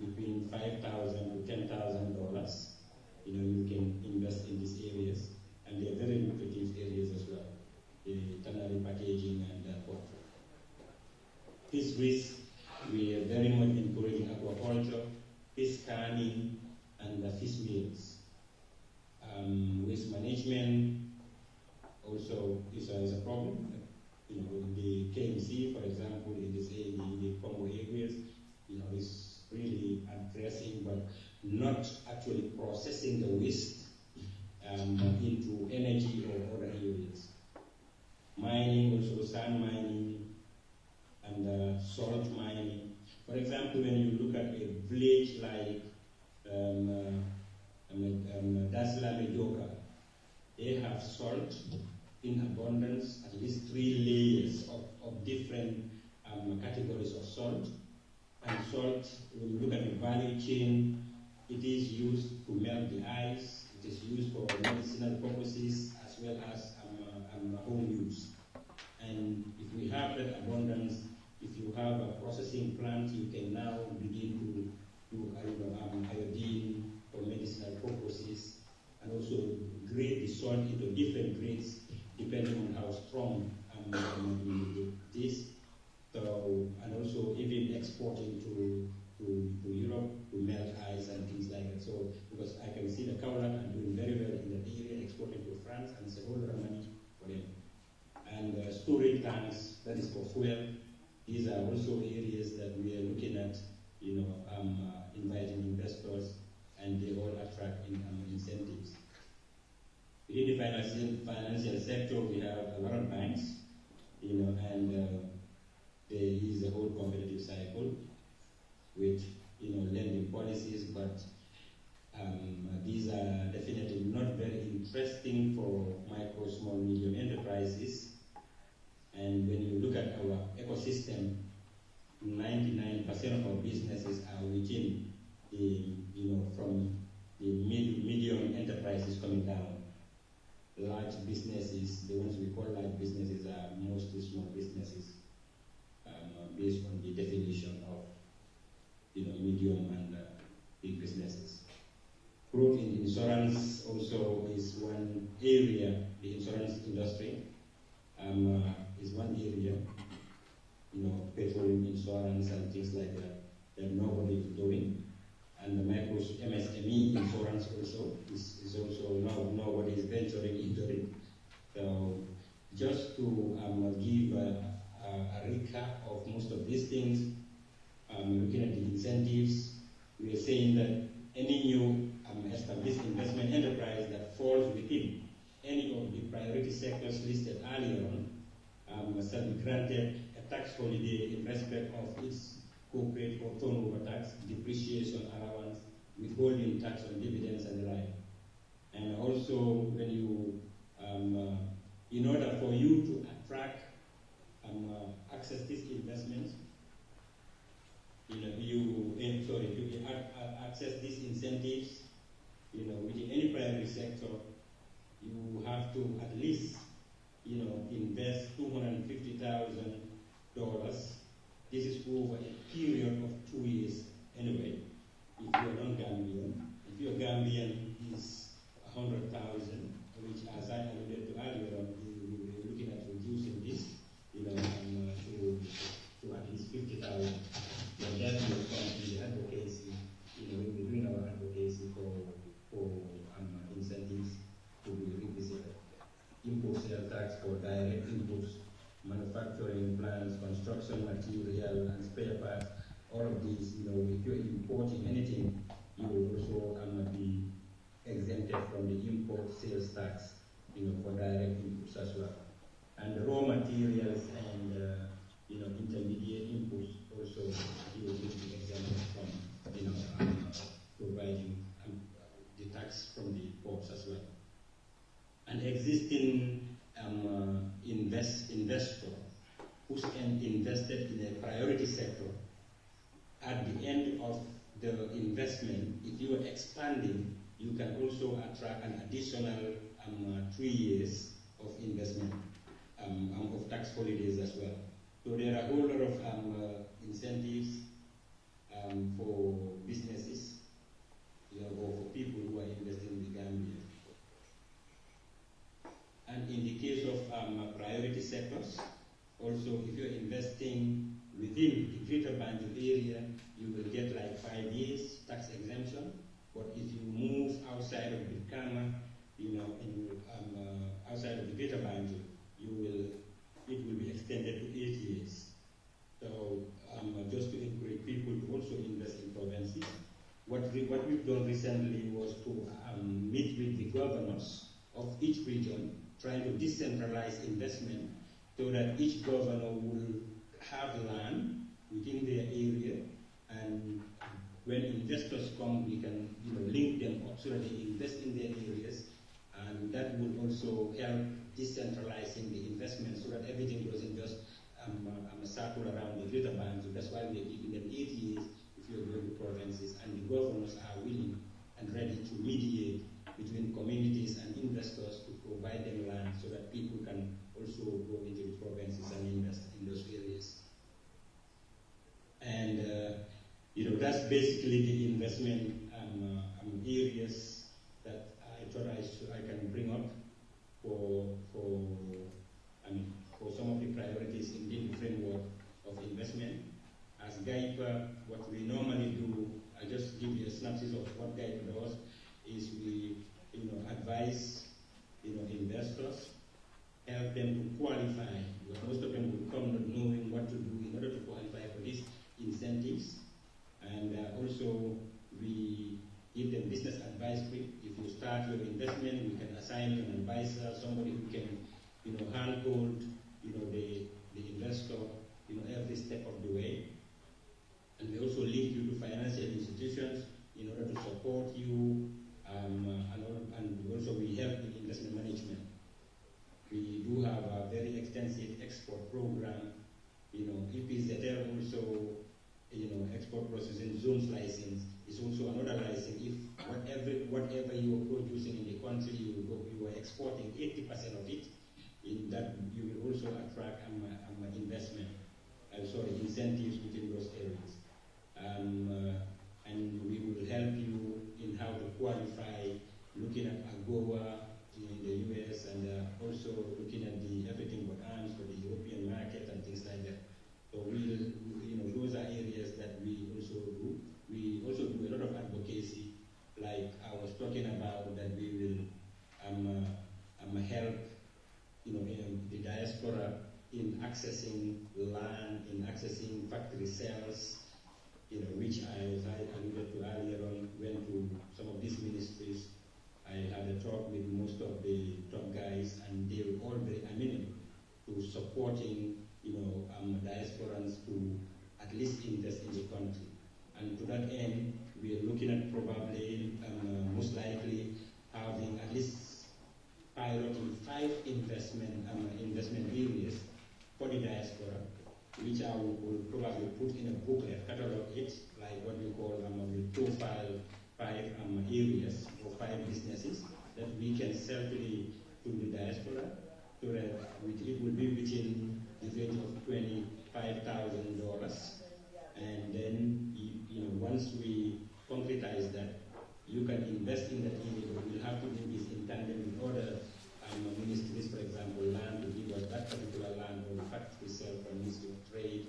between $5,000 to $10,000. You can invest in these areas, and they are very lucrative areas as well. The tannery, packaging, and pottery. Fisheries, we are very much encouraging aquaculture, fish canning, and fish meals. Waste management also is a problem. The KMC, for example, in the Congo areas, is really addressing but not actually processing the waste into energy or other areas. Mining, also sand mining and salt mining. For example, when you look at a village like Dasla Medoka, they have salt in abundance, at least 3 layers of different categories of salt. And salt, when you look at the value chain, it is used to melt the ice, it is used for medicinal purposes as well as home use. And if we have that abundance, if you have a processing plant, you can now begin to do iodine for medicinal purposes, and also grade the salt into different grades depending on how strong it is. So, and also even exporting to Europe to melt ice and things like that. So, because I can see the Kaolack are doing very well in that area, exporting to France, and it's a whole lot of money for them. And storage tanks, that is for fuel. These are also areas that we are looking at, inviting investors, and they all attract incentives. In the financial sector, we have a lot of banks, and there is a whole competitive cycle with, lending policies, but these are definitely not very interesting for micro, small, medium enterprises. And when you look at our ecosystem, 99% of our businesses are within the, from the medium enterprises coming down. Large businesses, the ones we call large businesses, are mostly small businesses, based on the definition of, medium and big businesses. Growth in insurance also is one area. The insurance industry is one area, petroleum insurance and things like that nobody is doing. And the micro MSME insurance also is also nobody is venturing into it. So just to give a recap of most of these things, looking at the incentives, we are saying that any new established investment enterprise that falls within any of the priority sectors listed earlier on shall be granted a tax holiday in respect of its corporate or turnover tax, depreciation allowance, withholding tax on dividends and the like. And also, when you, in order for you to attract, access these investments, to access these incentives, within any private sector, you have to at least, invest $250,000. This is over a period of 2 years anyway. 50,000. But that will come in the advocacy, we'll be doing our advocacy for incentives to be revisited. Import sales tax for direct inputs, manufacturing plants, construction material, and spare parts. All of these, if you're importing anything, you will also be exempted from the import sales tax, for direct inputs as well. And the raw materials and intermediate inputs also you will be exempted from providing the tax from the ports as well. An existing investor who's invested in a priority sector, at the end of the investment, if you are expanding, you can also attract an additional 3 years of investment of tax holidays as well. So there are a whole lot of incentives for businesses or for people who are investing in the Gambia. And in the case of priority sectors, also if you're investing within the Greater Banjul area, you will get like 5 years tax exemption. But if you move outside of Brikama, outside of the Greater Banjul, it will be extended to 8 years. So just to encourage people to also invest in provinces. What we've done recently was to meet with the governors of each region, trying to decentralize investment so that each governor will have land within their area, and when investors come, we can link them up so that they invest in their areas, and that will also help decentralizing the investment so that everything doesn't just circle around the Greater Banjul. That's why we are giving them 8 years if you're going to provinces, and the governors are willing and ready to mediate between communities and investors to provide them land so that people can also go into the provinces and invest in those areas. And that's basically the investment areas that I thought I can bring up for some of the priorities in the framework of investment. As GAIPA, what we normally do, I just give you a snapshot of what GAIPA does, is we advise investors, help them to qualify, because most of them will come not knowing what to do in order to qualify for these incentives. And also we give them business advisory. If you start your investment, we can assign you an advisor, somebody who can handhold the investor every step of the way. And we also link you to financial institutions in order to support you, and also we help in investment management. We do have a very extensive export program. EPZL also, export processing zones license is also another license. If whatever you are producing in the country, you are exporting 80% of it, in that you will also attract investment. Incentives within those areas. And we will help you in how to qualify, looking at AGOA in the US, and also looking at the everything but arms for the European market and things like that. So those are areas that we also do. We also do a lot of advocacy, like I was talking about, that we will help the diaspora in accessing land, in accessing factory cells, which I alluded to earlier on. Went to some of these ministries. I had a talk with most of the top guys, and they were all very amenable to supporting, diasporans to at least invest in the country. And to that end, we are looking at probably, most likely, having at least piloting 5 investment areas for the diaspora, which I will probably put in a booklet, catalog it, like what we call profile 5 areas or 5 businesses that we can sell to the diaspora, so that it will be within the range of $25,000. And then, once we concretize that, you can invest in that area, but we'll have to do this in tandem with other ministries, for example, land to give us that particular land, or the factory sale from Ministry of Trade,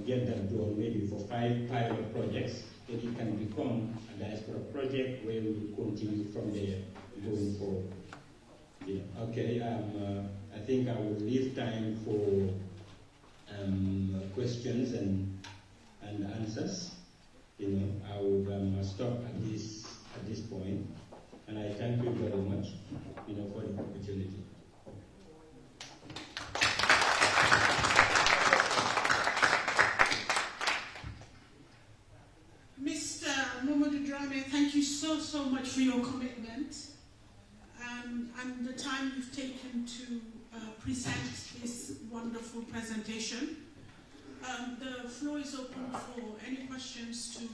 get that done maybe for 5 pilot projects, that it can become a diaspora project where we will continue from there going forward. Yeah. Okay, I think I will leave time for questions and answers. You know, I would stop at this point, and I thank you very much, you know, for the opportunity. Mr. Momodu Drame, thank you so much for your commitment and the time you've taken to present this wonderful presentation. The floor is open for any questions to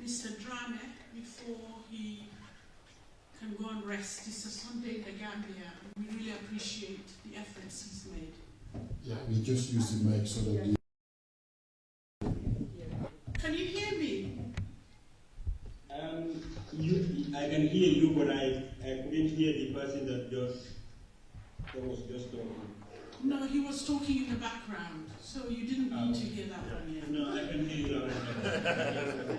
Mr. Drame before he can go and rest. It's a Sunday in the Gambia, and we really appreciate the efforts he's made. Yeah, we just use the mic so that the... Can you hear me? I can hear you, but I couldn't hear the person that was just talking. No, he was talking in the background, so you didn't need to hear that one yet. No, I can hear you loud and clear.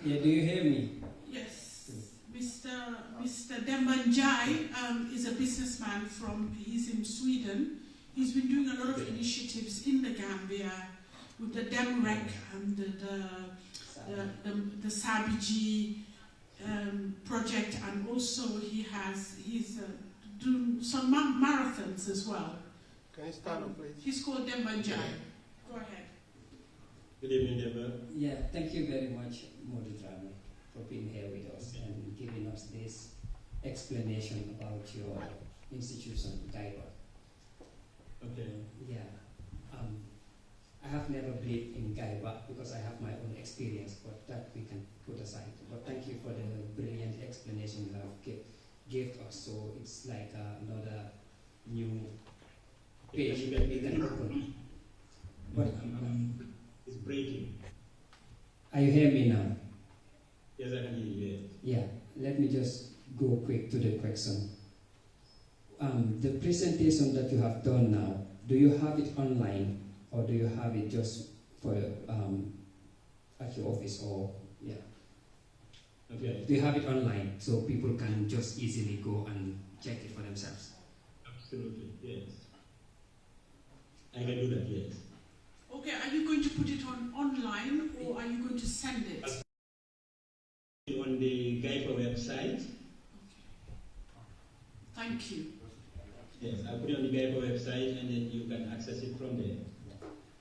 Yeah, do you hear me? Yes. Mr. Dembanjai is a businessman he's in Sweden. He's been doing a lot of initiatives in the Gambia with the DEMREC and the Sabiji project, and also he's doing some marathons as well. Can you stand up, please? He's called Dembanjai. Go ahead. Good evening, Deborah. Yeah, thank you very much, Modu Drame, for being here with us and giving us this explanation about your institution, Diaspora. Okay. Yeah. I have never believed in Gaiba because I have my own experience, but that we can put aside. But thank you for the brilliant explanation you have gave us. So it's like another new page that we can open. But it's breaking. Are you hear me now? Yes, I can hear you. Yeah. Let me just go quick to the question. The presentation that you have done now, do you have it online or do you have it just for at your office or yeah? Okay. Do you have it online so people can just easily go and check it for themselves? Absolutely, yes. I can do that, yes. Okay, are you going to put it online or are you going to send it? On the Gaipa website. Okay. Thank you. Yes, I'll put it on the Gaipa website and then you can access it from there.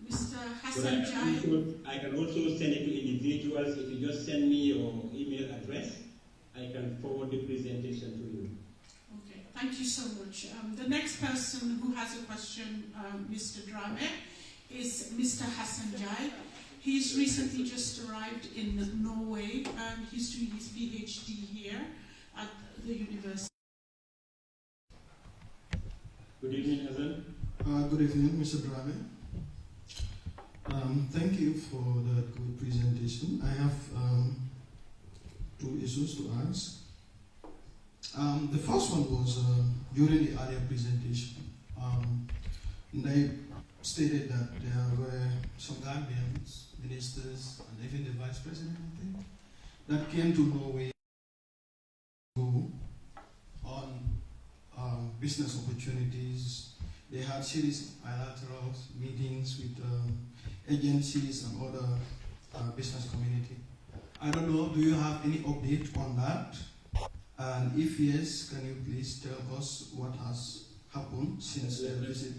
Mr. Hassan Jai. I can also send it to individuals. If you just send me your email address, I can forward the presentation to you. Okay, thank you so much. The next person who has a question, Mr. Drame, is Mr. Hassan Jai. He's recently just arrived in Norway and he's doing his PhD here at the university. Good evening, Hassan. Good evening, Mr. Drame. Thank you for the good presentation. I have 2 issues to ask. The first one was during the earlier presentation, they stated that there were some Gambians, ministers, and even the vice president, I think, that came to Norway on business opportunities. They had series of bilateral meetings with agencies and other business community. I don't know, do you have any update on that? And if yes, can you please tell us what has happened since the visit?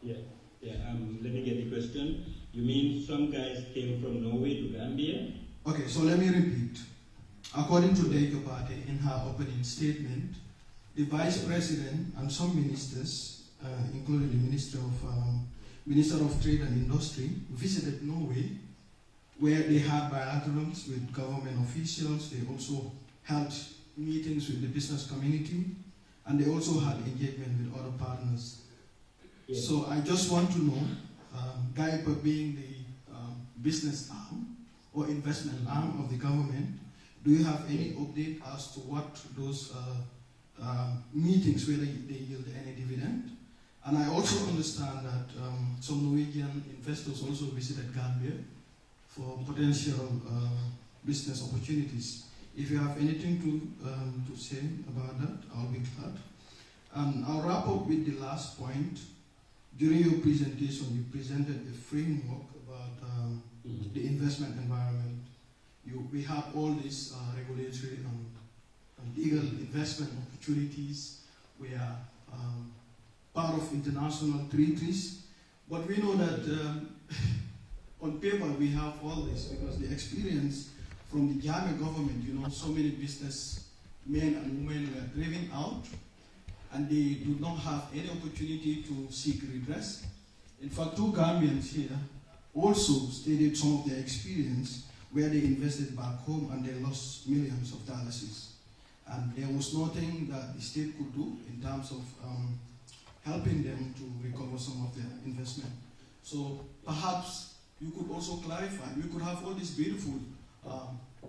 Yeah. Let me get the question. You mean some guys came from Norway to Gambia? Okay, so let me repeat. According to Diaspora in her opening statement, the vice president and some ministers, including the Minister of Trade and Industry, visited Norway, where they had bilaterals with government officials. They also held meetings with the business community, and they also had engagement with other partners. Yes. So I just want to know, GAIPA being the business arm or investment arm of the government, do you have any update as to what those meetings, whether they yield any dividend? And I also understand that some Norwegian investors also visited Gambia for potential business opportunities. If you have anything to say about that, I'll be glad. And I'll wrap up with the last point. During your presentation, you presented a framework about the investment environment. We have all these regulatory and legal investment opportunities. We are part of international treaties, but we know that on paper we have all this because the experience from the Gambian government, so many businessmen and women were driven out and they do not have any opportunity to seek redress. In fact, 2 Gambians here also stated some of their experience where they invested back home and they lost millions of dollars. And there was nothing that the state could do in terms of helping them to recover some of their investment. So perhaps you could also clarify, we could have all this beautiful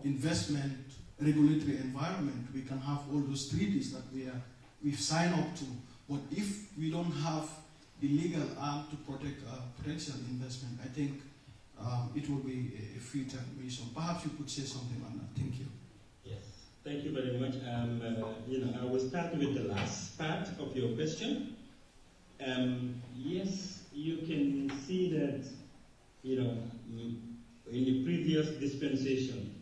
investment regulatory environment. We can have all those treaties that we've signed up to. But if we don't have the legal arm to protect potential investment, I think it will be a futile mission. Perhaps you could say something on that. Thank you. Yes, thank you very much. I will start with the last part of your question. Yes, you can see that, in the previous dispensation,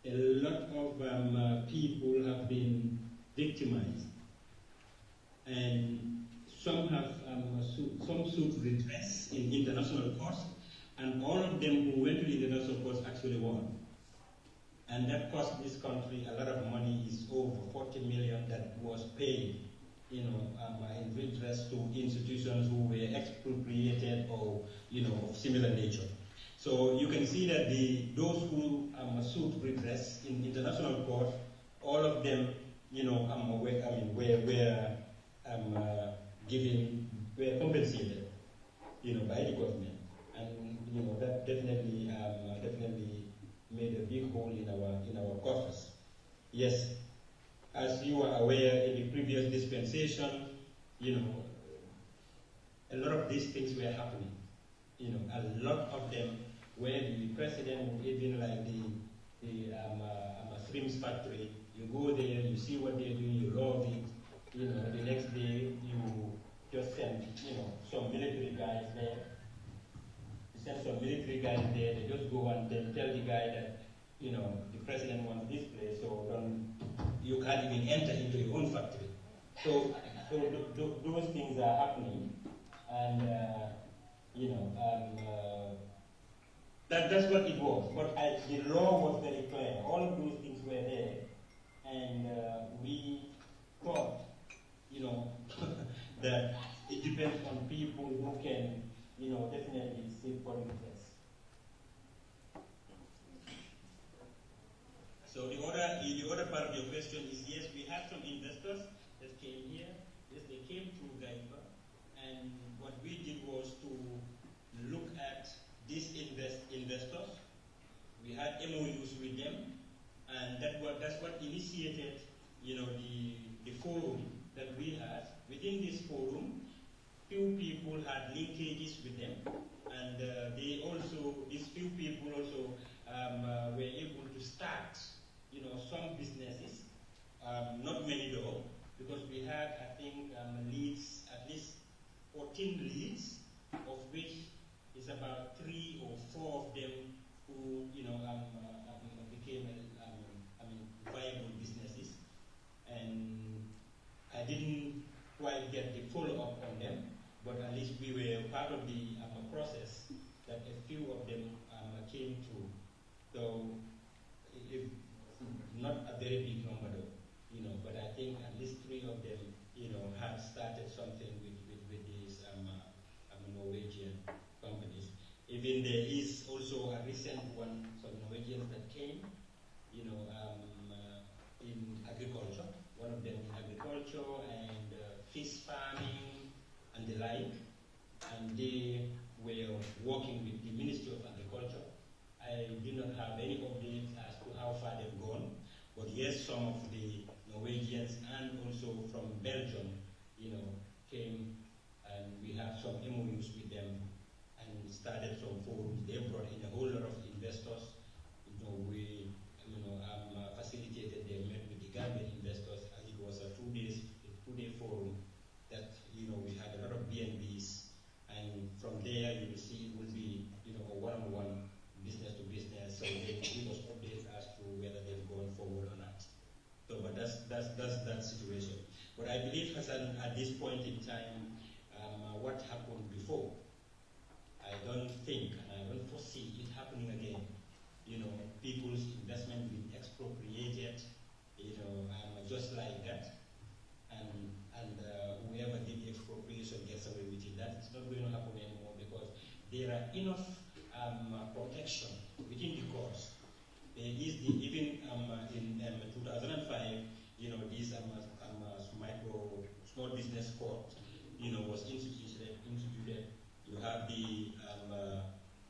a lot of people have been victimized, and some have some suit redress in international courts, and all of them who went to the international courts actually won. And that cost this country a lot of money. Is over 40 million that was paid, in redress to institutions who were expropriated or, of similar nature. So you can see that those who sued redress in international court, all of them, were compensated, by the government, and that definitely made a big hole in our coffers. Yes, as you are aware, in the previous dispensation, a lot of these things were happening. A lot of them where the president would even like the shrimps factory. You go there, you see what they're doing, you love it. The next day you just send, some military guys there. You send some military guys there. They just go and tell the guy that, the president wants this place, so you can't even enter into your own factory. So those things are happening, and that's what it was. But the law was very clear. All of those things were there, and we thought, that it depends on people who can, definitely seek for redress. So the other part of your question is, yes, we have some investors that came here. Yes, they came through Gaiba, and what we did was to look at these investors. We had MOUs with them, and that's what initiated, the forum that we had. Within this forum, few people had linkages with them, and these few people also were able to start, some businesses, not many though, because we had, I think, leads, at least 14 leads, of which is about 3 or 4 of them who, became, viable businesses. And I didn't quite get the follow-up on them, but at least we were part of the process that a few of them came through. So, not a very big number though, but I think at least 3 of them, had started something with these Norwegian companies. Even there is also a recent one, some Norwegians that came, in agriculture, one of them in agriculture and fish farming and the like, and they were working with the Ministry of Agriculture. I did not have any updates as to how far they've gone, but yes, some of the Norwegians and also from Belgium, came at this point in time what happened before. I don't think, and I don't foresee it happening again. People's investment being expropriated, just like that, and whoever did the expropriation gets away with it. That's not going to happen anymore because there are enough protection within the courts. There is even in 2005, this small business court, was instituted. You have the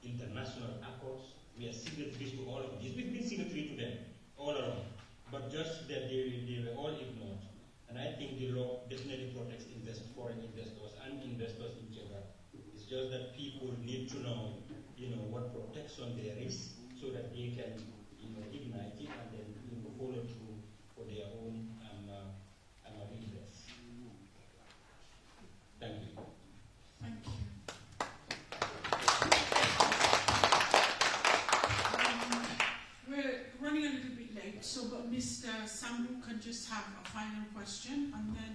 international accords. We are signatories to all of these. We've been signatory to them all along, but just that they were all ignored. And I think the law definitely protects foreign investors and investors in general. It's just that people need to know, what protection there is, so that they can, ignite it and then follow through for their own interests. Thank you. Thank you. We're running a little bit late, but Mr. Sambu can just have a final question, and then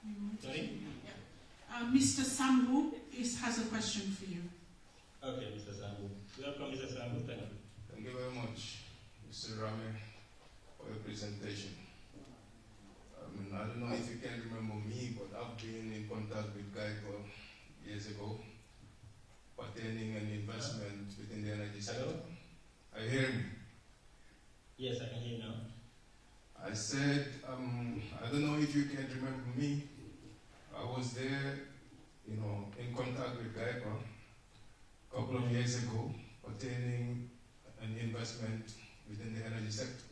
we move to... Sorry? Yeah. Mr. Sambu has a question for you. Okay, Mr. Sambu. Welcome, Mr. Sambu. Thank you. Thank you very much, Mr. Rame, for your presentation. I don't know if you can remember me, but I've been in contact with Geico years ago, pertaining an investment within the energy sector. Hello? Are you hearing me? Yes, I can hear you now. I said, I don't know if you can remember me. I was there, in contact with Geico a couple of years ago, pertaining an investment within the energy sector.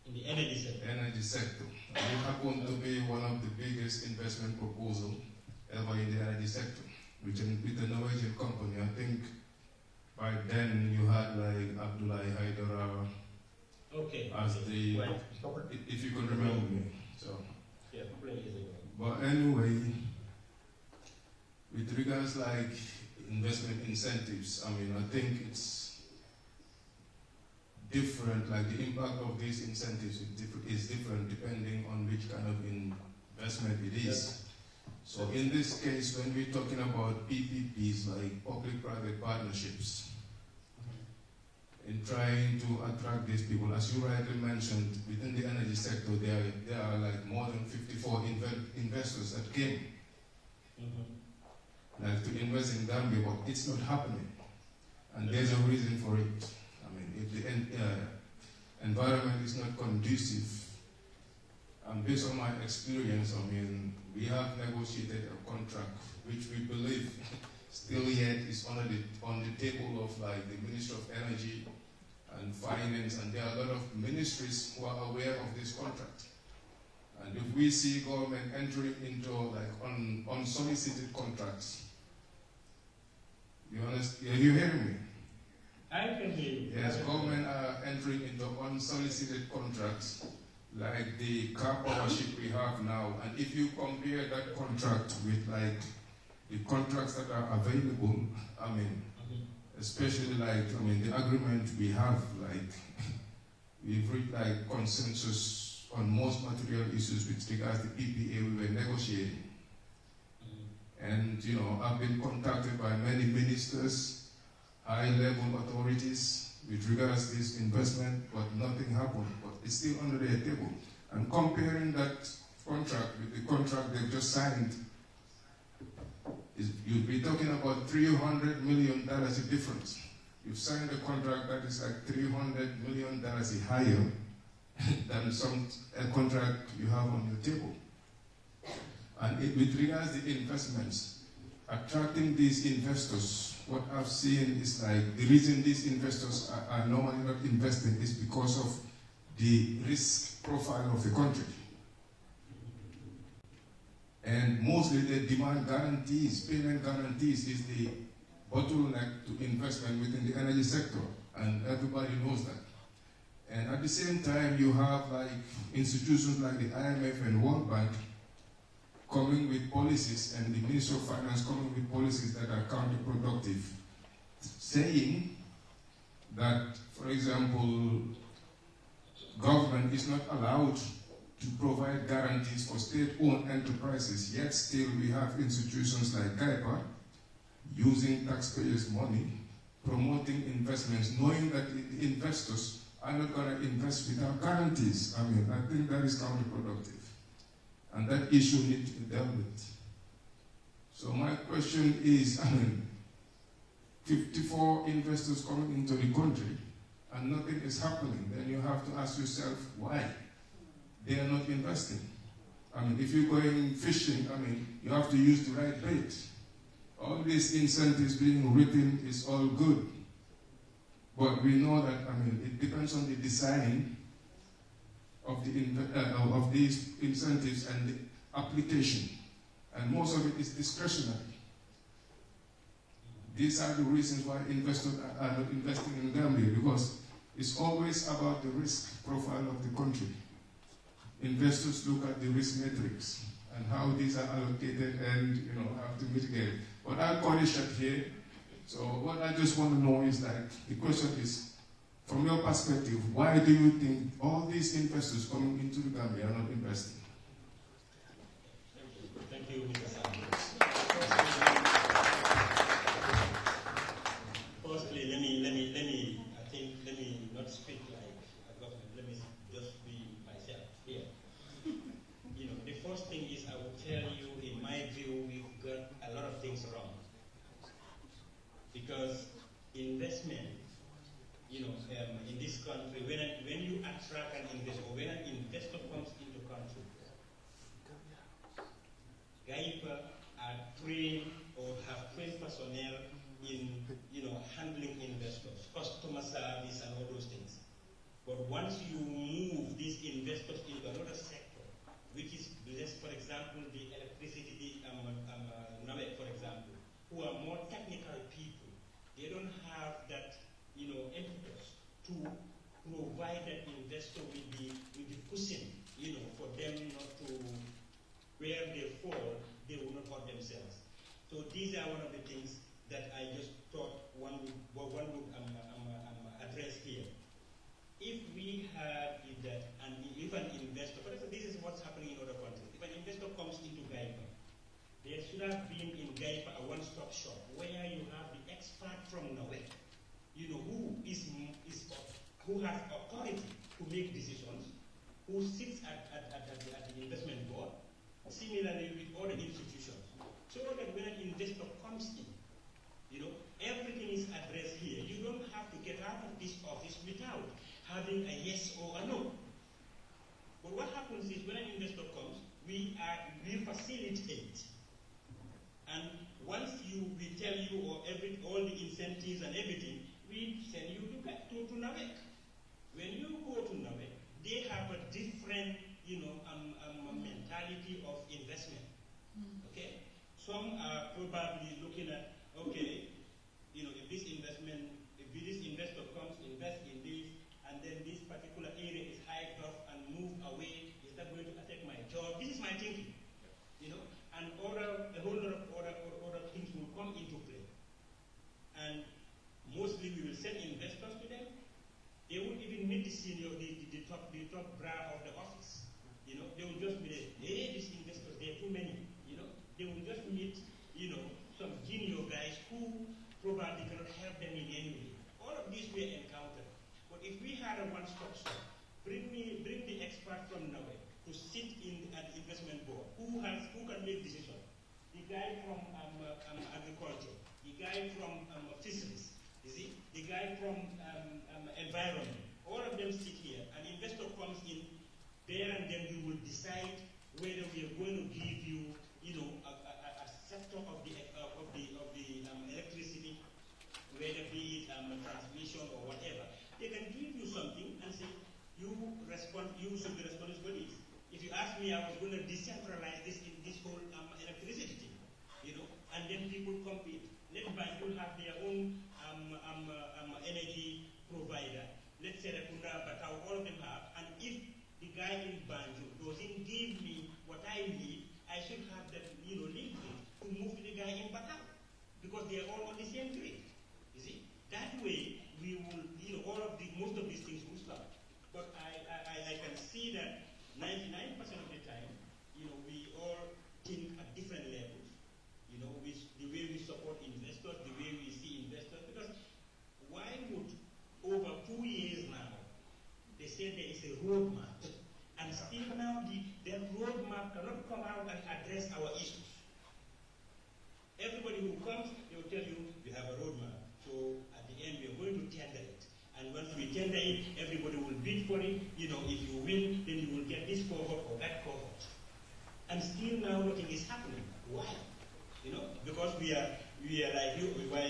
In the energy sector? Energy sector. It happened to be one of the biggest investment proposals ever in the energy sector, with a Norwegian company. I think by then you had like Abdullahi Haidara as the, if you can remember me. So. Yeah, 20 years ago. But anyway, with regards like investment incentives, I think it's different, like the impact of these incentives is different depending on which kind of investment it is. Yes. So in this case, when we're talking about PPPs, like public-private partnerships, in trying to attract these people, as you rightly mentioned, within the energy sector, there are like more than 54 investors that came like to invest in Gambia, but it's not happening. And there's a reason for it. If the environment is not conducive, and based on my experience, we have negotiated a contract which we believe still yet is on the table of like the Ministry of Energy and Finance, and there are a lot of ministries who are aware of this contract. And if we see government entering into like unsolicited contracts, are you hearing me? I can hear you. Yes, government are entering into unsolicited contracts like the car powership we have now, and if you compare that contract with like the contracts that are available, especially like the agreement we have, like we've reached like consensus on most material issues with regards to PPA we were negotiating. And I've been contacted by many ministers, high-level authorities with regards to this investment, but nothing happened. But it's still under their table. And comparing that contract with the contract they've just signed, you'll be talking about $300 million difference. You've signed a contract that is like $300 million higher than a contract you have on your table. And with regards to investments, attracting these investors, what I've seen is like the reason these investors are normally not investing is because of the risk profile of the country. And mostly the demand guarantees, payment guarantees is the bottleneck to investment within the energy sector, and everybody knows that. And at the same time, you have like institutions like the IMF and World Bank coming with policies, and the Ministry of Finance coming with policies that are counterproductive, saying that, for example, government is not allowed to provide guarantees for state-owned enterprises, yet still we have institutions like GAIPA using taxpayers' money, promoting investments, knowing that the investors are not going to invest without guarantees. I mean, I think that is counterproductive. And that issue needs to be dealt with. So my question is, 54 investors coming into the country and nothing is happening, then you have to ask yourself why they are not investing. If you're going fishing, you have to use the right bait. All these incentives being written is all good. But we know that, it depends on the design of these incentives and the application. And most of it is discretionary. These are the reasons why investors are not investing in Gambia, because it's always about the risk profile of the country. Investors look at the risk matrix and how these are allocated and have to mitigate. But I'll call it shut here. So what I just want to know is that the question is, from your perspective, why do you think all these investors coming into the Gambia are not investing? Thank you, Mr. Sanders. Firstly, let me not speak like a government. Let me just be myself here. The first thing is I will tell you, in my view, we've got a lot of things wrong. Because investment, in this country, when you attract an investor, or when an investor comes into the country, GAIPA are trained or have trained personnel in, handling investors, customer service and all those things. But once you move these investors into another sector, which is, for example, the electricity, for example, who are more technical people, they don't have that, impetus to provide that investor with the cushion, for them not to, where they fall, they will not hurt themselves. So these are one of the things that I just thought one would address here. If we had that, and if an investor, for example, this is what's happening in other countries. If an investor comes into GAIPA, there should have been in GAIPA a one-stop shop where you have the expert from Nordic, who has authority to make decisions, who sits at the investment board, similarly with other institutions, so that when an investor comes in, everything is addressed here. You don't have to get out of this office without having a yes or a no. But what happens is when an investor comes, we facilitate. And once we tell you all the incentives and everything, we send you to NAVEC. When you go to NAVEC, they have a different, mentality of investment. Okay? Some are probably looking at, okay, if this investor comes, invest in this, and then this particular area is hiked off and moved away, is that going to affect my job? This is my thinking. And a whole lot of other things will come into play. And mostly we will send investors to them. They won't even meet the senior, the top brow of the office. They will just be there, hey, these investors, there are too many. They will just meet, some junior guys who probably cannot help them in any way. All of these we encountered. But if we had a one-stop shop, bring the expert from nowhere to sit in an investment board who can make decisions. The guy from agriculture, the guy from fisheries, the guy from environment. All of them sit here. An investor comes in there, and then we will decide whether we are going to give you, a sector of the electricity, whether be it transmission or whatever. They can give you something and say, you should be responsible for this. If you ask me, I was going to decentralize this whole electricity thing, and then people compete. Let Banjul have their own energy provider. Let's say Rakunda, Batao, all of them have. And if the guy in Banjul doesn't give me what I need, I should have that, link to move to the guy in Batao, because they are all on the same grade. You see, that way we will, most of these things will stop. But I can see that 99%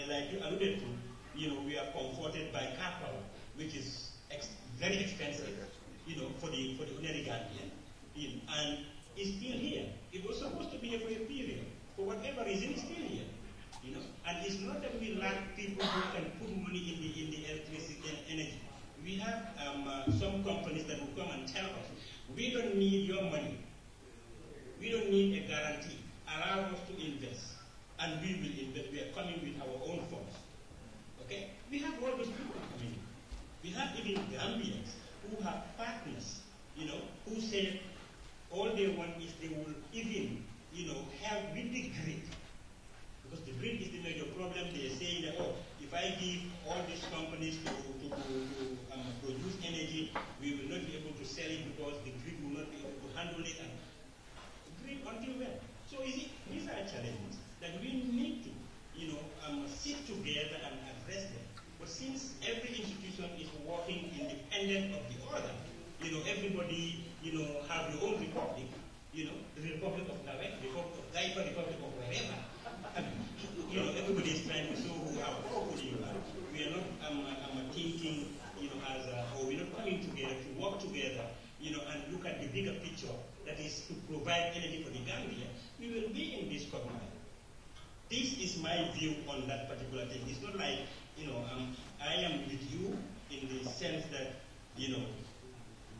like you alluded to, we are comforted by car power, which is very expensive, for the ordinary Gambian, and it's still here. It was supposed to be here for a period. For whatever reason, it's still here. And it's not that we lack people who can put money in the electricity and energy. We have some companies that will come and tell us, we don't need your money. We don't need a guarantee. Allow us to invest. And we will invest. We are coming with our own funds. Okay? We have all those people coming in. We have even Gambians who have partners, who say all they want is they will even, help with the grid. Because the grid is the major problem. They are saying that, if I give all these companies to produce energy, we will not be able to sell it because the grid will not be able to handle it. And grid until when? So these are challenges that we need to, sit together and address them. But since every institution is working independent of the other, everybody, have their own republic, the Republic of Nordic, the Republic of Diaspora, the Republic of wherever. Everybody is trying to show how powerful you are. We are not thinking, or we're not coming together to work together, and look at the bigger picture that is to provide energy for the Gambia. We will be in this combine. This is my view on that particular thing. It's not like, I am with you in the sense that,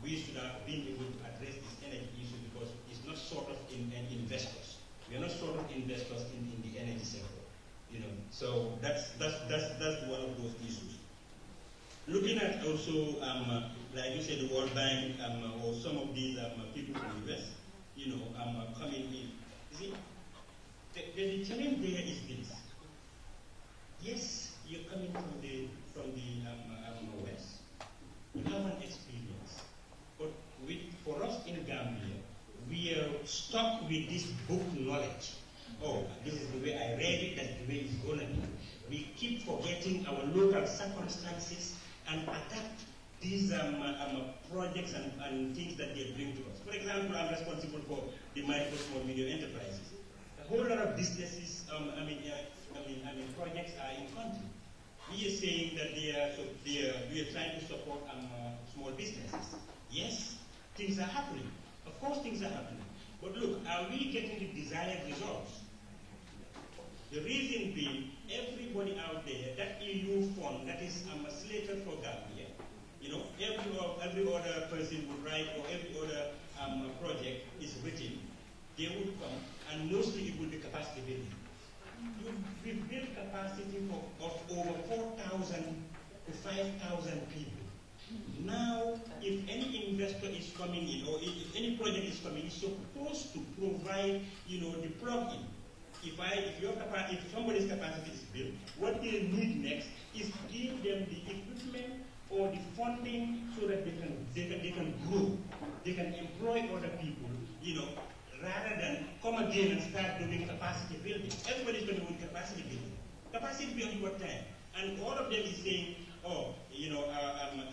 we should have been able to address this energy issue because it's not sort of investors. We are not sort of investors in the energy sector. So that's one of those issues. Looking at also, like you said, the World Bank or some of these people from the US, coming in. You see, the challenge there is this. Yes, you're coming from the West. You have an experience, but for us in Gambia, we are stuck with this book knowledge. This is the way I read it, that's the way it's going to be. We keep forgetting our local circumstances and adapt these projects and things that they bring to us. For example, I'm responsible for the micro, small, medium enterprises. A whole lot of businesses, projects are in country. We are saying that we are trying to support small businesses. Yes, things are happening. Of course, things are happening. But look, are we getting the desired results? The reason being, everybody out there, that EU fund that is slated for Gambia, every other person would write, or every other project is written, they would come, and mostly it will be capacity building. We've built capacity of over 4,000 to 5,000 people. Now, if any investor is coming in, or if any project is coming, it's supposed to provide, the plug-in. If somebody's capacity is built, what they need next is give them the equipment or the funding so that they can grow, they can employ other people, rather than come again and start doing capacity building. Everybody's going to do capacity building. Capacity building what time? And all of them is saying,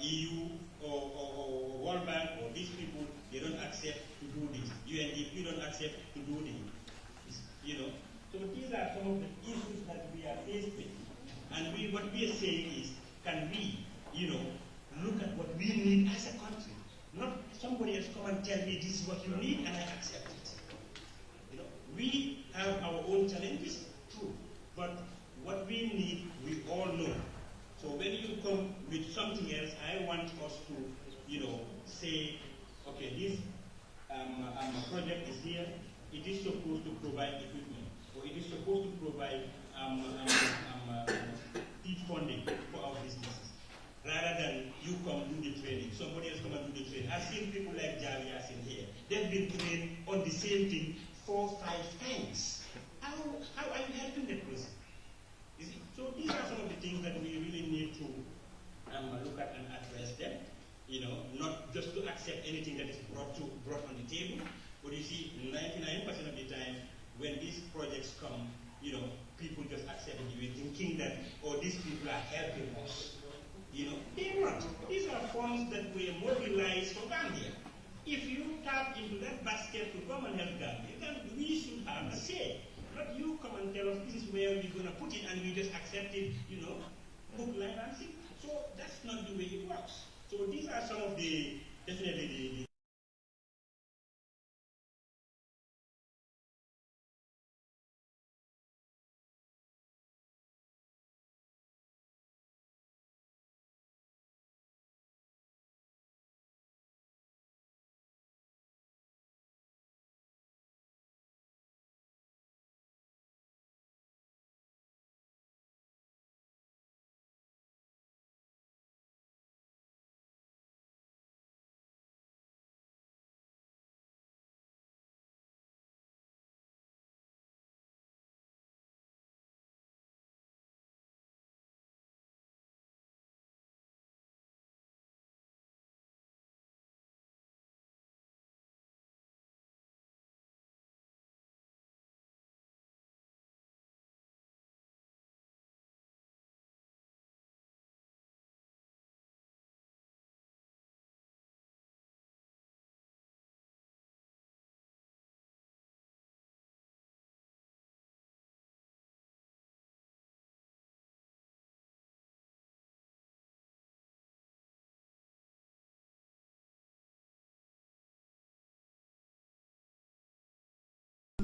EU or World Bank or these people, they don't accept to do this. UNDP don't accept to do this. So these are some of the issues that we are faced with. And what we are saying is, can we, look at what we need as a country? Not somebody else come and tell me this is what you need and I accept it. We have our own challenges, true. But what we need, we all know. So when you come with something else, I want us to, say, okay, this project is here. It is supposed to provide equipment, or it is supposed to provide seed funding for our businesses. Rather than you come do the training, somebody else come and do the training. I've seen people like Javier in here. They've been trained on the same thing 4-5 times. How are you helping that person? So these are some of the things that we really need to look at and address them. Not just to accept anything that is brought on the table, but you see, 99% of the time when these projects come, people just accept it. You're thinking that, these people are helping us. They're not. These are funds that were mobilized for Gambia. If you tap into that basket to come and help Gambia, then we should have a say. Not you come and tell us this is where we're going to put it and we just accept it, hook, line, and sinker. So that's not the way it works. So these are some of the, definitely the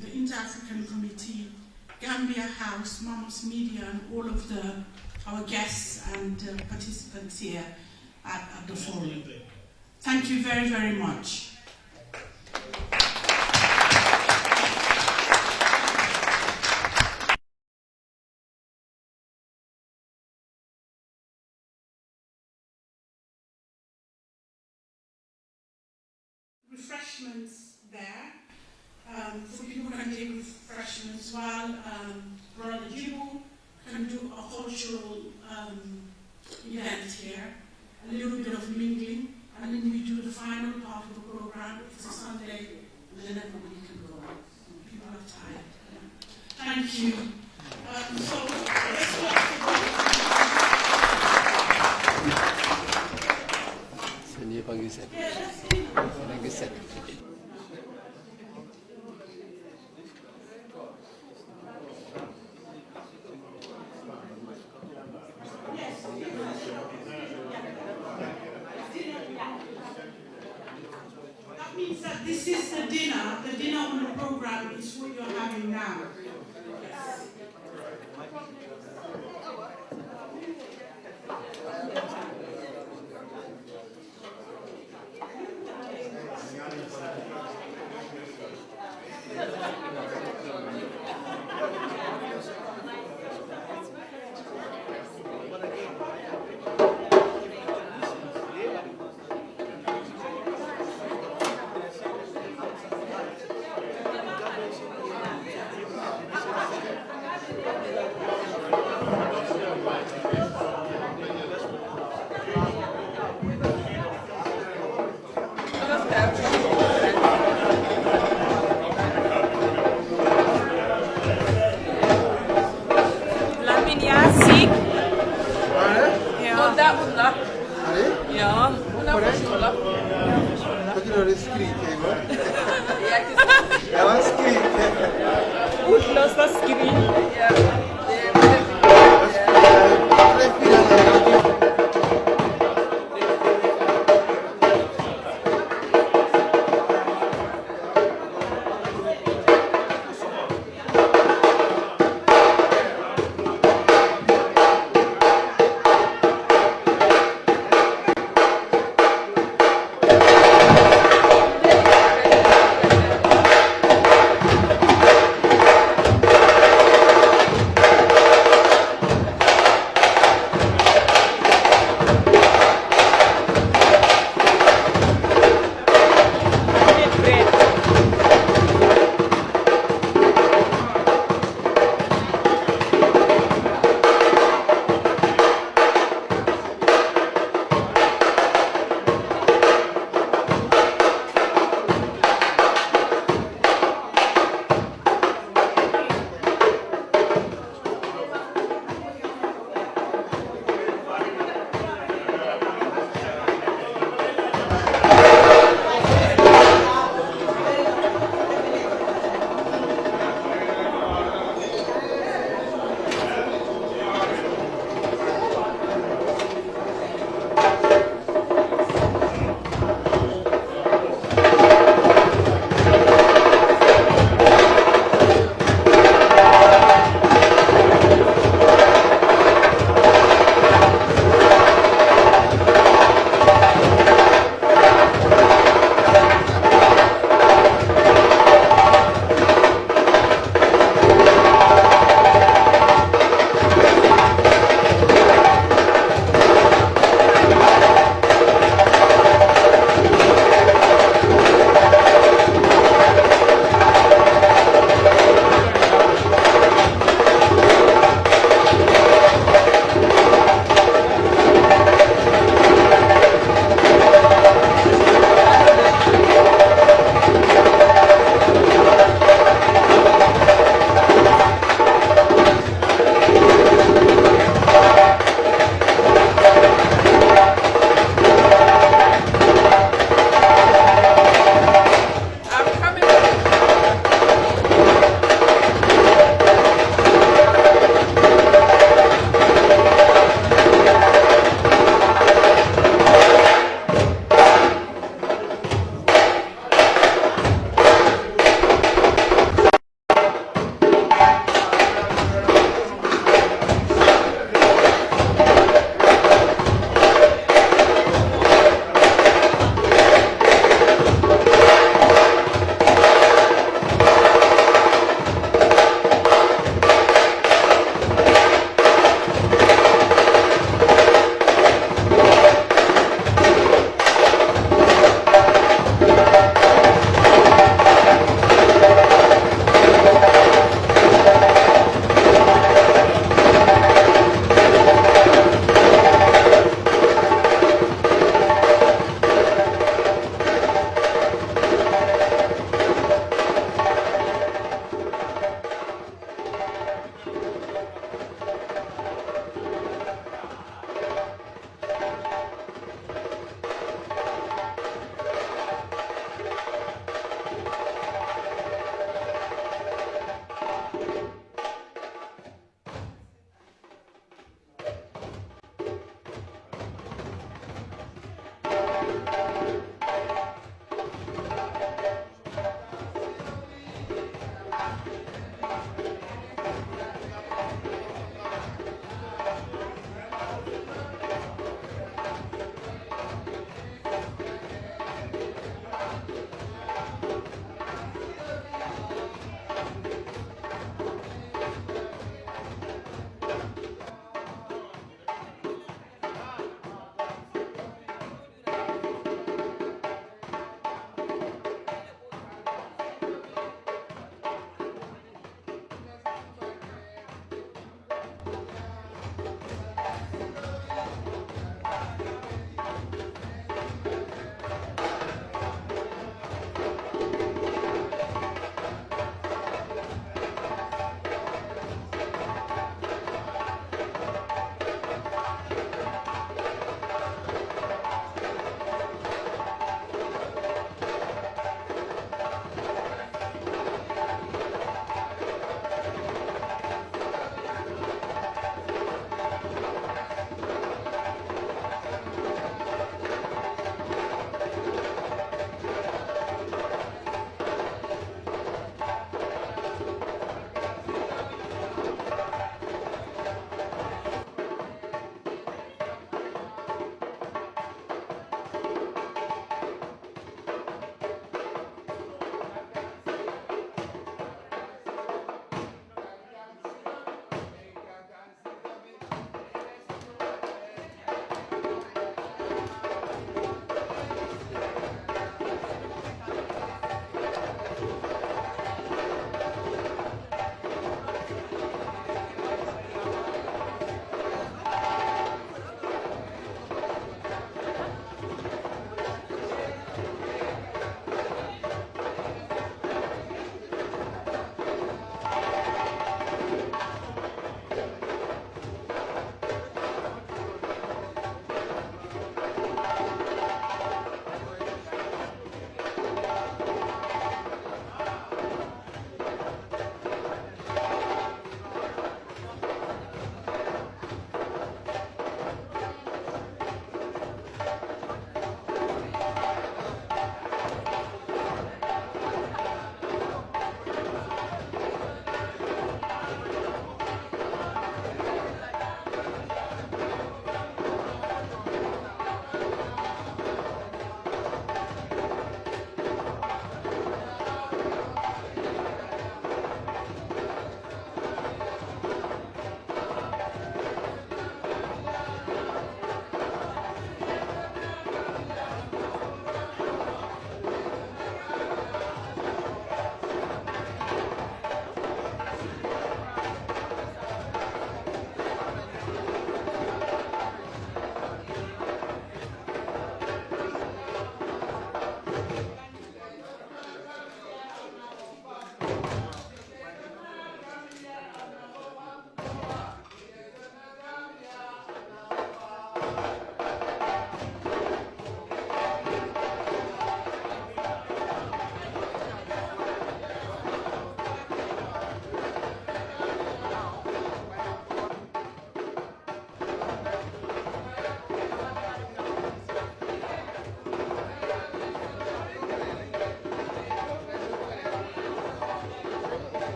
the Inter-African Committee, Gambia House, Mamos Media, and all of our guests and participants here at the forum. Thank you very, very much. Refreshments there. So people can take refreshments while Brother Jibu can do a cultural event here, a little bit of mingling, and then we do the final part of the program. It's a Sunday, and then everybody can go. People are tired. Thank you. So let's That means that this is the dinner. The dinner on the program is what you're having now. Yes. Ja. Vad gör du skriker? Jag var skriker. Utlösta skrik.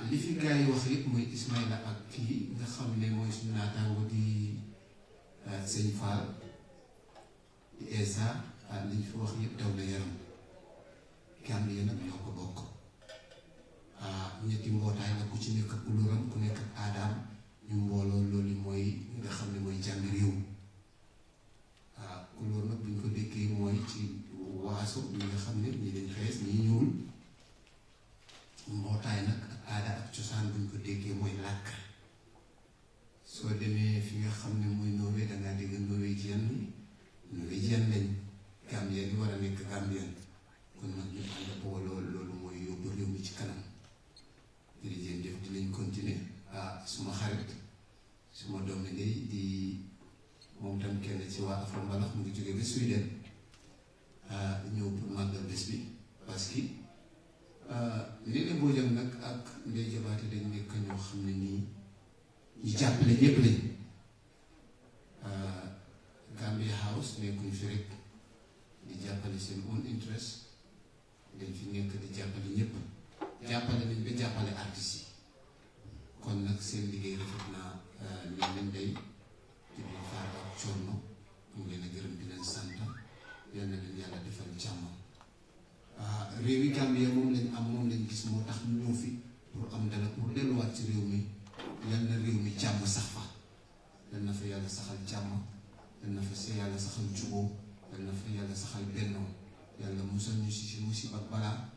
li fi gars yi wax yëpp mooy Ismaïla ak kii nga xam ne mooy suñu naataango di sëñ Fall di Esa li ñu fi wax yëpp daw na yaram Gambie nag ñoo ko bokk ñetti mbootaay la ku ci nekk couleuram ku nekk ak aadaam ñu mbooloo loolu mooy nga xam ne mooy jàmmi réew couleur nag bu ñu ko déggee mooy ci waaso bi nga xam ne ñi dañ xees ñi ñuul mbootaay nag ak aada ak cosaan bu ñu ko déggee mooy làkk soo demee fi nga xam ne mooy Norvège dangaa dégg norvégien lañ Gambien di war a nekk Gambien kon nag ñu ànd booloo loolu mooy yóbbu réew mi ci kanam jërëjëf dinañ continuer suma xarit suma doomi ndey di moom tam kenn ci waa Afro Mbalax mu ngi jóge ba Sweden ñëw pour màggal bés bi parce que Ndeye Mbodjam nag ak Ndeye Jabaate dañ nekk ñoo xam ne nii ñu jàppale ñëpp lañ Gambia House nekkuñ fi rek di jàppale seen own interest dañ fi nekk di jàppale ñëpp jàppale nañ ba jàppale artistes yi kon nag seen liggéey rafet naa li leen day di leen faar ak coono ñu ngi leen a gërëm di leen sant yal na leen yàlla defal jàmm réewi Gambie moom lañ am moom lañ gis moo tax ñu ñëw fi pour am dara pour delluwaat ci réew mi yal na réew mi jàmm sax fa yal na fa yàlla saxal jàmm yal na fa yàlla saxal juboo yal na fa yàlla saxal bennoo yàlla musal ñu si musiba balaa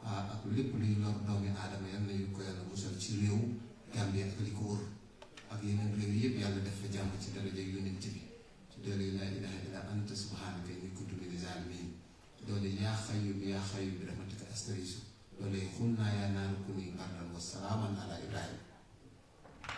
ak lépp luy lor doomi aadama yal na ñu ko yàlla musal ci réew Gambie ak li ko wër ak yeneen réew yëpp yàlla def fa jàmm ci daraja yonent bi ci doole laa ilaha illa anta subhanaka inni kuntu mina zalimin doole yaa xayyum bi rahmatika astarisu doole xul naa yaa naaru kuni bardan wa salaaman ala Ibrahima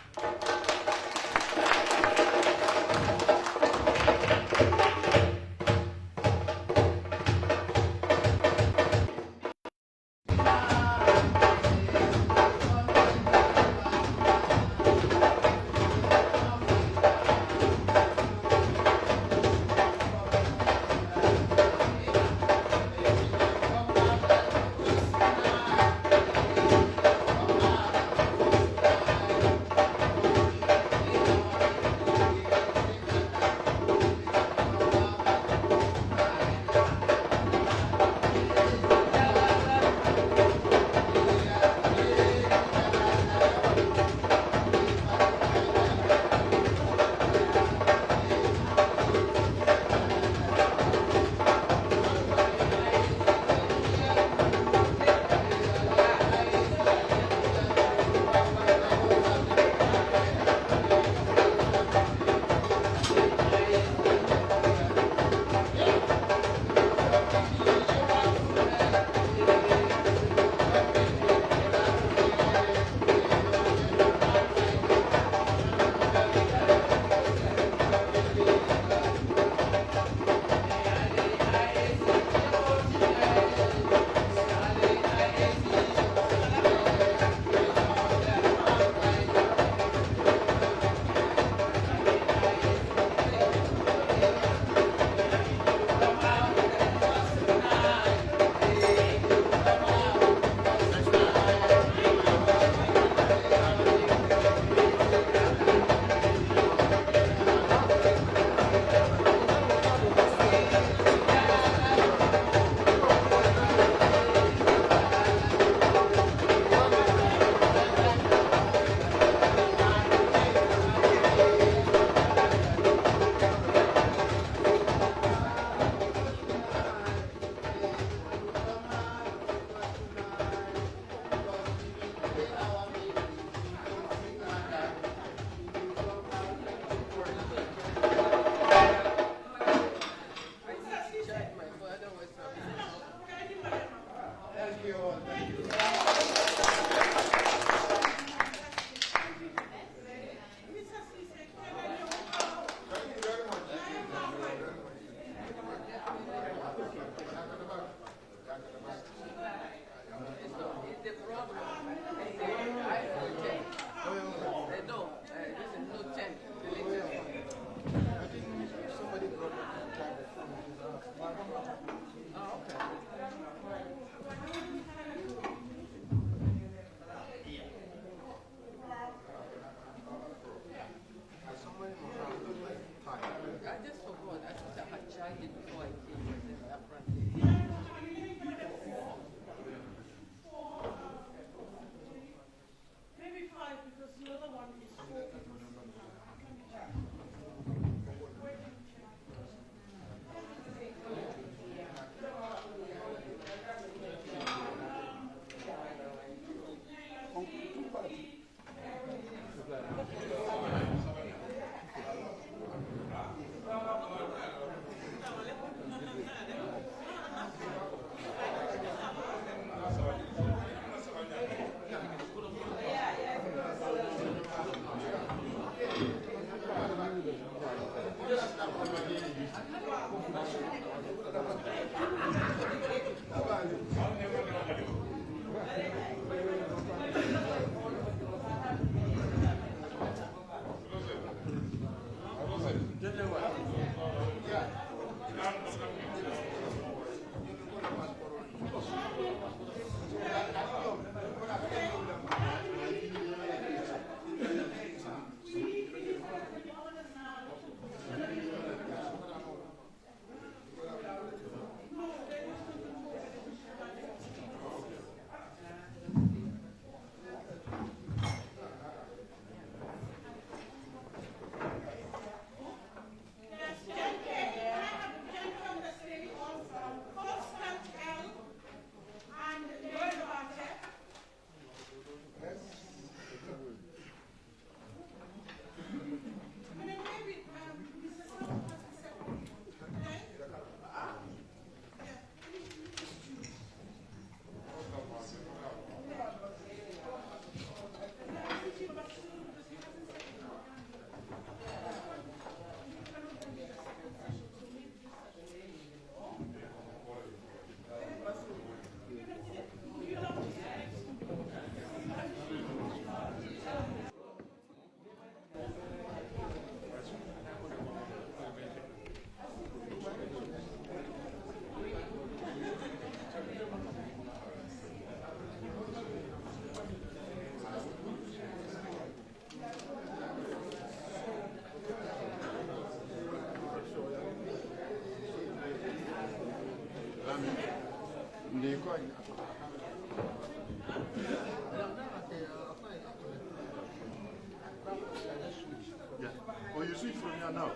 Oh, you switch from here now.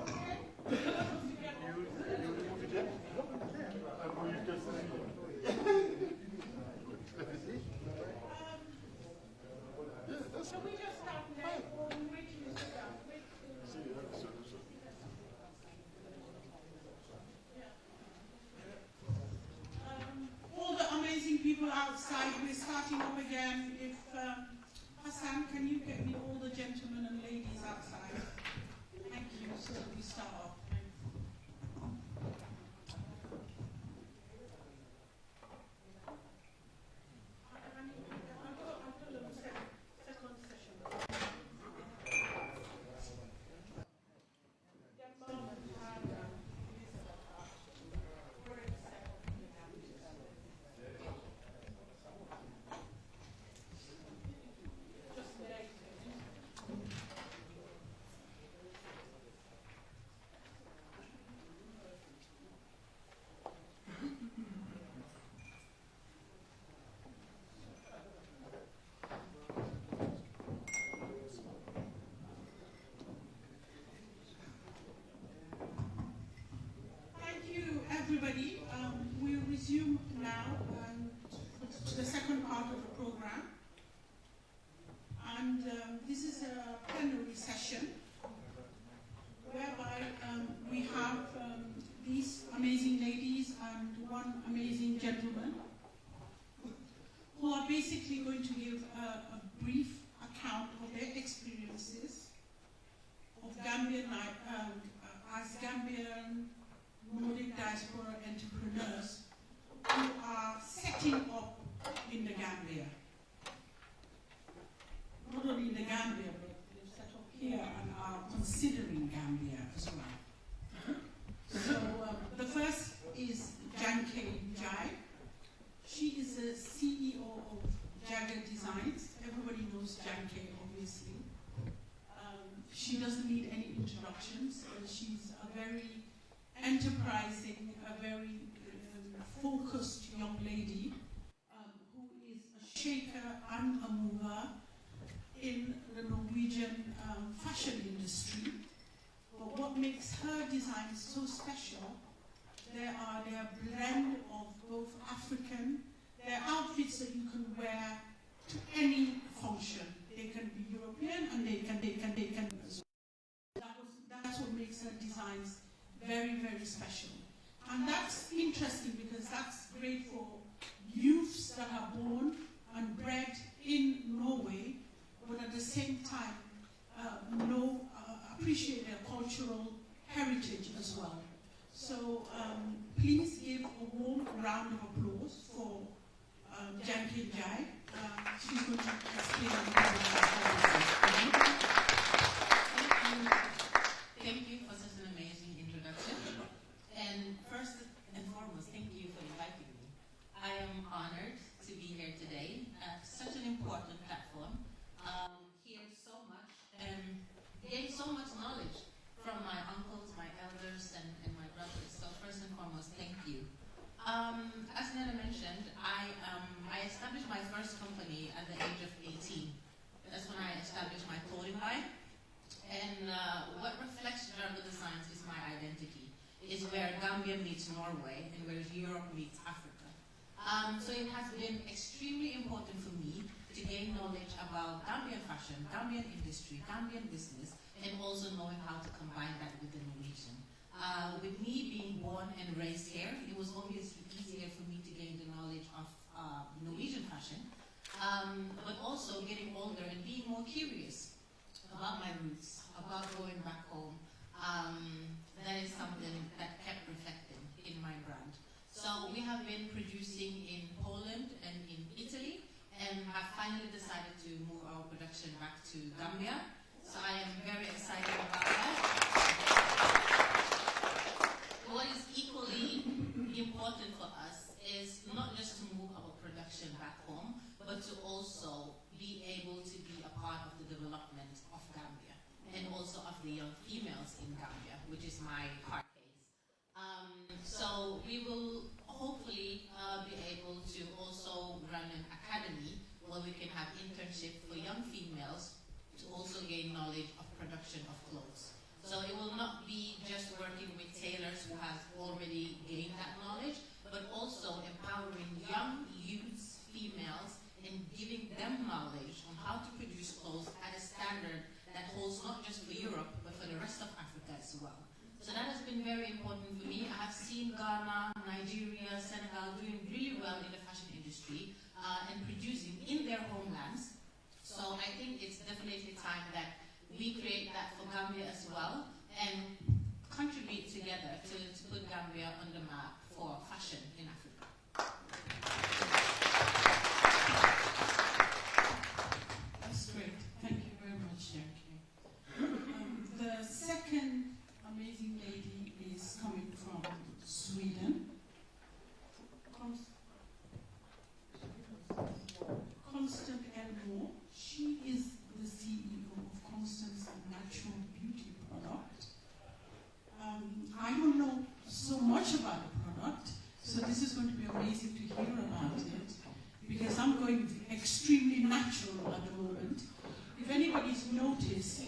You move it there? And will you just yeah, that's So we just start now. We'll wait till you sit down. All the amazing people outside, we're starting up again. If Hassan, can you get me all the gentlemen and ladies outside? Thank you. So we start off. Everybody, we'll resume now to the second part of the program. And this is a plenary session whereby we have these amazing ladies and one amazing gentleman who are basically going to give a brief account of their experiences of Gambian as Gambian Nordic diaspora entrepreneurs who are setting up in the Gambia. Not only in the Gambia, but they've set up here and are considering Gambia as well. So the first is Janke Jai. She is the CEO of Jagger Designs. Everybody knows Janke, obviously. She doesn't need any introductions. She's a very enterprising, a very focused young lady who is a shaker and a mover in the Norwegian fashion industry. But what makes her designs so special, they are their blend of both African, they're outfits that you can wear to any function. They can be European and they can as well. That's what makes her designs very, very special. And that's interesting because that's great for youths that are born and bred in Norway, but at the same time know appreciate their cultural heritage as well. So please give a warm round of applause for Jankin Jai. She's going to explain a little bit about her. Thank you for such an amazing introduction. And first and foremost, thank you for inviting me. I am honored to be here today at such an important platform. Hear so much and gain so much knowledge from my uncles, my elders, and my brothers. So first and foremost, thank you. As Nana mentioned, I established my first company at the age of 18. That's when I established my clothing line. And what reflects Jargo Designs is my identity. Is where Gambia meets Norway and where Europe meets Africa. So it has been extremely important for me to gain knowledge about Gambian fashion, Gambian industry, Gambian business, and also knowing how to combine that with the Norwegian. With me being born and raised here, it was obviously easier for me to gain the knowledge of Norwegian fashion, but also getting older and being more curious about my roots, about going back home. That is something that kept reflecting in my brand. So we have been producing in Poland and in Italy, and have finally decided to move our production back to Gambia. So I am very excited about that. What is equally important for us is not just to move our production back home, but to also be able to be a part of the development of Gambia, and also of the young females in Gambia, which is my heart case. So we will hopefully be able to also run an academy where we can have internship for young females to also gain knowledge of production of clothes. So it will not be just working with tailors who have already gained that knowledge, but also empowering young youths, females, and giving them knowledge on how to produce clothes at a standard that holds not just for Europe, but for the rest of Africa as well. So that has been very important for me. I have seen Ghana, Nigeria, Senegal doing really well in the fashion industry and producing in their homelands. So I think it's definitely time that we create that for Gambia as well and contribute together to put Gambia on the map for fashion in Africa. That's great. Thank you very much, Jackie. The second amazing lady is coming from Sweden. Constant Elmore. She is the CEO of Constance Natural Beauty Product. I don't know so much about the product, so this is going to be amazing to hear about it, because I'm going extremely natural at the moment. If anybody's noticed,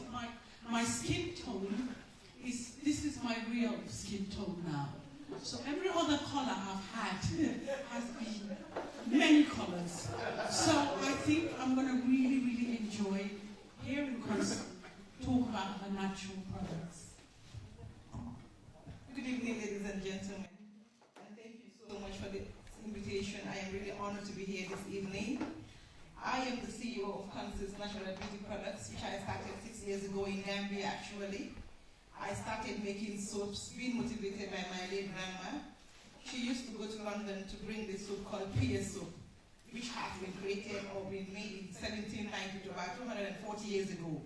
my skin tone this is my real skin tone now. So every other color I've had has been many colors. So I think I'm going to really, really enjoy hearing Constance talk about her natural products. Good evening, ladies and gentlemen, and thank you so much for the invitation. I am really honored to be here this evening. I am the CEO of Constance Natural Beauty Products, which I started 6 years ago in Gambia, actually. I started making soaps, being motivated by my late grandma. She used to go to London to bring this soap called PS soap, which has been created or been made in 1790 to about 240 years ago.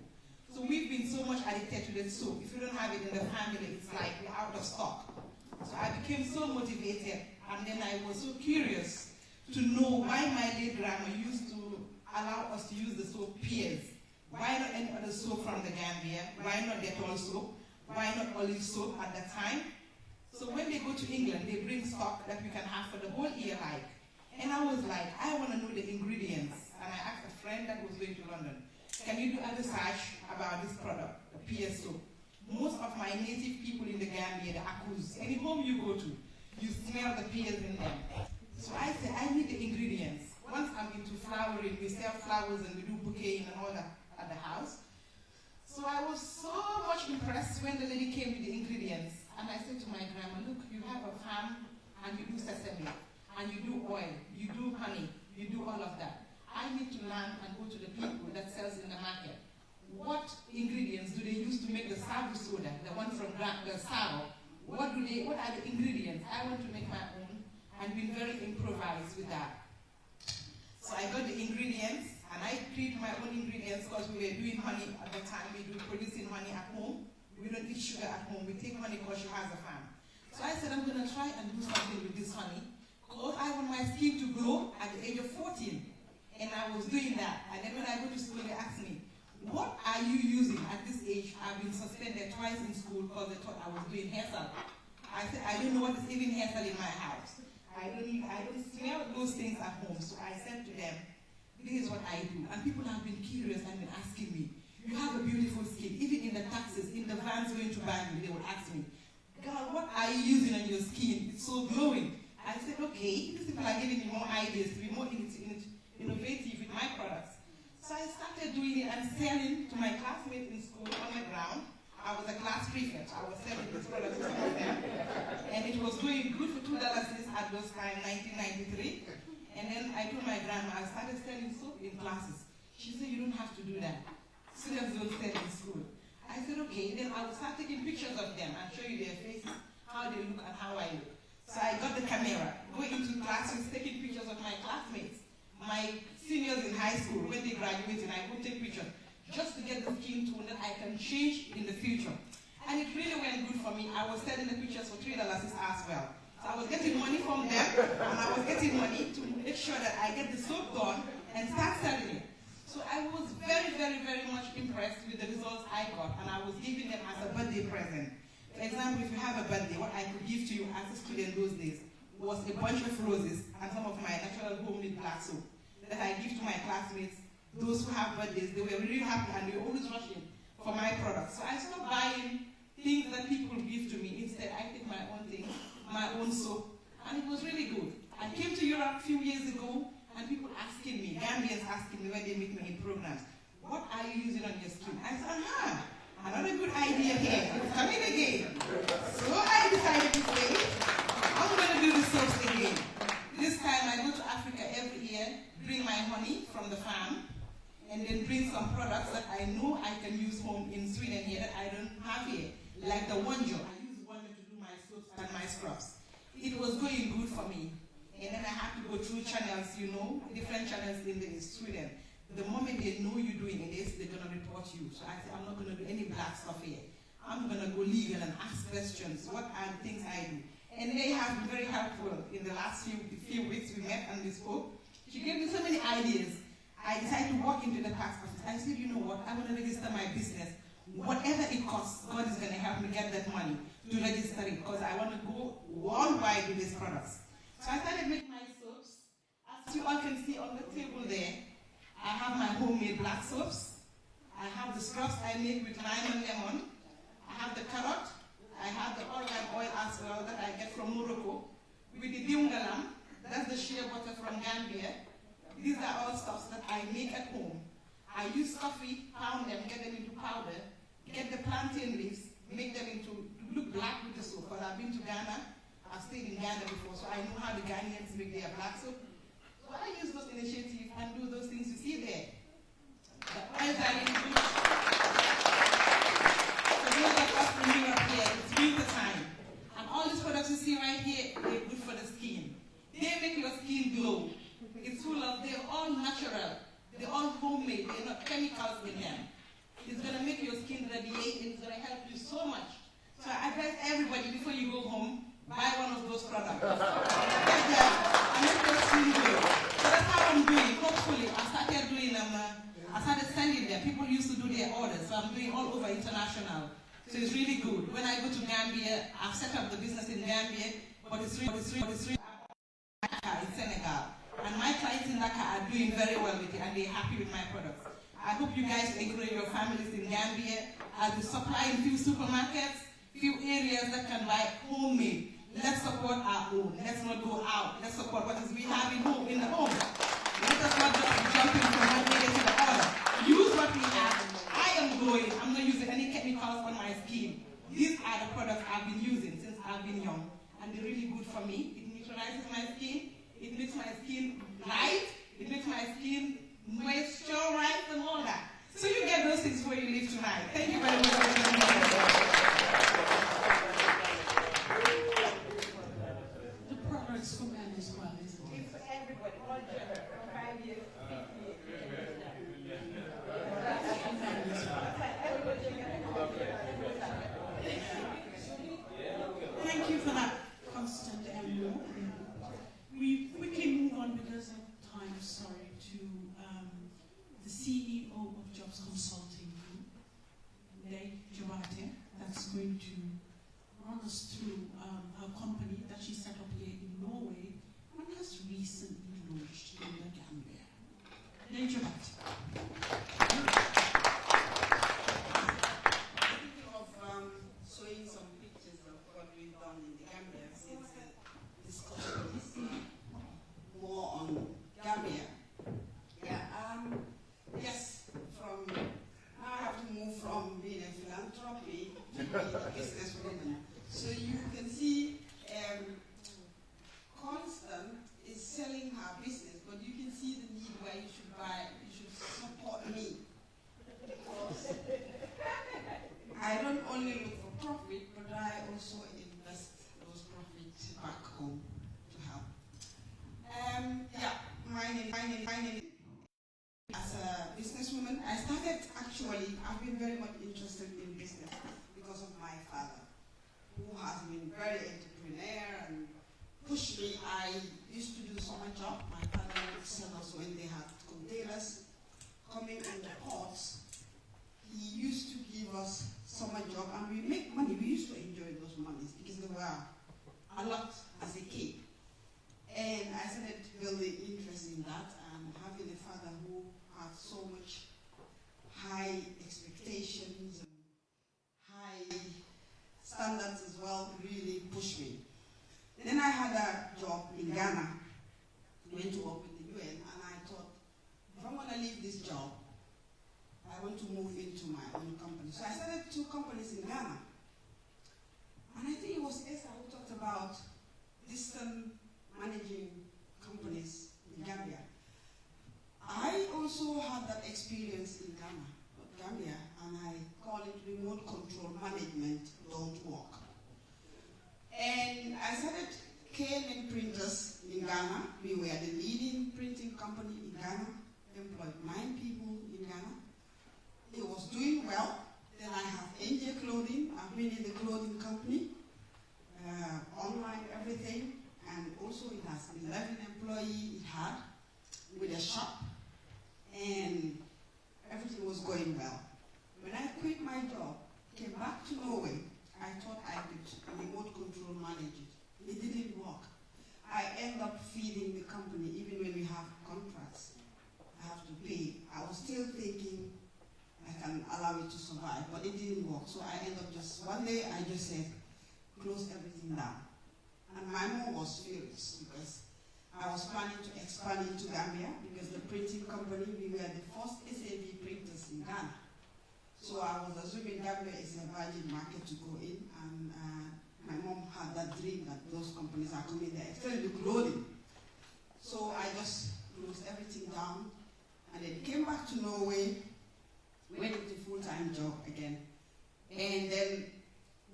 So we've been so much addicted to this soap. If you don't have it in the family, it's like we're out of stock. So I became so motivated, and then I was so curious to know why my late grandma used to allow us to use the soap PS. Why not any other soap from the Gambia? Why not Dettol soap? Why not olive soap at that time? So when they go to England, they bring stock that we can have for the whole year, like. And I was like, I want to know the ingredients. And I asked a friend that was going to London, can you do a research about this product, the PS soap? Most of my native people in the Gambia, the Akus, any home you go to, you smell the PS in them. So I said, I need the ingredients. Once I'm into flowering, we sell flowers and we do bouquet and all that at the house. So I was so much impressed when the lady came with the ingredients. And I said to my grandma, look, you have a farm and you do sesame, and you do oil, you do honey, you do all of that. I need to learn and go to the people that sells in the market. What ingredients do they use to make the service baby soda, the one from Saro. What are the ingredients? I want to make my own and been very improvised with that. So I got the ingredients and I create my own ingredients because we were doing honey at the time. We were producing honey at home. We don't eat sugar at home. We take honey because she has a farm. So I said I'm going to try and do something with this honey because I want my skin to glow at the age of 14. And I was doing that. And then when I go to school, they ask me, what are you using at this age? I've been suspended twice in school because they thought I was doing hairstyle. I said, I don't know what is even hairstyle in my house. I don't smell those things at home. So I said to them, this is what I do. And people have been curious and been asking me, you have a beautiful skin. Even in the taxis, in the vans going to Bangui, they would ask me, girl, what are you using on your skin? It's so glowing. I said, okay, these people are giving me more ideas to be more innovative with my products. So I started doing it and selling to my classmates in school on the ground. I was a class prefect. I was selling these products to some of them. And it was doing good for $2 at those time, 1993. And then I told my grandma, I started selling soap in classes. She said, you don't have to do that. Students don't sell in school. I said, okay. Then I would start taking pictures of them and show you their faces, how they look and how I look. So I got the camera, go into classes, taking pictures of my classmates. My seniors in high school, when they graduated, I would take pictures just to get the skin tone that I can change in the future. And it really went good for me. I was selling the pictures for $3 as well. So I was getting money from them, and I was getting money to make sure that I get the soap done and start selling it. So I was very, very, very much impressed with the results I got, and I was giving them as a birthday present. For example, if you have a birthday, what I could give to you as a student those days was a bunch of roses and some of my natural homemade black soap that I give to my classmates. Those who have birthdays, they were really happy and they were always rushing for my products. So I stopped buying things that people give to me. Instead, I take my own things, my own soap, and it was really good. I came to Europe a few years ago, and people asking me, Gambians asking me when they meet me in programs, what are you using on your skin? I said, another good idea here. It's coming again. So I decided to say, I'm going to do the soaps again. This time I go to Africa every year, bring my honey from the farm, and then bring some products that I know I can use home in Sweden here that I don't have here, like the Wonjo. I use Wonjo to do my soaps and my scrubs. It was going good for me. And then I had to go through channels, different channels in Sweden. The moment they know you're doing this, they're going to report you. So I said, I'm not going to do any black stuff here. I'm going to go legal and ask questions. What are the things I do? And they have been very helpful in the last few weeks we met and we spoke. She gave me so many ideas. I decided to walk into the tax office. I said, you know what? I want to register my business. Whatever it costs, God is going to help me get that money to register it because I want to go worldwide with these products. So I started making my soaps. As you all can see on the table there, I have my homemade black soaps. I have the scrubs I make with lime and lemon. I have the carrot. I have the organ oil as well that I get from Morocco. With the diungalam, that's the shea butter from Gambia. These are all stuffs that I make at home. I use coffee, pound them, get them into powder, get the plantain leaves, make them into look black with the soap. Because I've been to Ghana, I've stayed in Ghana before, so I know how the Ghanaians make their black soap. So I use those initiatives and do those things you see there. The oils are really good. So those of us in Europe here, it's winter time. And all these products you see right here, they're good for the skin. They make your skin glow. It's full of, they're all natural. They're all homemade. They're not chemicals in them. It's going to make your skin radiate and it's going to help you so much. So I advise everybody before you go home, buy one of those products. And make your skin glow. So that's how I'm doing. Hopefully, I started sending them. People used to do their orders. So I'm doing all over international. So it's really good. When I go to Gambia, I've set up the business in Gambia, but it's really in Senegal. And my clients in Dakar are doing very well with it and they're happy with my products. I hope you guys will grow your families in Gambia. I'll be supplying few supermarkets, few areas that can buy homemade. Let's support our own. Let's not go out. Let's support what is we have in the home. Let us not just jump in from one area to the other. Use what we have. I am glowing. I'm not using any chemicals on my skin. These are the products I've been using since I've been young. And they're really good for me. It neutralizes my skin. It makes my skin light. It makes my skin moisturized and all that. So you get those things before you leave tonight. Thank you very much. happy to be a businesswoman. So you can see Constant is selling her business, but you can see the need where you should support me. Because I don't only look for profit, but I also invest those profits back home to help. My name as a businesswoman, I started I've been very much interested in business because of my father, who has been very entrepreneur and pushed me. I used to do summer job. My father would sell us when they had containers coming in the ports. He used to give us summer job and we make money. We used to enjoy those monies because they were a lot as a kid. And I started building interest in that, and having a father who had so much high expectations and high standards as well really pushed me. Then I had a job in Ghana. I went to work with the UN, and I thought, if I'm going to leave this job, I want to move into my own company. So I started 2 companies in Ghana. And I think it was Esa who talked about distant managing companies in Gambia. I also had that experience in Gambia, and I call it remote control management don't work. And I started KLM Printers in Ghana. We were the leading printing company in Ghana, employed 9 people in Ghana. It was doing well. Then I have NJ Clothing. I've been in the clothing company, online everything, and also it has 11 employees it had with a shop, and everything was going well. When I quit my job, came back to Norway, I thought I could remote control manage it. It didn't work. I end up feeding the company even when we have contracts. I have to pay. I was still thinking I can allow it to survive, but it didn't work. So I end up one day I just said, close everything down. And my mom was furious because I was planning to expand into Gambia because the printing company, we were the first SAB printers in Ghana. So I was assuming Gambia is a virgin market to go in, and my mom had that dream that those companies are coming there, especially clothing. So I just closed everything down and then came back to Norway, went into full-time job again. And then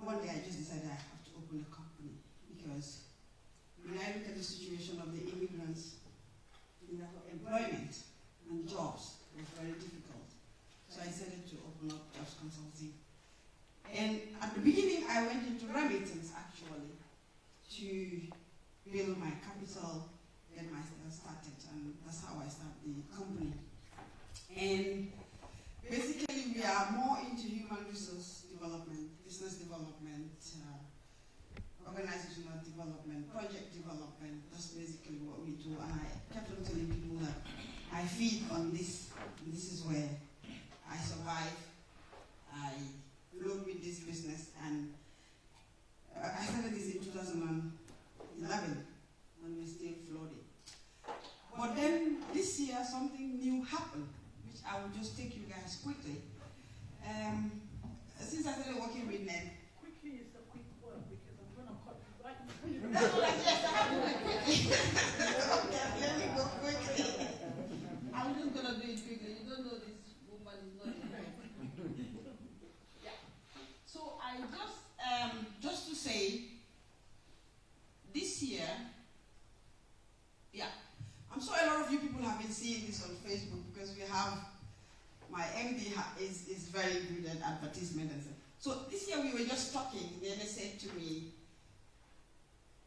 one day I just decided I have to open a company because when I look at the situation of the immigrants, employment and jobs was very difficult. So I decided to open up jobs consulting. And at the beginning, I went into remittance actually to build my capital, get myself started, and that's how I started the company. And basically, we are more into human resource development, business development, organizational development, project development. That's basically what we do. And I kept on telling people that I feed on this. And this is where I survive. I float with this business, and I started this in 2011, and we're still floating. But then this year, something new happened, which I will just take you guys quickly. Since I started working with Ned, Quickly is the quick word because I'm going to cut you right now. that's what I just okay, let me go quickly. I'm just going to do it quickly. You don't know this woman is not yeah. So I just to say, this year, yeah, I'm sure a lot of you people have been seeing this on Facebook because we have, my MD is very good at advertisement and stuff. So this year we were just talking, then they said to me,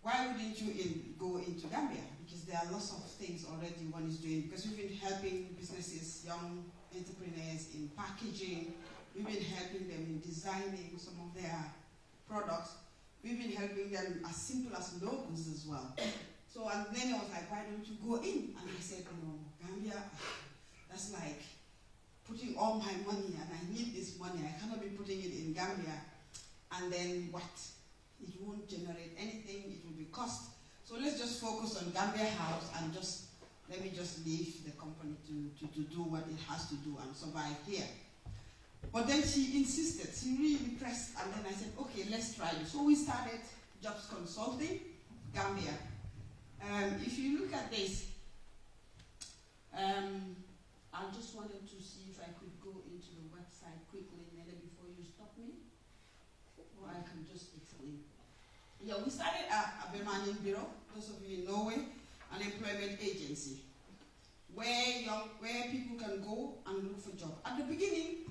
why wouldn't you go into Gambia? Because there are lots of things already one is doing, because we've been helping businesses, young entrepreneurs in packaging, we've been helping them in designing some of their products, we've been helping them as simple as logos as well. So and then I was like, why don't you go in? And I said, no, Gambia, that's like putting all my money, and I need this money, I cannot be putting it in Gambia, and then what? It won't generate anything, it will be cost. So let's just focus on Gambia House and let me just leave the company to do what it has to do and survive here. But then she insisted, she really pressed, and then I said, okay, let's try it. So we started jobs consulting, Gambia. If you look at this, I just wanted to see if I could go into the website quickly, Nene, before you stop me, or I can just explain. Yeah, we started a Bemanning Bureau, those of you in Norway, an employment agency, where people can go and look for jobs. At the beginning,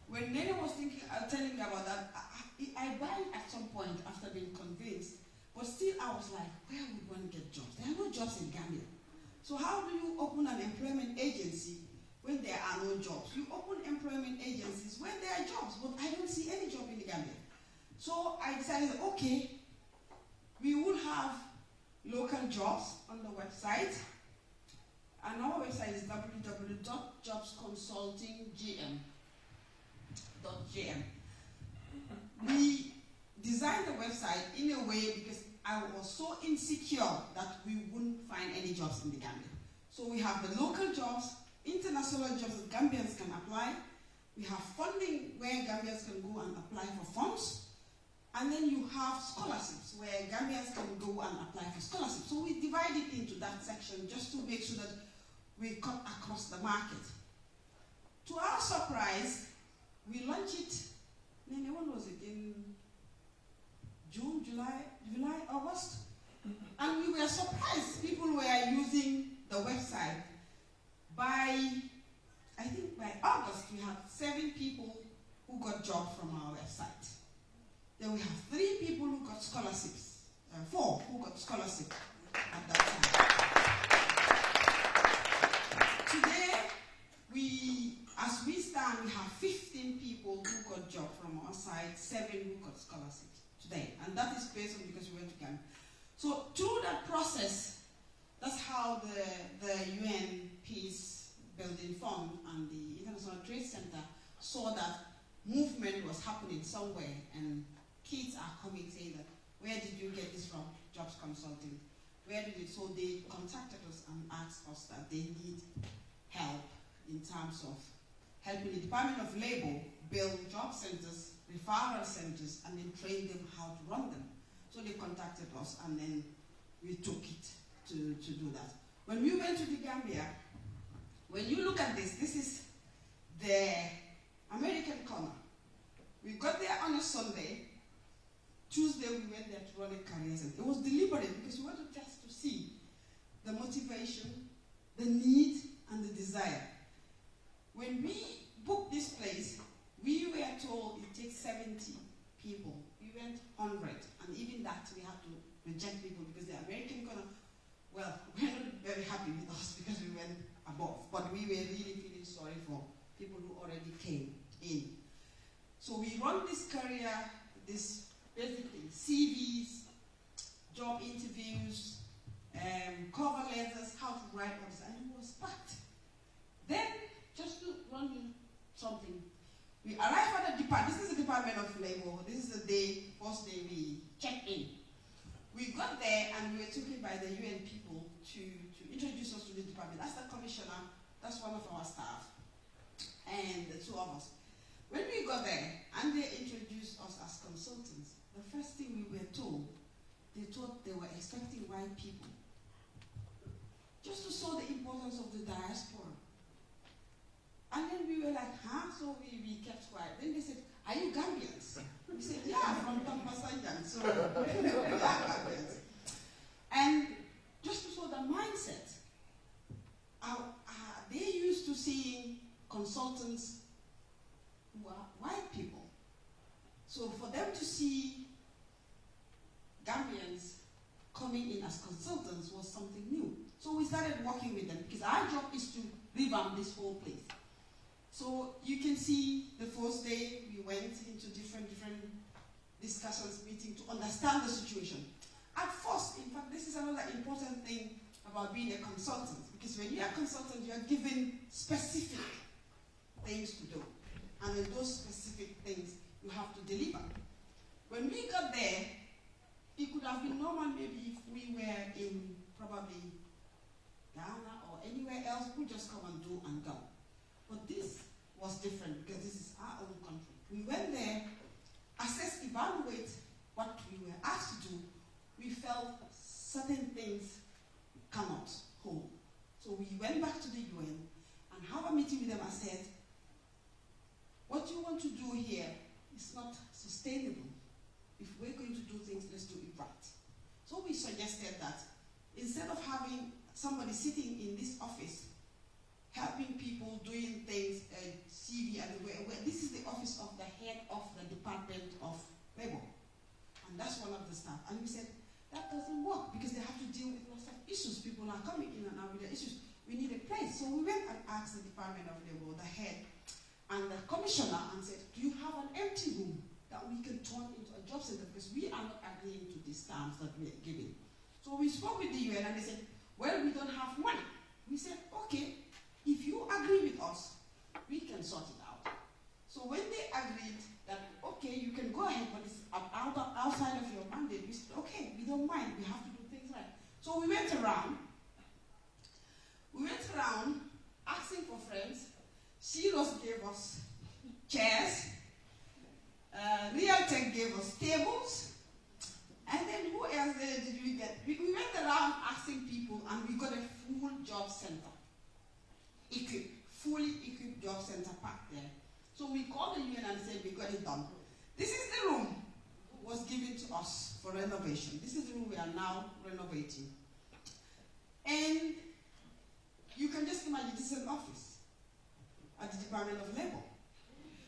when Nene was telling me about that, I died at some point after being convinced, but still I was like, where would one get jobs? There are no jobs in Gambia. So how do you open an employment agency when there are no jobs? You open employment agencies when there are jobs, but I don't see any job in the Gambia. So I decided, okay, we will have local jobs on the website, and our website is www.jobsconsultinggm.gm. We designed the website in a way because I was so insecure that we wouldn't find any jobs in the Gambia. So we have the local jobs, international jobs that Gambians can apply. We have funding where Gambians can go and apply for funds. And then you have scholarships where Gambians can go and apply for scholarships. So we divide it into that section just to make sure that we cut across the market. To our surprise, we launched it, when was it, in June, July, August? And we were surprised people were using the website. I think by August, we had 7 people who got jobs from our website. Then we have 3 people who got scholarships, 4 who got scholarships at that time. Today, as we stand, we have 15 people who got jobs from our site, 7 who got scholarships today. And that is based on because we went to Ghana. So through that process, that's how the UN Peace Building Fund and the International Trade Center saw that movement was happening somewhere, and kids are coming saying that, where did you get this from? Jobs consulting. Where did it? So they contacted us and asked us that they need help in terms of helping the Department of Labor build job centers, referral centers, and then train them how to run them. So they contacted us, and then we took it to do that. When we went to the Gambia, when you look at this is the American corner. We got there on a Sunday. Tuesday we went there to run a career center. It was deliberate because we wanted just to see the motivation, the need, and the desire. When we booked this place, we were told it takes 70 people. We went 100, and even that we had to reject people because the American corner, well, we're not very happy with us because we went above, but we were really feeling sorry for people who already came in. So we run this career, this basically CVs, job interviews, cover letters, how to write all this, and it was packed. Then, just to run you something, we arrived at the department. This is the Department of Labor. This is the first day we checked in. We got there and we were taken by the UN people to introduce us to the department. That's the commissioner, that's one of our staff, and the 2 of us. When we got there and they introduced us as consultants, the first thing we were told, they thought they were expecting white people. Just to show the importance of the diaspora. And then we were like, huh? So we kept quiet. Then they said, are you Gambians? We said, yeah, from Tampasanjan. So we are Gambians. And just to show the mindset, they used to seeing consultants who are white people. So for them to see Gambians coming in as consultants was something new. So we started working with them because our job is to revamp this whole place. So you can see the first day we went into different discussions, meetings to understand the situation. At first, in fact, this is another important thing about being a consultant, because when you're a consultant, you're given specific things to do. And in those specific things, you have to deliver. When we got there, it could have been normal maybe if we were in probably Ghana or anywhere else, we just come and do and go. But this was different because this is our own country. We went there, assess, evaluate what we were asked to do. We felt certain things cannot hold. So we went back to the UN and have a meeting with them and said, what you want to do here is not sustainable. If we're going to do things, let's do it right. So we suggested that instead of having somebody sitting in this office helping people doing things, CV, and this is the office of the head of the Department of Labor. And that's one of the staff. And we said, that doesn't work because they have to deal with lots of issues. People are coming in and out with their issues. We need a place. So we went and asked the Department of Labor, the head, and the commissioner, and said, do you have an empty room that we can turn into a job center? Because we are not agreeing to these terms that we're giving. So we spoke with the UN and they said, well, we don't have money. We said, okay, if you agree with us, we can sort it out. So when they agreed that, okay, you can go ahead, but it's outside of your mandate, we said, okay, we don't mind, we have to do things right. So we went around asking for friends. Shiros gave us chairs, Realtek gave us tables, and then who else did we get? We went around asking people, and we got a full job center. Fully equipped job center packed there. So we called the UN and said, we got it done. This is the room was given to us for renovation. This is the room we are now renovating. And you can just imagine this is an office at the Department of Labor.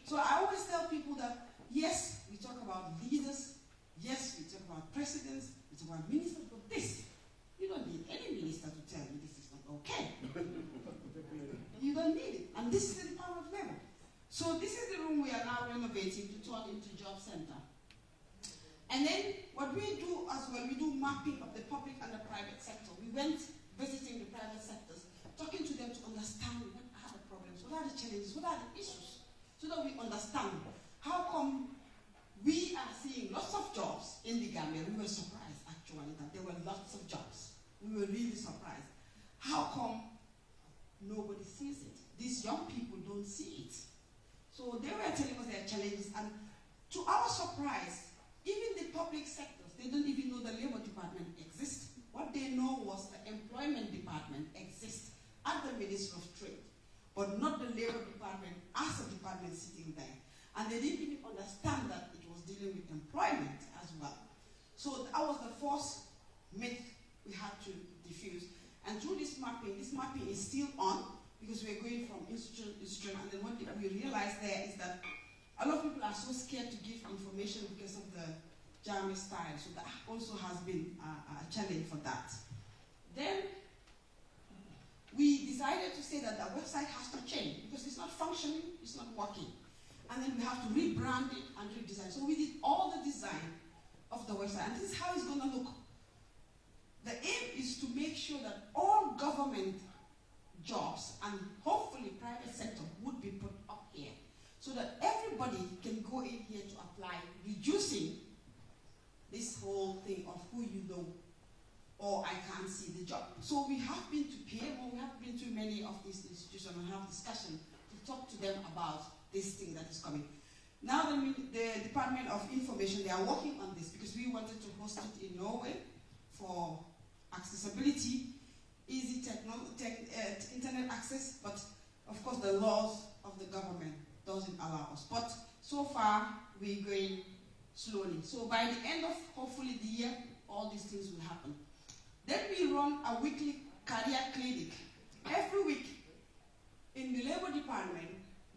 So I always tell people that, yes, we talk about leaders, yes, we talk about presidents, we talk about ministers, but this, you don't need any minister to tell you this is not okay. You don't need it. And this is the Department of Labor. So this is the room we are now renovating to turn into job center. And then what we do as well, we do mapping of the public and the private sector. We went visiting the private sectors, talking to them to understand what are the problems, what are the challenges, what are the issues, so that we understand how come we are seeing lots of jobs in the Gambia. We were surprised actually that there were lots of jobs. We were really surprised. How come nobody sees it? These young people don't see it. So they were telling us their challenges, and to our surprise, even the public sectors, they don't even know the Labor Department exists. What they know was the Employment Department exists at the Ministry of Trade, but not the Labor Department as a department sitting there. And they didn't even understand that it was dealing with employment as well. So that was the first myth we had to diffuse. And through this mapping is still on, because we're going from institution to institution, and then what we realized there is that a lot of people are so scared to give information because of the Jami style, so that also has been a challenge for that. Then we decided to say that the website has to change because it's not functioning, it's not working. And then we have to rebrand it and redesign. So we did all the design of the website, and this is how it's going to look. The aim is to make sure that all government jobs and hopefully private sector would be put up here, so that everybody can go in here to apply, reducing this whole thing of who you know or I can't see the job. So we have been to PM, we have been to many of these institutions and have discussion to talk to them about this thing that is coming. Now the Department of Information, they are working on this because we wanted to host it in Norway for accessibility, easy internet access, but of course the laws of the government doesn't allow us. But so far we're going slowly. So by the end of hopefully the year, all these things will happen. Then we run a weekly career clinic. Every week in the Labor Department,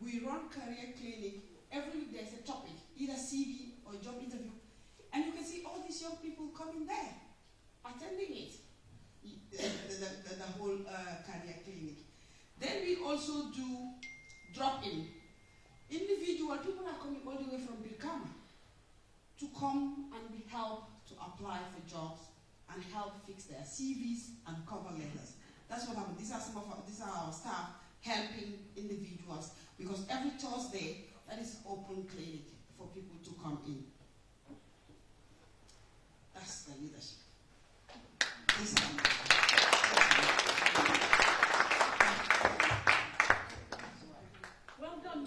we run career clinic. Every week there's a topic, either CV or job interview. And you can see all these young people coming there, attending it, the whole career clinic. Then we also do drop-in. Individual people are coming all the way from Birkama to come and be helped to apply for jobs and help fix their CVs and cover letters. That's what happened. These are our staff helping individuals, because every Thursday that is open clinic for people to come in. That's the leadership. Well done,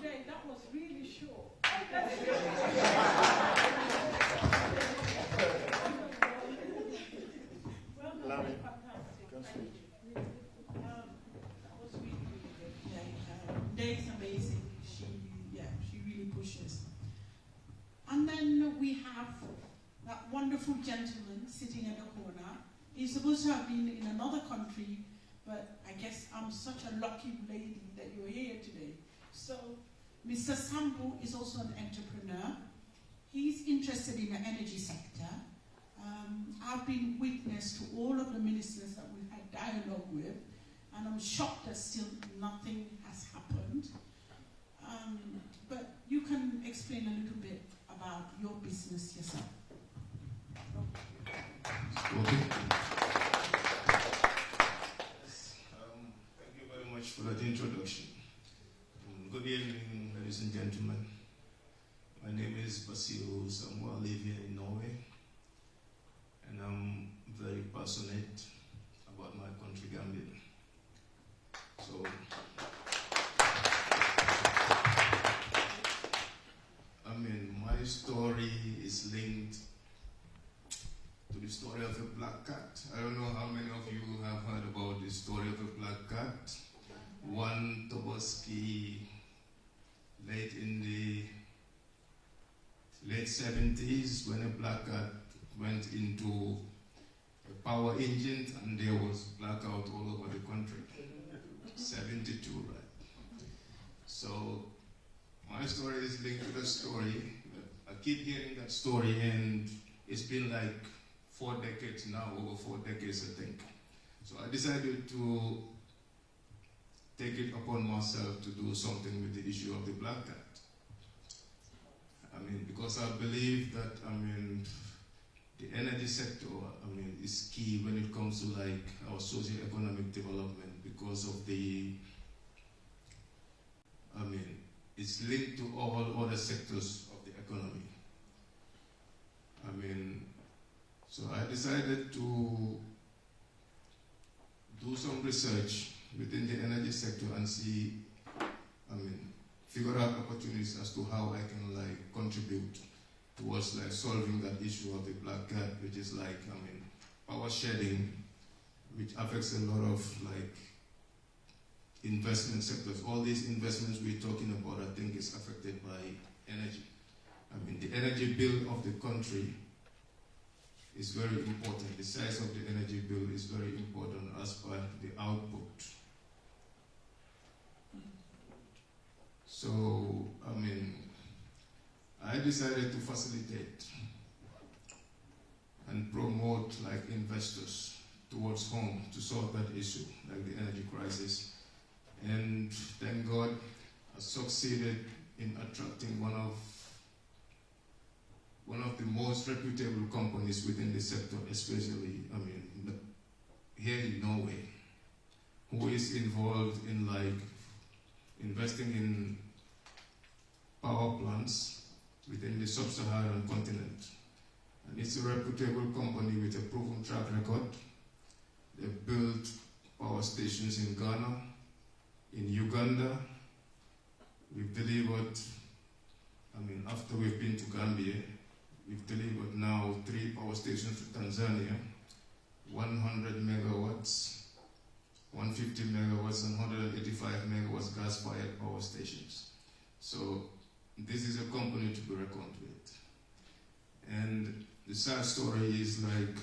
have that wonderful gentleman sitting in the corner. He's supposed to have been in another country, but I guess I'm such a lucky lady that you're here today. So, Mr. Sambu is also an entrepreneur. He's interested in the energy sector. I've been witness to all of the ministers that we've had dialogue with, and I'm shocked that still nothing has happened. But you can explain a little bit about your business yourself. Okay. Thank you very much for that introduction. Good evening, ladies and gentlemen. My name is Basil Samuel. I live here in Norway, and I'm very passionate about my country, Gambia. So, my story is linked to the story of a black cat. I don't know how many of you have heard about the story of a black cat. One Toboski, late in the late 70s, when a black cat went into a power engine and there was blackout all over the country. 72, right? So my story is linked to the story. I keep hearing that story, and it's been like 4 decades now, over 4 decades, I think. So I decided to take it upon myself to do something with the issue of the black cat. Because I believe that, the energy sector, is key when it comes to like our socio-economic development, because of the, it's linked to all other sectors of the economy. So I decided to do some research within the energy sector and see, figure out opportunities as to how I can like contribute towards like solving that issue of the black cat, which is like, power shedding, which affects a lot of like investment sectors. All these investments we're talking about, I think, is affected by energy. The energy bill of the country is very important. The size of the energy bill is very important as per the output. So, I decided to facilitate and promote like investors towards home to solve that issue, like the energy crisis. And thank God, I succeeded in attracting one of the most reputable companies within the sector, especially, here in Norway, who is involved in like investing in power plants within the sub-Saharan continent. And it's a reputable company with a proven track record. They've built power stations in Ghana, in Uganda. We've delivered, after we've been to Gambia, we've delivered now 3 power stations to Tanzania, 100 megawatts, 150 megawatts, and 185 megawatts gas-fired power stations. So this is a company to be reckoned with. And the sad story is like,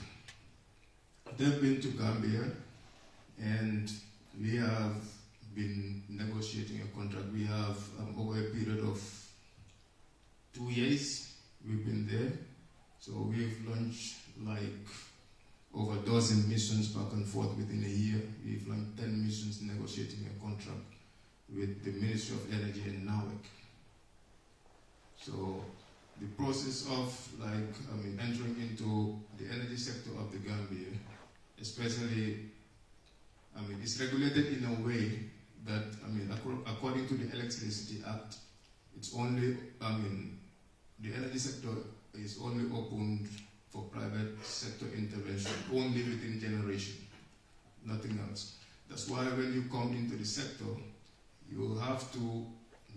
they've been to Gambia, and we have been negotiating a contract. We have, over a period of 2 years, we've been there. So we've launched like over a dozen missions back and forth within a year. We've launched 10 missions negotiating a contract with the Ministry of Energy and Nordic. So the process of like, entering into the energy sector of the Gambia, especially, it's regulated in a way that, according to the Electricity Act, it's only, the energy sector is only opened for private sector intervention, only within generation, nothing else. That's why when you come into the sector, you have to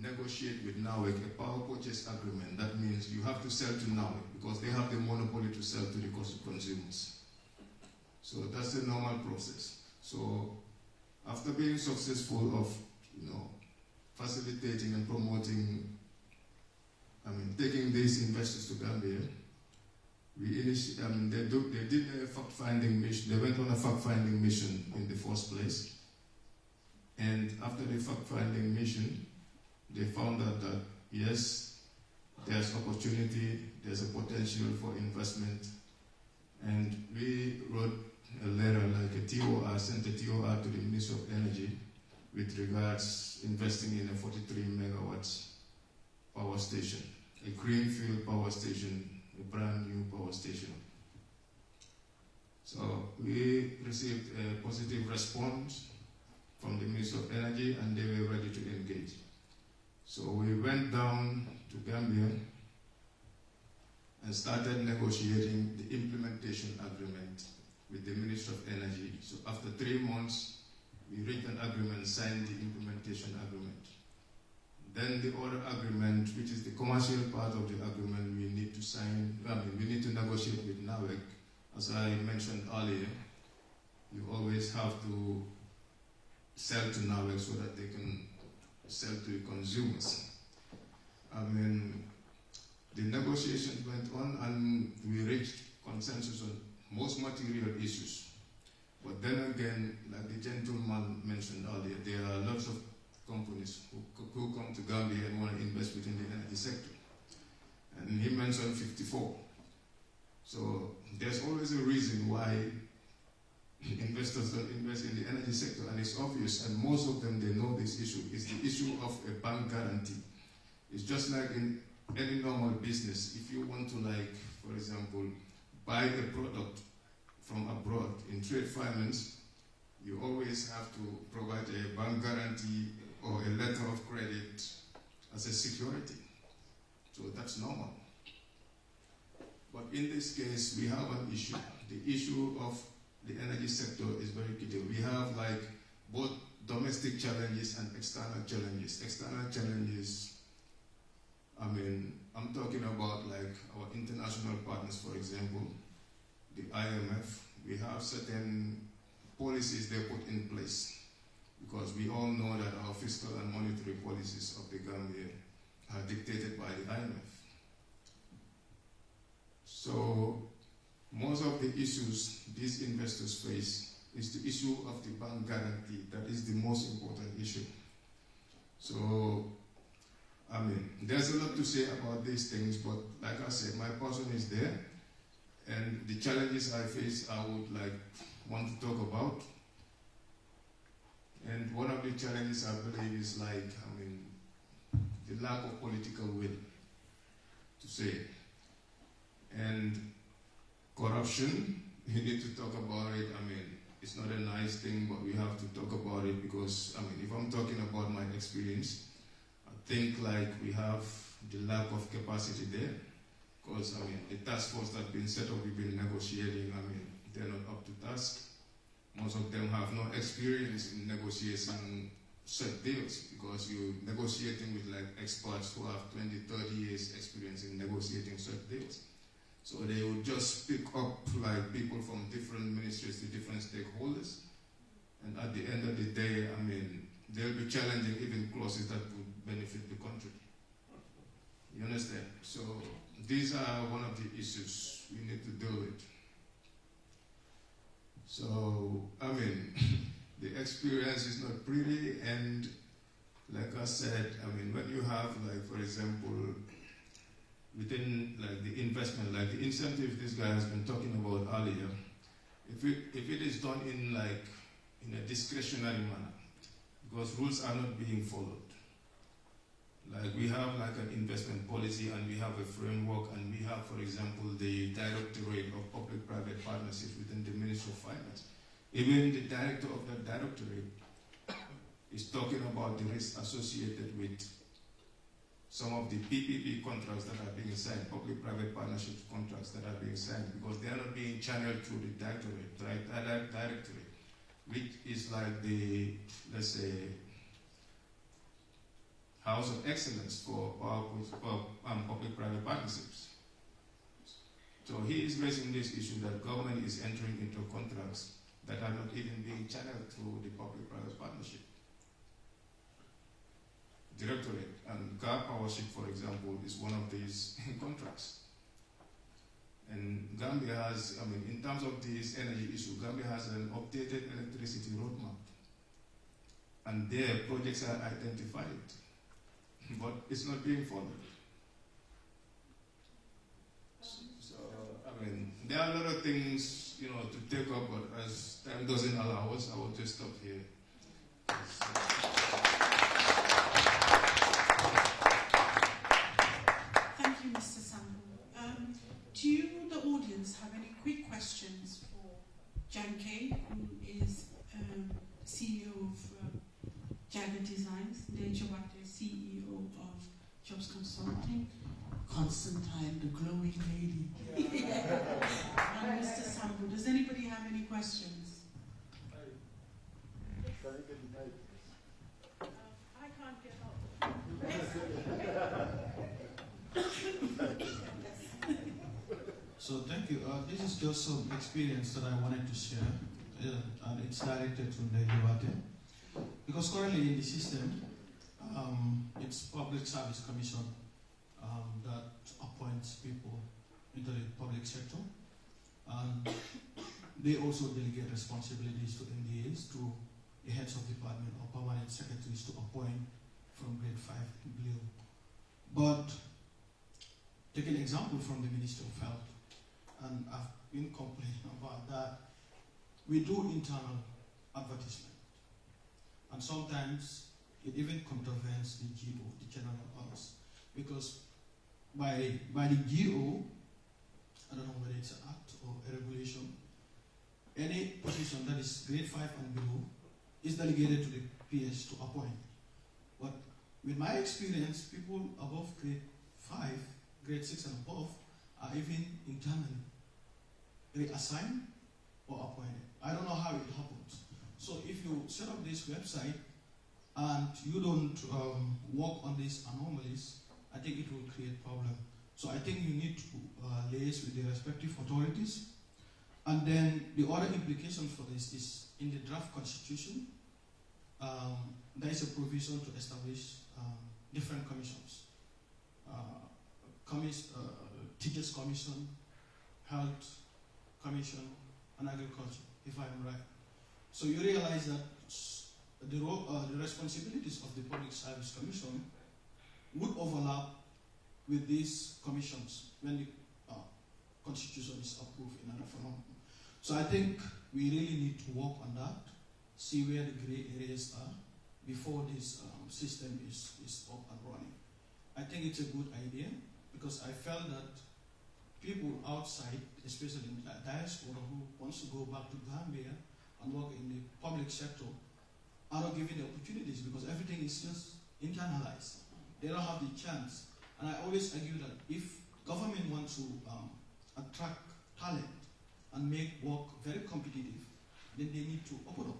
negotiate with NAWEC a power purchase agreement. That means you have to sell to NAWEC because they have the monopoly to sell to the consumers. So that's the normal process. So after being successful of, facilitating and promoting, taking these investors to Gambia, they did a fact-finding mission. They went on a fact-finding mission in the first place, and after the fact-finding mission, they found out that yes, there's opportunity, there's a potential for investment, and we wrote a letter, like a TOR, sent a TOR to the Ministry of Energy with regards investing in a 43 megawatts power station, a greenfield power station, a brand new power station. So we received a positive response from the Ministry of Energy, and they were ready to engage. So we went down to Gambia and started negotiating the implementation agreement with the Ministry of Energy. So after 3 months, we reached an agreement, signed the implementation agreement. Then the other agreement, which is the commercial part of the agreement, we need to sign, we need to negotiate with NAWEC. As I mentioned earlier, you always have to sell to NAWEC so that they can sell to consumers. The negotiations went on and we reached consensus on most material issues. But then again, like the gentleman mentioned earlier, there are lots of companies who come to Gambia and want to invest within the energy sector. And he mentioned 54. So there's always a reason why investors don't invest in the energy sector, and it's obvious, and most of them, they know this issue. It's the issue of a bank guarantee. It's just like in any normal business. If you want to, like, for example, buy a product from abroad in trade finance, you always have to provide a bank guarantee or a letter of credit as a security. So that's normal. But in this case, we have an issue. The issue of the energy sector is very critical. We have like both domestic challenges and external challenges. External challenges, I'm talking about like our international partners, for example, the IMF. We have certain policies they put in place because we all know that our fiscal and monetary policies of the Gambia are dictated by the IMF. So most of the issues these investors face is the issue of the bank guarantee. That is the most important issue. So, there's a lot to say about these things, but like I said, my person is there, and the challenges I face, I would want to talk about. And one of the challenges I believe is the lack of political will to say. And corruption, we need to talk about it. It's not a nice thing, but we have to talk about it because, if I'm talking about my experience, I think we have the lack of capacity there. Because, the task force that's been set up, we've been negotiating, they're not up to task. Most of them have no experience in negotiating such deals because you're negotiating with experts who have 20, 30 years experience in negotiating such deals. So they would just pick up people from different ministries to different stakeholders. And at the end of the day, they'll be challenging even clauses that would benefit the country. You understand? So these are one of the issues we need to deal with. So, the experience is not pretty, and like I said, when you have, for example, within the investment, the incentives this guy has been talking about earlier, if it is done in a discretionary manner, because rules are not being followed. We have an investment policy, and we have a framework, and we have, for example, the Directorate of Public-Private Partnerships within the Ministry of Finance. Even the director of that directorate is talking about the risks associated with some of the PPP contracts that are being signed, public-private partnerships contracts that are being signed, because they are not being channeled through the directorate, which is the, let's say, House of Excellence for public-private partnerships. So he is raising this issue that government is entering into contracts that are not even being channeled through the public-private partnership directorate. And car powership, for example, is one of these contracts. And And Gambia has, in terms of this energy issue, Gambia has an updated electricity roadmap. And there, projects are identified, but it's not being followed. So, there are a lot of things, to take up, but as time doesn't allow us, I will just stop here. Thank you, Mr. Sambu. Do you, the audience, have any quick questions for Jan Kay, who is CEO of Jagger Designs, Dejawate, CEO of Jobs Consulting, Constantine, the glowing lady, and Mr. Sambu? Does anybody have any questions? I can't get up. So thank you. This is just some experience that I wanted to share, and it's directed to Dejawate. Because currently in the system, it's Public Service Commission that appoints people into the public sector. And they also delegate responsibilities to MDAs, to the heads of department or permanent secretaries to appoint from grade 5 and below. But take an example from the Ministry of Health, and I've been complaining about that. We do internal advertisement, and sometimes it even contravenes the GO, the general orders, because by the GO, I don't know whether it's an act or a regulation, any position that is grade 5 and below is delegated to the PS to appoint. But with my experience, people above grade 5, grade 6 and above are even internally reassigned or appointed. I don't know how it happens. So if you set up this website and you don't work on these anomalies, I think it will create problem. So I think you need to liaise with the respective authorities. And then the other implication for this is in the draft constitution, there is a provision to establish different commissions. Teachers Commission, Health Commission, and Agriculture, if I'm right. So you realize that the responsibilities of the Public Service Commission would overlap with these commissions when the constitution is approved in a referendum. So I think we really need to work on that, see where the gray areas are before this system is up and running. I think it's a good idea because I felt that people outside, especially in the diaspora who wants to go back to Gambia and work in the public sector, are not given the opportunities because everything is just internalized. They don't have the chance. And I always argue that if government wants to attract talent and make work very competitive, then they need to open up.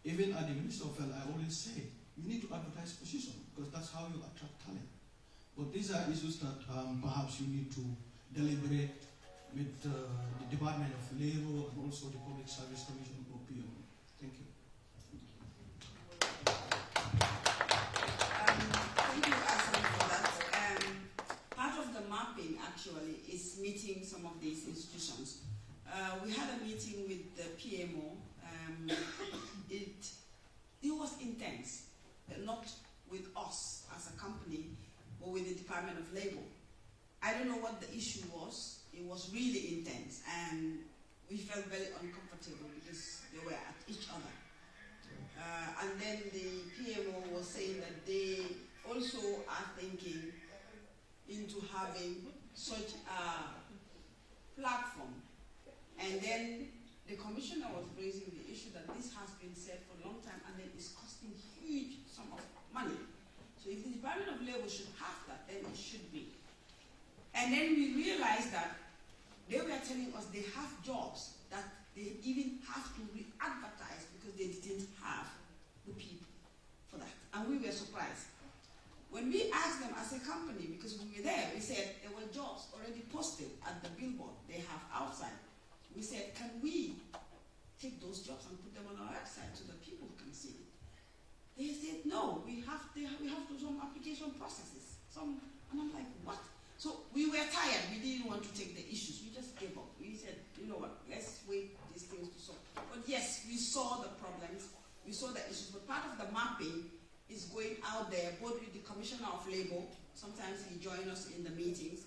Even at the Ministry of Health, I always say, you need to advertise position because that's how you attract talent. But these are issues that perhaps you need to deliberate with the Department of Labor and also the Public Service Commission or PO. Thank you. Thank you, Aslan, for that. Part of the mapping actually is meeting some of these institutions. We had a meeting with the PMO. It was intense, not with us as a company, but with the Department of Labor. I don't know what the issue was. It was really intense, and we felt very uncomfortable because they were at each other. And then the PMO was saying that they also are thinking into having such a platform. And then the commissioner was raising the issue that this has been said for a long time and then it's costing huge sum of money. So if the Department of Labor should have that, then it should be. And then we realized that they were telling us they have jobs that they even have to re-advertise because they didn't have the people for that. And we were surprised. When we asked them as a company, because we were there, we said there were jobs already posted at the billboard they have outside. We said, can we take those jobs and put them on our website so that people can see it? They said, no, we have to do some application processes. And I'm like, what? So we were tired. We didn't want to take the issues. We just there, both with the Commissioner of Labor, sometimes he joins us in the meetings,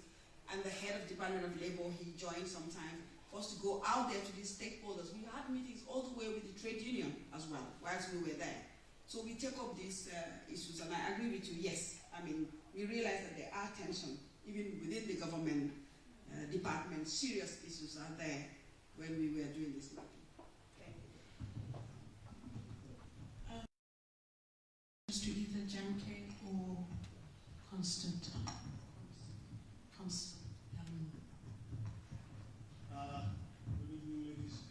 and the head of Department of Labor, he joins sometimes, for us to go out there to these stakeholders. We had meetings all the way with the trade union as well, whilst we were there. So we take up these issues, and I agree with you, yes. I mean, we realize that there are tensions, even within the government department. Serious issues are there when we were doing this mapping. To either Janke or Constant. Good evening, ladies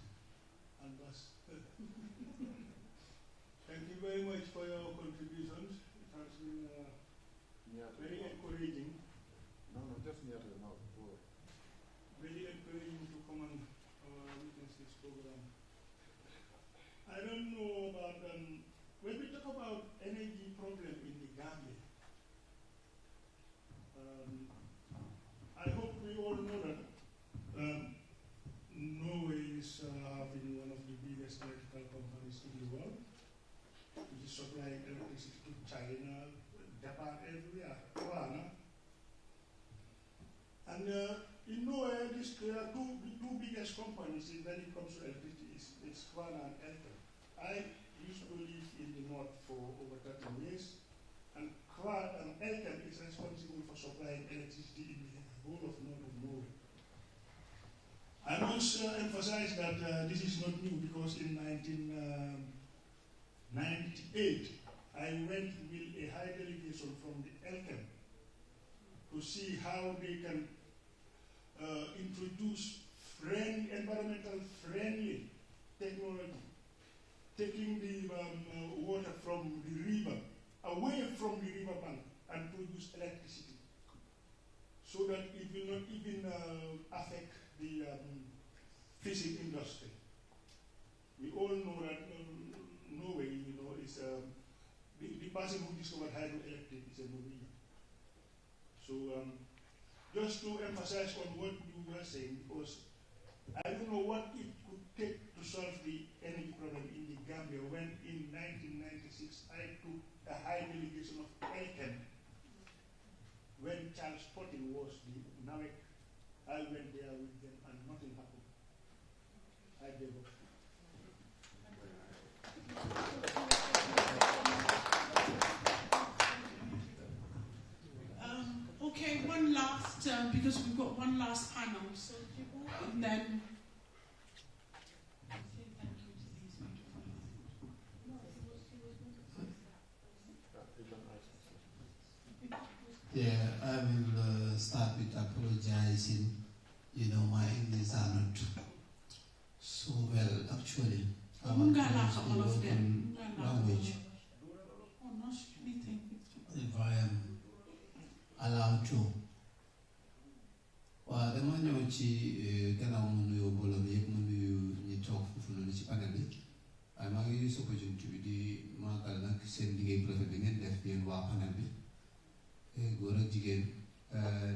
and boss. Thank you very much for your contributions. It has been very encouraging. No, just near to the mouth. Very encouraging to come and witness this program. I don't know about when we talk about energy problem in the Gambia, I hope we all know that Norway is having one of the biggest electrical companies in the world, which is supplying electricity to China, Japan, everywhere, Ghana. And in Norway, the two biggest companies when it comes to electricity is Ghana and Elton. I used to live in the north for over 13 years, and Elkem is responsible for supplying electricity in the whole of northern Norway. I must emphasize that this is not new, because in 1998, I went with a high delegation from the Elkem to see how they can introduce environmental friendly technology, taking the water from the river, away from the river bank, and produce electricity, so that it will not even affect the fishing industry. We all know that Norway, is the person who discovered hydroelectric is a Norwegian. So just to emphasize on what you were saying, because I don't know what it could take to solve the energy problem in the Gambia when in 1996 I took a high delegation of Elkem when Charles Potting was the NAWEC. I went there with them and nothing happened. I gave up. Okay, one last, because we've got one last panel, so and then. Yeah, I will start with apologizing. My English are not so well, actually. Our European language. If I am allowed to. Well, the man who gannaaw mu nuyoo mbooloo mi yëpp mu nuyu ñi toog foofu noonu ci panel bi waaye maa ngi use opportunité bi di màggal nag seen liggéey bu rafet bi ngeen def yéen waa panel bi góor ak jigéen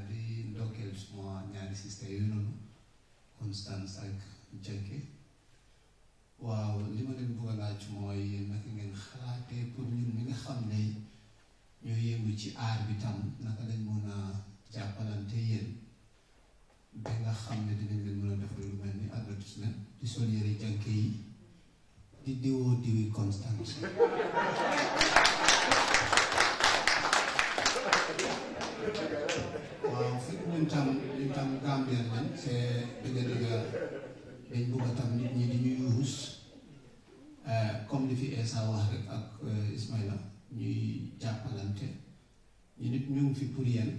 di ndokkeel suma ñaari sista yooyu noonu Constance ak Janke. Waaw li ma leen bëgg a laaj mooy naka ngeen xalaatee pour ñun mi nga xam ne ñoo yëngu ci aar bi tam naka lañ mën a jàppalante yéen ba nga xam ne dinañ leen mën a defal lu mel ni advertisement di sol yëre Janke yi di diwoo diwi Constance. waaw fekk ñun tam Gambien lañ c'est dëgg-dëgg dañ bëgg a tam nit ñi di ñu yuus comme li fi Essa wax rek ak Ismaila ñuy jàppalante ñu nit ñu ngi fi pour yéen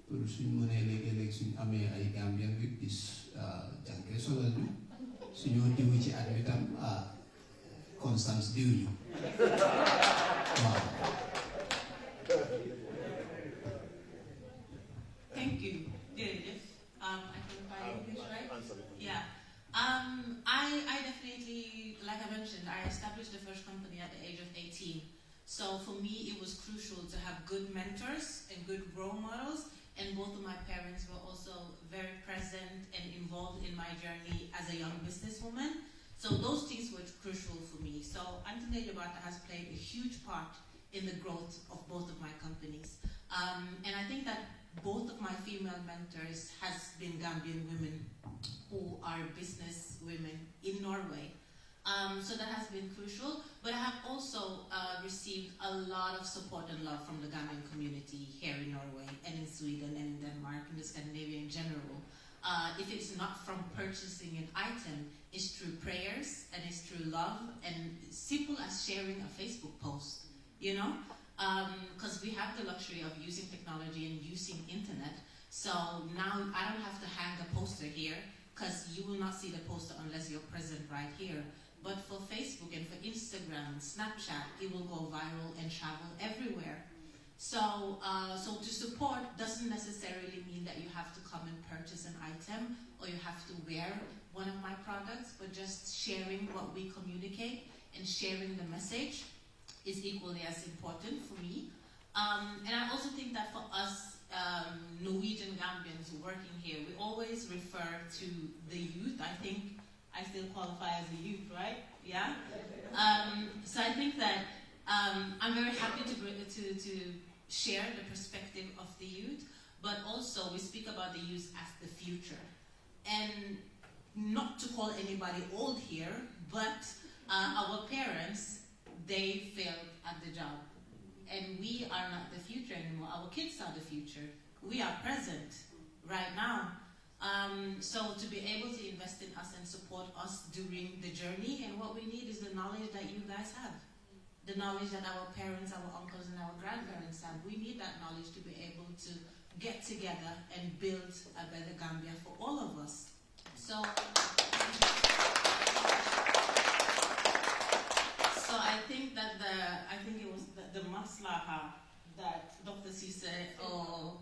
pour suñ mënee léegi-léegi suñ amee ay Gambien wi gis Janke solal ñu suñoo diw ci at mi tam Constance diw ñu waaw. Thank you. I can find English, right? Yeah. I definitely, like I mentioned, I established the first company at the age of 18. So for me, it was crucial to have good mentors and good role models. And both of my parents were also very present and involved in my journey as a young businesswoman. So those things were crucial for me. So Anthony Yabata has played a huge part in the growth of both of my companies. And I think that both of my female mentors has been Gambian women who are business women in Norway. So that has been crucial, but I have also received a lot of support and love from the Gambian community here in Norway and in Sweden and in Denmark and the Scandinavia in general. If it's not from purchasing an item, it's through prayers and it's through love and simple as sharing a Facebook post, you know? Because we have the luxury of using technology and using internet. So now I don't have to hang a poster here because you will not see the poster unless you're present right here. But for Facebook and for Instagram and Snapchat, it will go viral and travel everywhere. So, so to support doesn't necessarily mean that you have to come and purchase an item or you have to wear one of my products, but just sharing what we communicate and sharing the message is equally as important for me. And I also think that for us Norwegian Gambians working here, we always refer to the youth. I think I still qualify as a youth, right? Yeah? So I think that I'm very happy to share the perspective of the youth, but also we speak about the youth as the future. And not to call anybody old here, but our parents, they failed at the job. And we are not the future anymore. Our kids are the future. We are present right now. So to be able to invest in us and support us during the journey, and what we need is the knowledge that you guys have. The knowledge that our parents, our uncles, and our grandparents have. We need that knowledge to be able to get together and build a better Gambia for all of us. So I think that it was the maslaha that Dr. Cisse or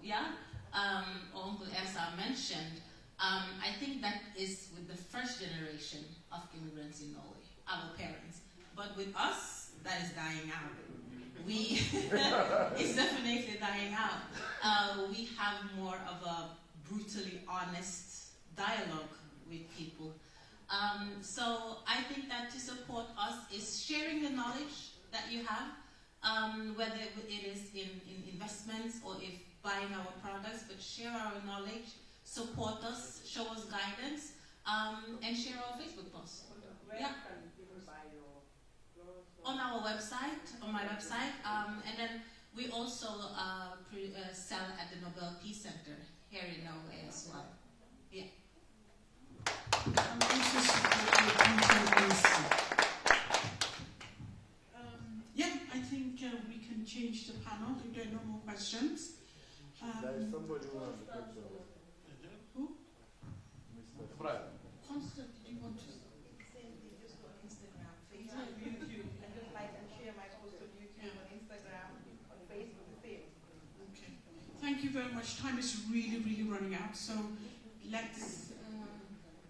Uncle Esa mentioned. I think that is with the first generation of immigrants in Norway, our parents. But with us, that is dying out. It's definitely dying out. We have more of a brutally honest dialogue with people. So I think that to support us is sharing the knowledge that you have, whether it is in investments or if buying our products, but share our knowledge, support us, show us guidance, and share our Facebook posts. Yeah. On our website, on my website, and then we also sell at the Nobel Peace Center here in Norway as well. Yeah. Yeah, I think we can change the panel if there are no more questions. There is somebody who has a picture. Who? Mr. Brian. Constant, did you want to? Just on Instagram, Facebook, YouTube, and just like and share my post on YouTube, on Instagram, on Facebook, the same. Okay. Thank you very much. Time is really, really running out, so let's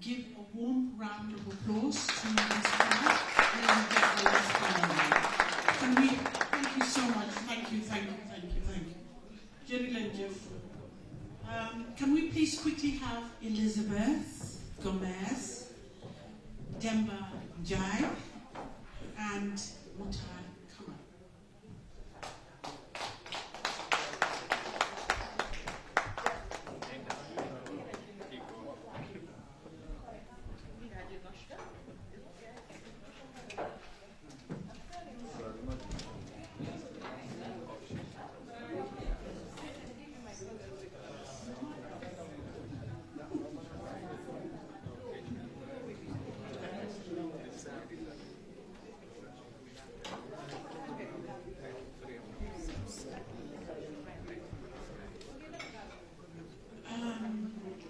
give a warm round of applause to Ms. Brown and get the next panel. Can we? Thank you so much. Thank you. Jerry and Jeff. Can we please quickly have Elizabeth Gomez, Demba Jai, and Mutar Kamal.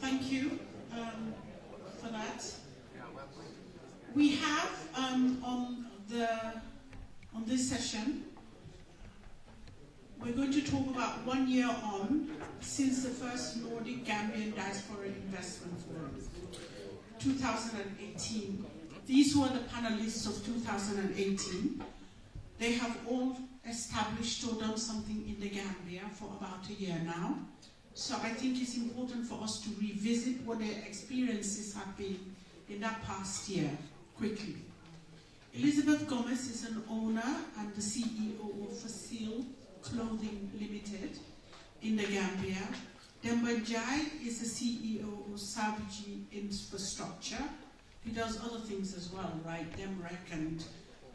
Thank you for that. We have on this session, we're going to talk about 1 year on since the first Nordic Gambian Diaspora Investment Forum, 2018. These were the panelists of 2018. They have all established or done something in the Gambia for about a year now. So I think it's important for us to revisit what their experiences have been in that past year, quickly. Elizabeth Gomez is an owner and the CEO of Facile Clothing Limited in the Gambia. Demba Jai is the CEO of Sabiji Infrastructure. He does other things as well, right? Demrec and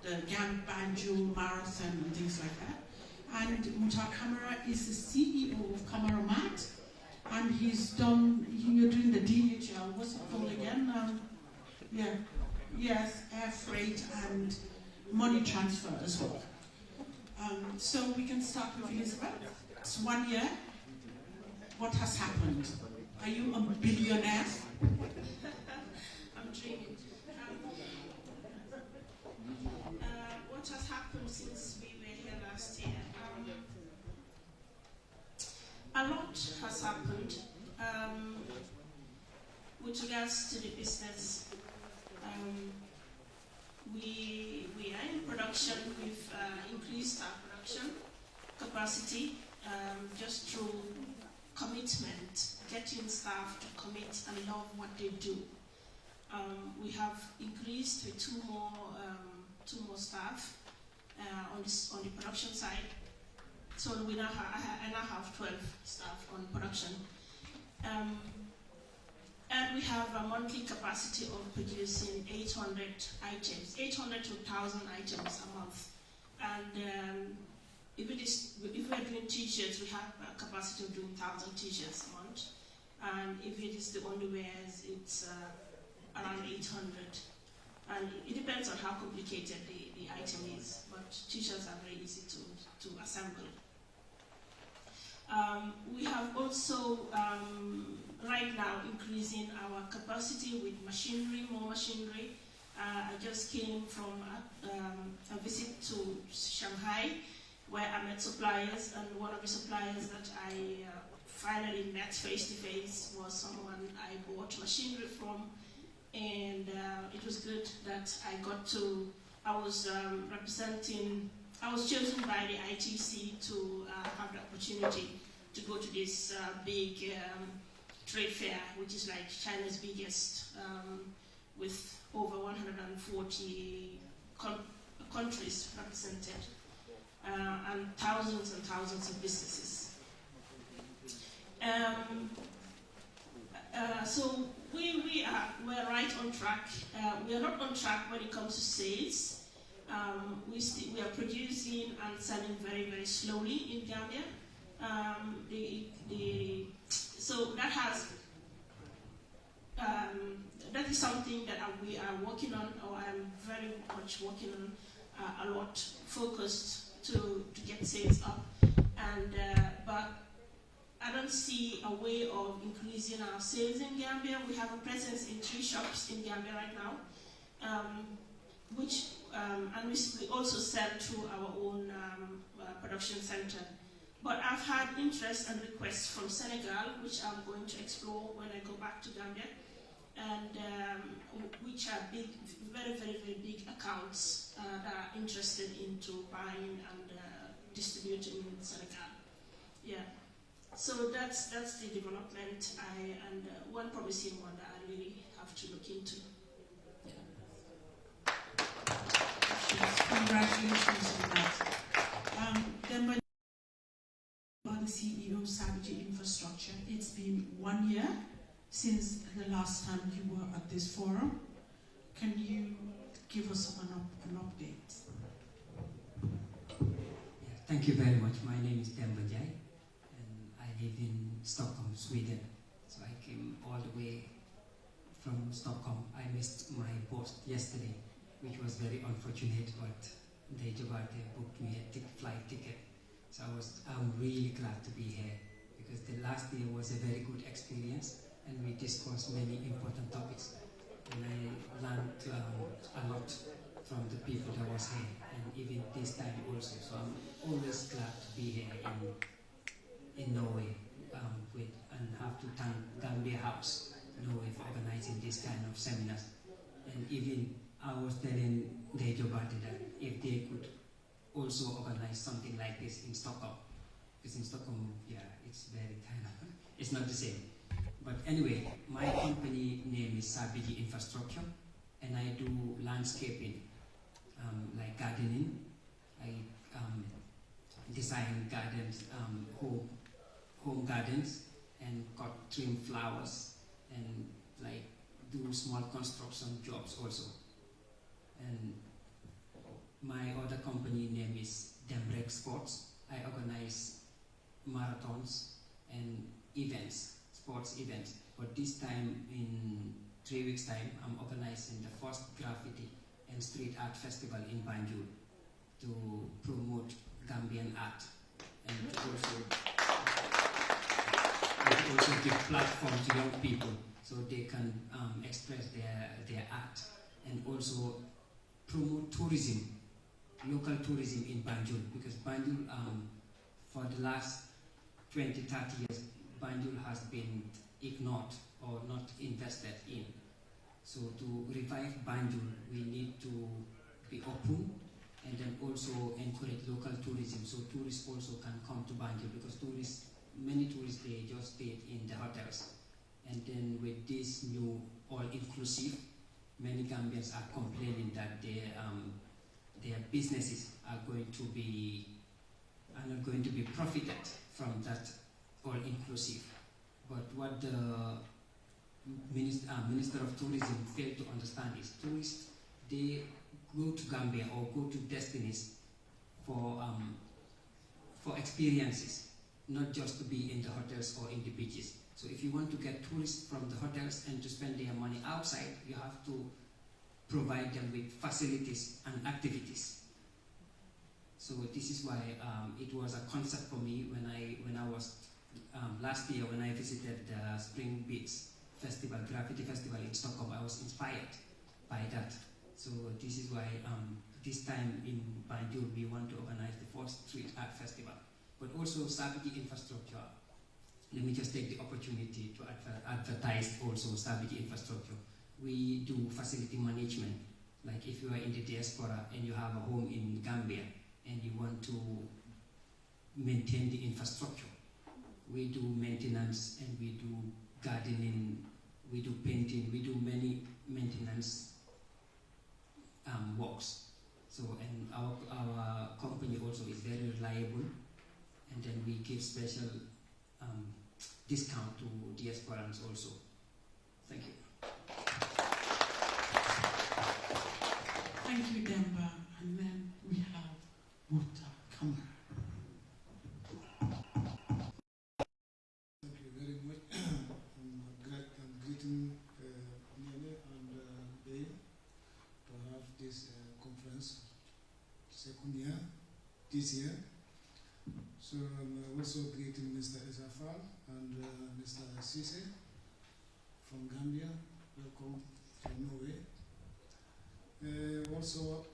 the Banjul Marathon and things like that. And Mutar Kamara is the CEO of Kamaramat, and you're doing the DHL, what's it called again? Air freight and money transfer as well. So we can start with Elizabeth. It's 1 year. What has happened? Are you a billionaire? I'm dreaming. What has happened since we were here last year? A lot has happened with regards to the business. We are in production. We've increased our production capacity just through commitment, getting staff to commit and love what they do. We have increased with two more staff on the production side. So I now have 12 staff on production. And we have a monthly capacity of producing 800 items, 800 to 1,000 items a month. And if we're doing t-shirts, we have a capacity of doing 1,000 t-shirts a month. And if it is the underwears, it's around 800. And it depends on how complicated the item is, but t-shirts are very easy to assemble. We have also right now increasing our capacity with machinery, more machinery. I just came from a visit to Shanghai, where I met suppliers, and one of the suppliers that I finally met face to face was someone I bought machinery from, and it was good that I was chosen by the ITC to have the opportunity to go to this big trade fair, which is like China's biggest, with over 140 countries represented, and thousands of businesses. So we're right on track. We are not on track when it comes to sales. We are producing and selling very, very slowly in Gambia. So that is something that we are working on, or I'm very much working on, a lot focused to get sales up. And but I don't see a way of increasing our sales in Gambia. We have a presence in 3 shops in Gambia right now, and we also sell through our own production center. But I've had interest and requests from Senegal, which I'm going to explore when I go back to Gambia, and which are big, very, very, very big accounts that are interested into buying and distributing in Senegal. Yeah. So that's the development, and one promising one that I really have to look into. Yeah. Congratulations on that. Then the CEO of Sabiji Infrastructure. It's been 1 year since the last time you were at this forum. Can you give us an update? Yeah, thank you very much. My name is Demba Jai, and I live in Stockholm, Sweden. So I came all the way from Stockholm. I missed my boat yesterday, which was very unfortunate, but they booked me a flight ticket. So I'm really glad to be here, because the last year was a very good experience, and we discussed many important topics. And I learned a lot from the people that was here, and even this time also. So I'm always glad to be here in Norway, and have to thank Gambia House, Norway, for organizing this kind of seminars. And even I was telling Dejo Bate that if they could also organize something like this in Stockholm, because in Stockholm, yeah, it's very kind of, it's not the same. But anyway, my company name is Sabiji Infrastructure, and I do landscaping like gardening. I design gardens, home gardens, and trim flowers, and like do small construction jobs also. And my other company name is Nordic Sports. I organize marathons and events, sports events. But this time, in 3 weeks' time, I'm organizing the first graffiti and street art festival in Banjul to promote Gambian art and to also give platform to young people so they can express their art, and also promote tourism, local tourism in Banjul, because Banjul, for the last 20, 30 years, Banjul has been ignored or not invested in. So to revive Banjul, we need to be open and then also encourage local tourism, so tourists also can come to Banjul, because many tourists, they just stay in the hotels. And then with this new all-inclusive, many Gambians are complaining that their businesses are not going to be profited from that all-inclusive. But what the Minister of Tourism failed to understand is tourists, they go to Gambia or go to destinies for experiences, not just to be in the hotels or in the beaches. So if you want to get tourists from the hotels and to spend their money outside, you have to provide them with facilities and activities. So this is why it was a concept for me when I was last year when I visited the Spring Beach Festival, Graffiti Festival in Stockholm. I was inspired by that. So this is why this time in Banjul we want to organize the first street art festival. But also Saviji Infrastructure. Let me just take the opportunity to advertise also Saviji Infrastructure. We do facility management. Like if you are in the diaspora and you have a home in Gambia and you want to maintain the infrastructure, we do maintenance and we do gardening, we do painting, we do many maintenance works. So, and our company also is very reliable, and then we give special discount to diasporans also. Thank you. Thank you, Demba. And then we have Muta Kamara. Thank you very much. I'm greeting Nene and Bay to have this conference second year, this year. So I'm also greeting Mr. Ezafal and Mr. Sise from Gambia. Welcome from Norway. Also,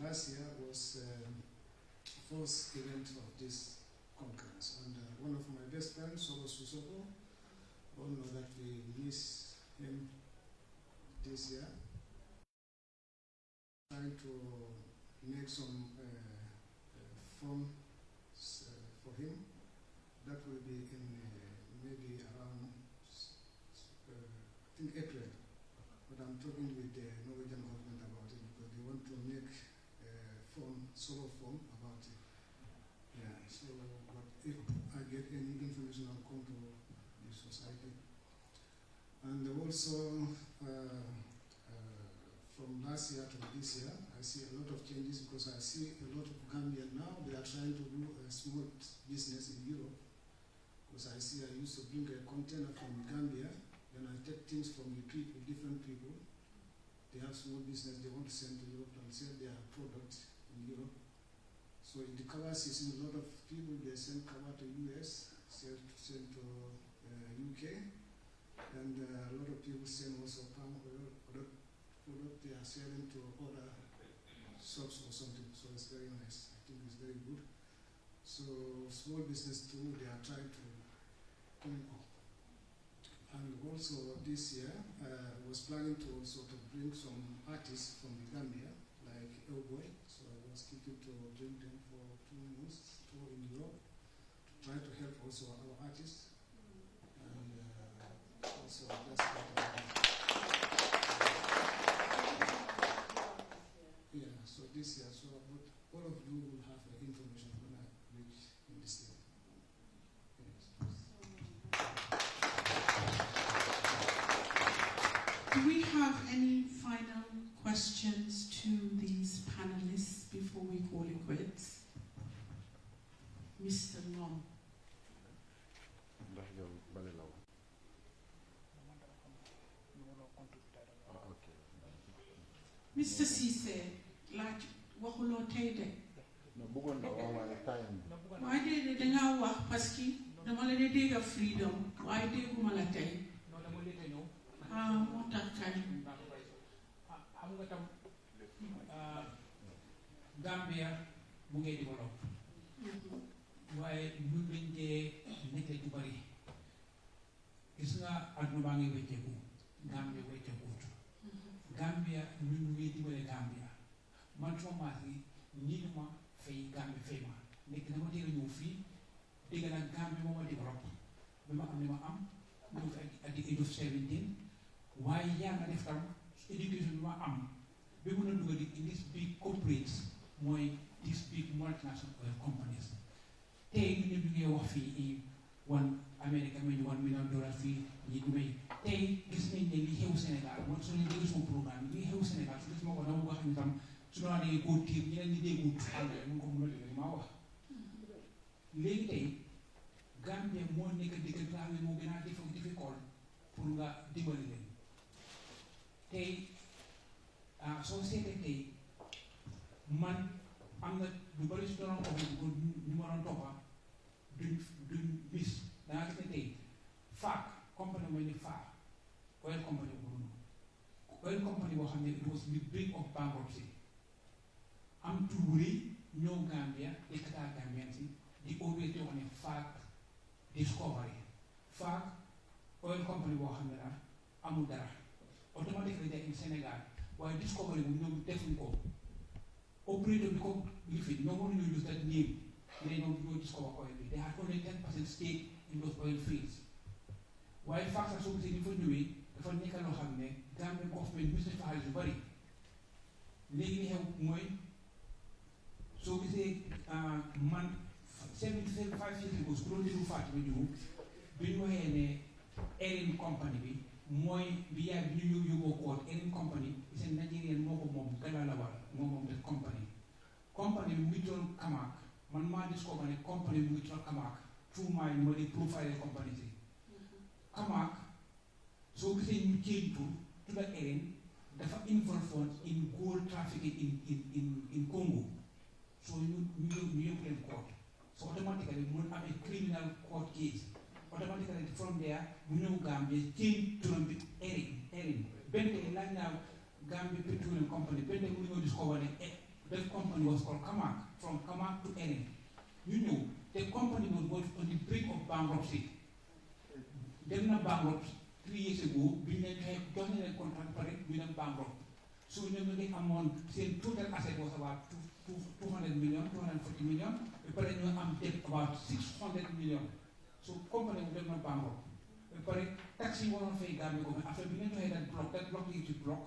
last year was first event of this conference, and one of my best friends, Solo Susoko, all know that we miss him this year. Trying to make some fun for him. That will be in maybe around I think April. But I'm talking with the Norwegian government about it because they want to make solo form about it. Yeah. So, but if I get any information, I'll come to the society. And also, from last year to this year, I see a lot of changes because I see a lot of Gambian now. They are trying to do a small business in Europe. Because I see I used to bring a container from Gambia. Then I take things from the people, different people. They have small business they want to send to Europe and sell their product in Europe. So in the cover season, a lot of people, they send cover to US, send to UK, and a lot of people send also palm oil, product they are selling to other shops or something. So it's very nice. I think it's very good. So small business too, they are trying to come up. And also this year, I was planning to also to bring some artists from the Gambia, like Elboy. So I was thinking to bring them for 2 months, tour in Europe, to try to help also our artists. And also that's what I yeah. Do we have any final questions to these panelists before we call it quits? Mr. Nom. Mr. Cisse, laaj waxuloo tey de. waaye déedéet dangaa wax parce que dama la dee dégg freedom waaye dégguma la tey. Moo tax kay. xam nga tam Gambia mu ngi développe waaye ñun dañ dee nekk lu bari gis nga àdduna baa ngi wecceeku Gambia wecceekuut Gambia ñun ñuy dimbale Gambia man suma maas yi ñii ma fay Gambia fay ma nekk dama teel a ñëw fii dégg naa Gambia moo ma développe ba ma am li ma am ñëw fi at the age of 17 waaye yaa nga def tam éducation bi ma am ba mën a dugal in this big corporates mooy these big multinational companies tey ñu ne ñu ngi wax fii one America may $1 million fii ñi du may tey gis nañ ne li xew Sénégal man su ñu dégg suma programme li xew Sénégal su gis ma ko dama wax ni tam su doon dee koo tiir ñeneen ñi déggut anglais mu ko mën a dégg maa wax léegi tey Gambia moo nekk dëkk bi nga xam ne moo gën a difficult pour nga dimbali leen tey soo seetee tey man am na lu bari su doon ko ñu ma doon toppa duñ bis dangaa gis ne tey faak compagnie mooy ni faak oil company boobu noonu oil company boo xam ne it was the brink of bankruptcy am tur bu rëy ñëw Gambia di kataa Gambian si di always di wax ne faak discovery faak oil company boo xam ne daal amul dara automatically day in Sénégal waaye discovery bu ñoom defuñ ko operator bi ko lifi ñoom mënuñu use that name ne ñoom ñoo discover oil bi they had only 10% stake in those oil fields waaye faak sax soo gisee ni fa ñëwee dafa nekk loo xam ne Gambia government bis fa xaalis yu bari léegi li xew mooy soo gisee man 75 years ago su doon déglu Fatou Diouf bi ñu waxee ne Erin company bi mooy bi yaay bi ñu yóbboo koot Erin company seen Nigerian moo ko moom Galalawal moo moom de company bi mu ngi doon Kamak man maa discover ne company bi mu ngi doon Kamak tout maa yi ma di profile company si Kamak soo gisee ñu change tur tudda Erin dafa involve in gold trafficking in Congo so ñu yóbbu leen court so automatically mun am a criminal court case automatically from there mu ñëw Gambia change turam bi Erin benn tey laaj naa Gambia Petroleum Company benn tey mu ñëw discover ne that company was called Kamak from Kamak to Erin ñu ñëw te company was on the brink of bankruptcy dem na bankrupt 3 years ago bi ñu leen jox nañ leen contract pare ñu dem bankrupt so ñoom ñu ngi amoon seen total asset was about 200 million 240 million ba pare ñu am debt about 600 million so company bu dem na bankrupt ba pare tax yi waroon fay Gambia ko mais affaire bi ngeen joxee that block yi ci block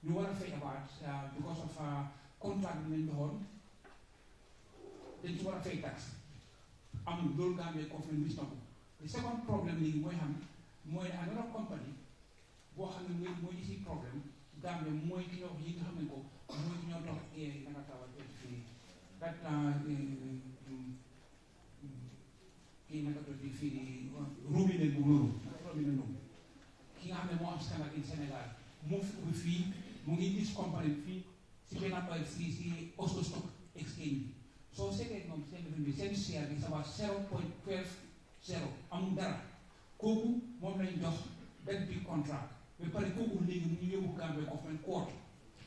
ñu war a fay about because of contract bi nañ doxoon dañ ci war a fay tax amul loolu Gambia government wis na ko the second problème léegi mooy xam mooy another company boo xam ne mooy isi problème Gambia mooy ki ñoo yi nga xam ne ko mooy ki ñoo dox nanga tawal fii kat kii naka tudd fii robinet bu noonu robinet noonu ki nga xam ne moo am scandale in Sénégal moo fi ubbi fii mu ngi gis compagnie fii si benn oil fii si Oslo Stock Exchange bi soo seetee moom seen bi seen share bi ça va 0.12 amul dara kooku moom lañ jox benn big contract ba pare kooku léegi mu ñu yóbbu Gambia government court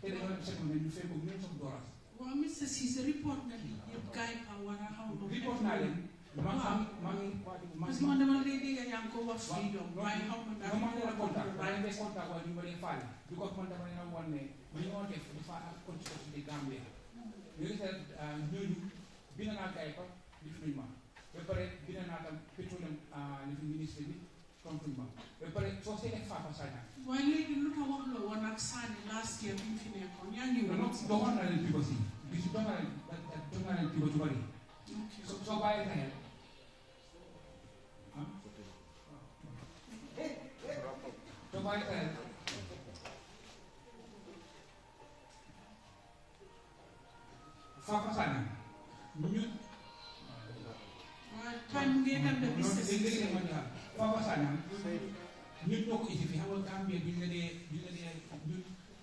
te dañoo dem settlement ñu fay ko $millions. waaw Mr. Cisse report nga li yëpp gars yi war a xaw ma. report naa leen. waaw parce que man dama lay dégg yaa ngi ko wax freedom waaye xaw ma dara. ma leen a contact waaye des contact waaye ñu ma leen faale because man dama leen a wan ne li ñoo def dafa am constitution de Gambia ñu ngi seet ñooñu bind naa gars yi ko defuñu ma ba pare bind naa tam pétrole li fi ministre bi tontuñ ma ba pare soo seetee Fafa Sagna. waaye léegi lu tax wax la woon ak Sani last year bi ñu fi nekkoon yaa ngi woon. doxoon naa leen pibo si gis dox naa leen pibo ju bari soo bàyyi xel soo bàyyi xel Fafa Sana ñu time ngeen dem de business Fafa Sana ñun ñoo ko indi fi xam nga Gambie bi la dee ñu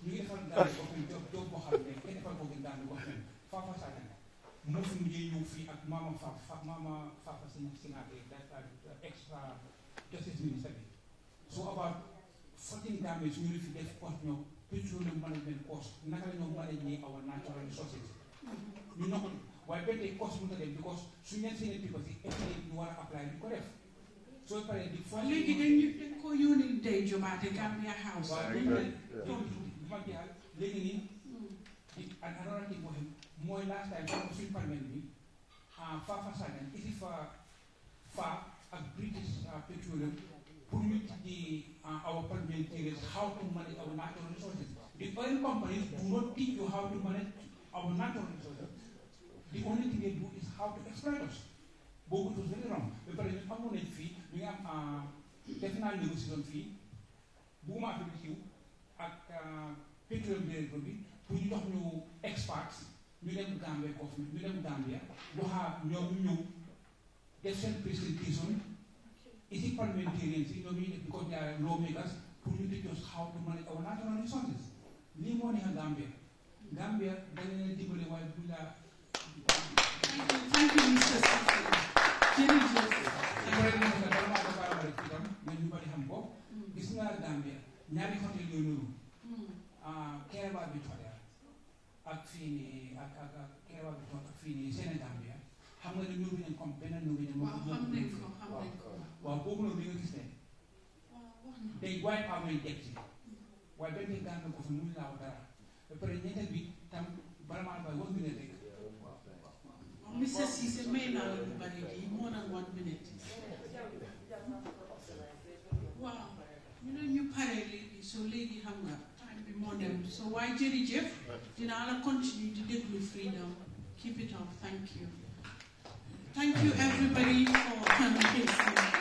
ngi defal daal ko fi job boo xam ne kenn defal ko gën daal ko fen Fafa Sana moo fi mujjee ñëw fii ak Mama Fafa Sinaté extra justice minister bi so about 14 Gambia su ñu fi def course ñoo petroleum management course naka la ñoo manage our natural resources ñu nako waaye benn tey course bu nga dem because su ñeen seen people si effet ñu war a apply di ko def soo paree di fo léegi dañ ko yónni day jobaate Gambia House léegi nii di another thing mooy last time suñu parlement bi Fafa Sagan isi fa ak British Petroleum pour ñu di our parliamentarians how to manage our natural resources. The oil companies do not teach you how to manage our natural resources. The only thing they do is how to exploit us. But it was very wrong. But if you have a fee, we have definitely negotiation fee. Boom after the queue at petroleum delivery. Pour ñu jox ñu experts ñu dem Gambia government ñu dem Gambia waxa ñoom ñu def seen presentation ici parliamentarians yi ñoom ñu def because they are lawmakers pour ñu teach us how to manage our natural resources lii moo neex Gambia dañ leen dimbale waaye bu la thank you Mr. jërëjëf ñu bari xam ko gis nga Gambia ñaari hôtel yooyu noonu Kerewa bi hotel ak fii nii ak Kerewa bi ak fii nii Sénégal bi xam nga ne ñëw nañ comme benn ñëw nañ waaw xam nañ ko waaw boobu noonu bi nga gis ne day waaye am nañ teg ci waaye benn tey gànn ko fi mu laaw dara ba pare ñetteel bi tam vraiment bay 1 minute rek Mr. Cissé may naa la lu bari di more than 1 minute waaw ñu ne ñu pare léegi so léegi xam nga time bi moo dem so waaye jërëjëf dinaa la continue di déglu Freedom keep it up thank you everybody for coming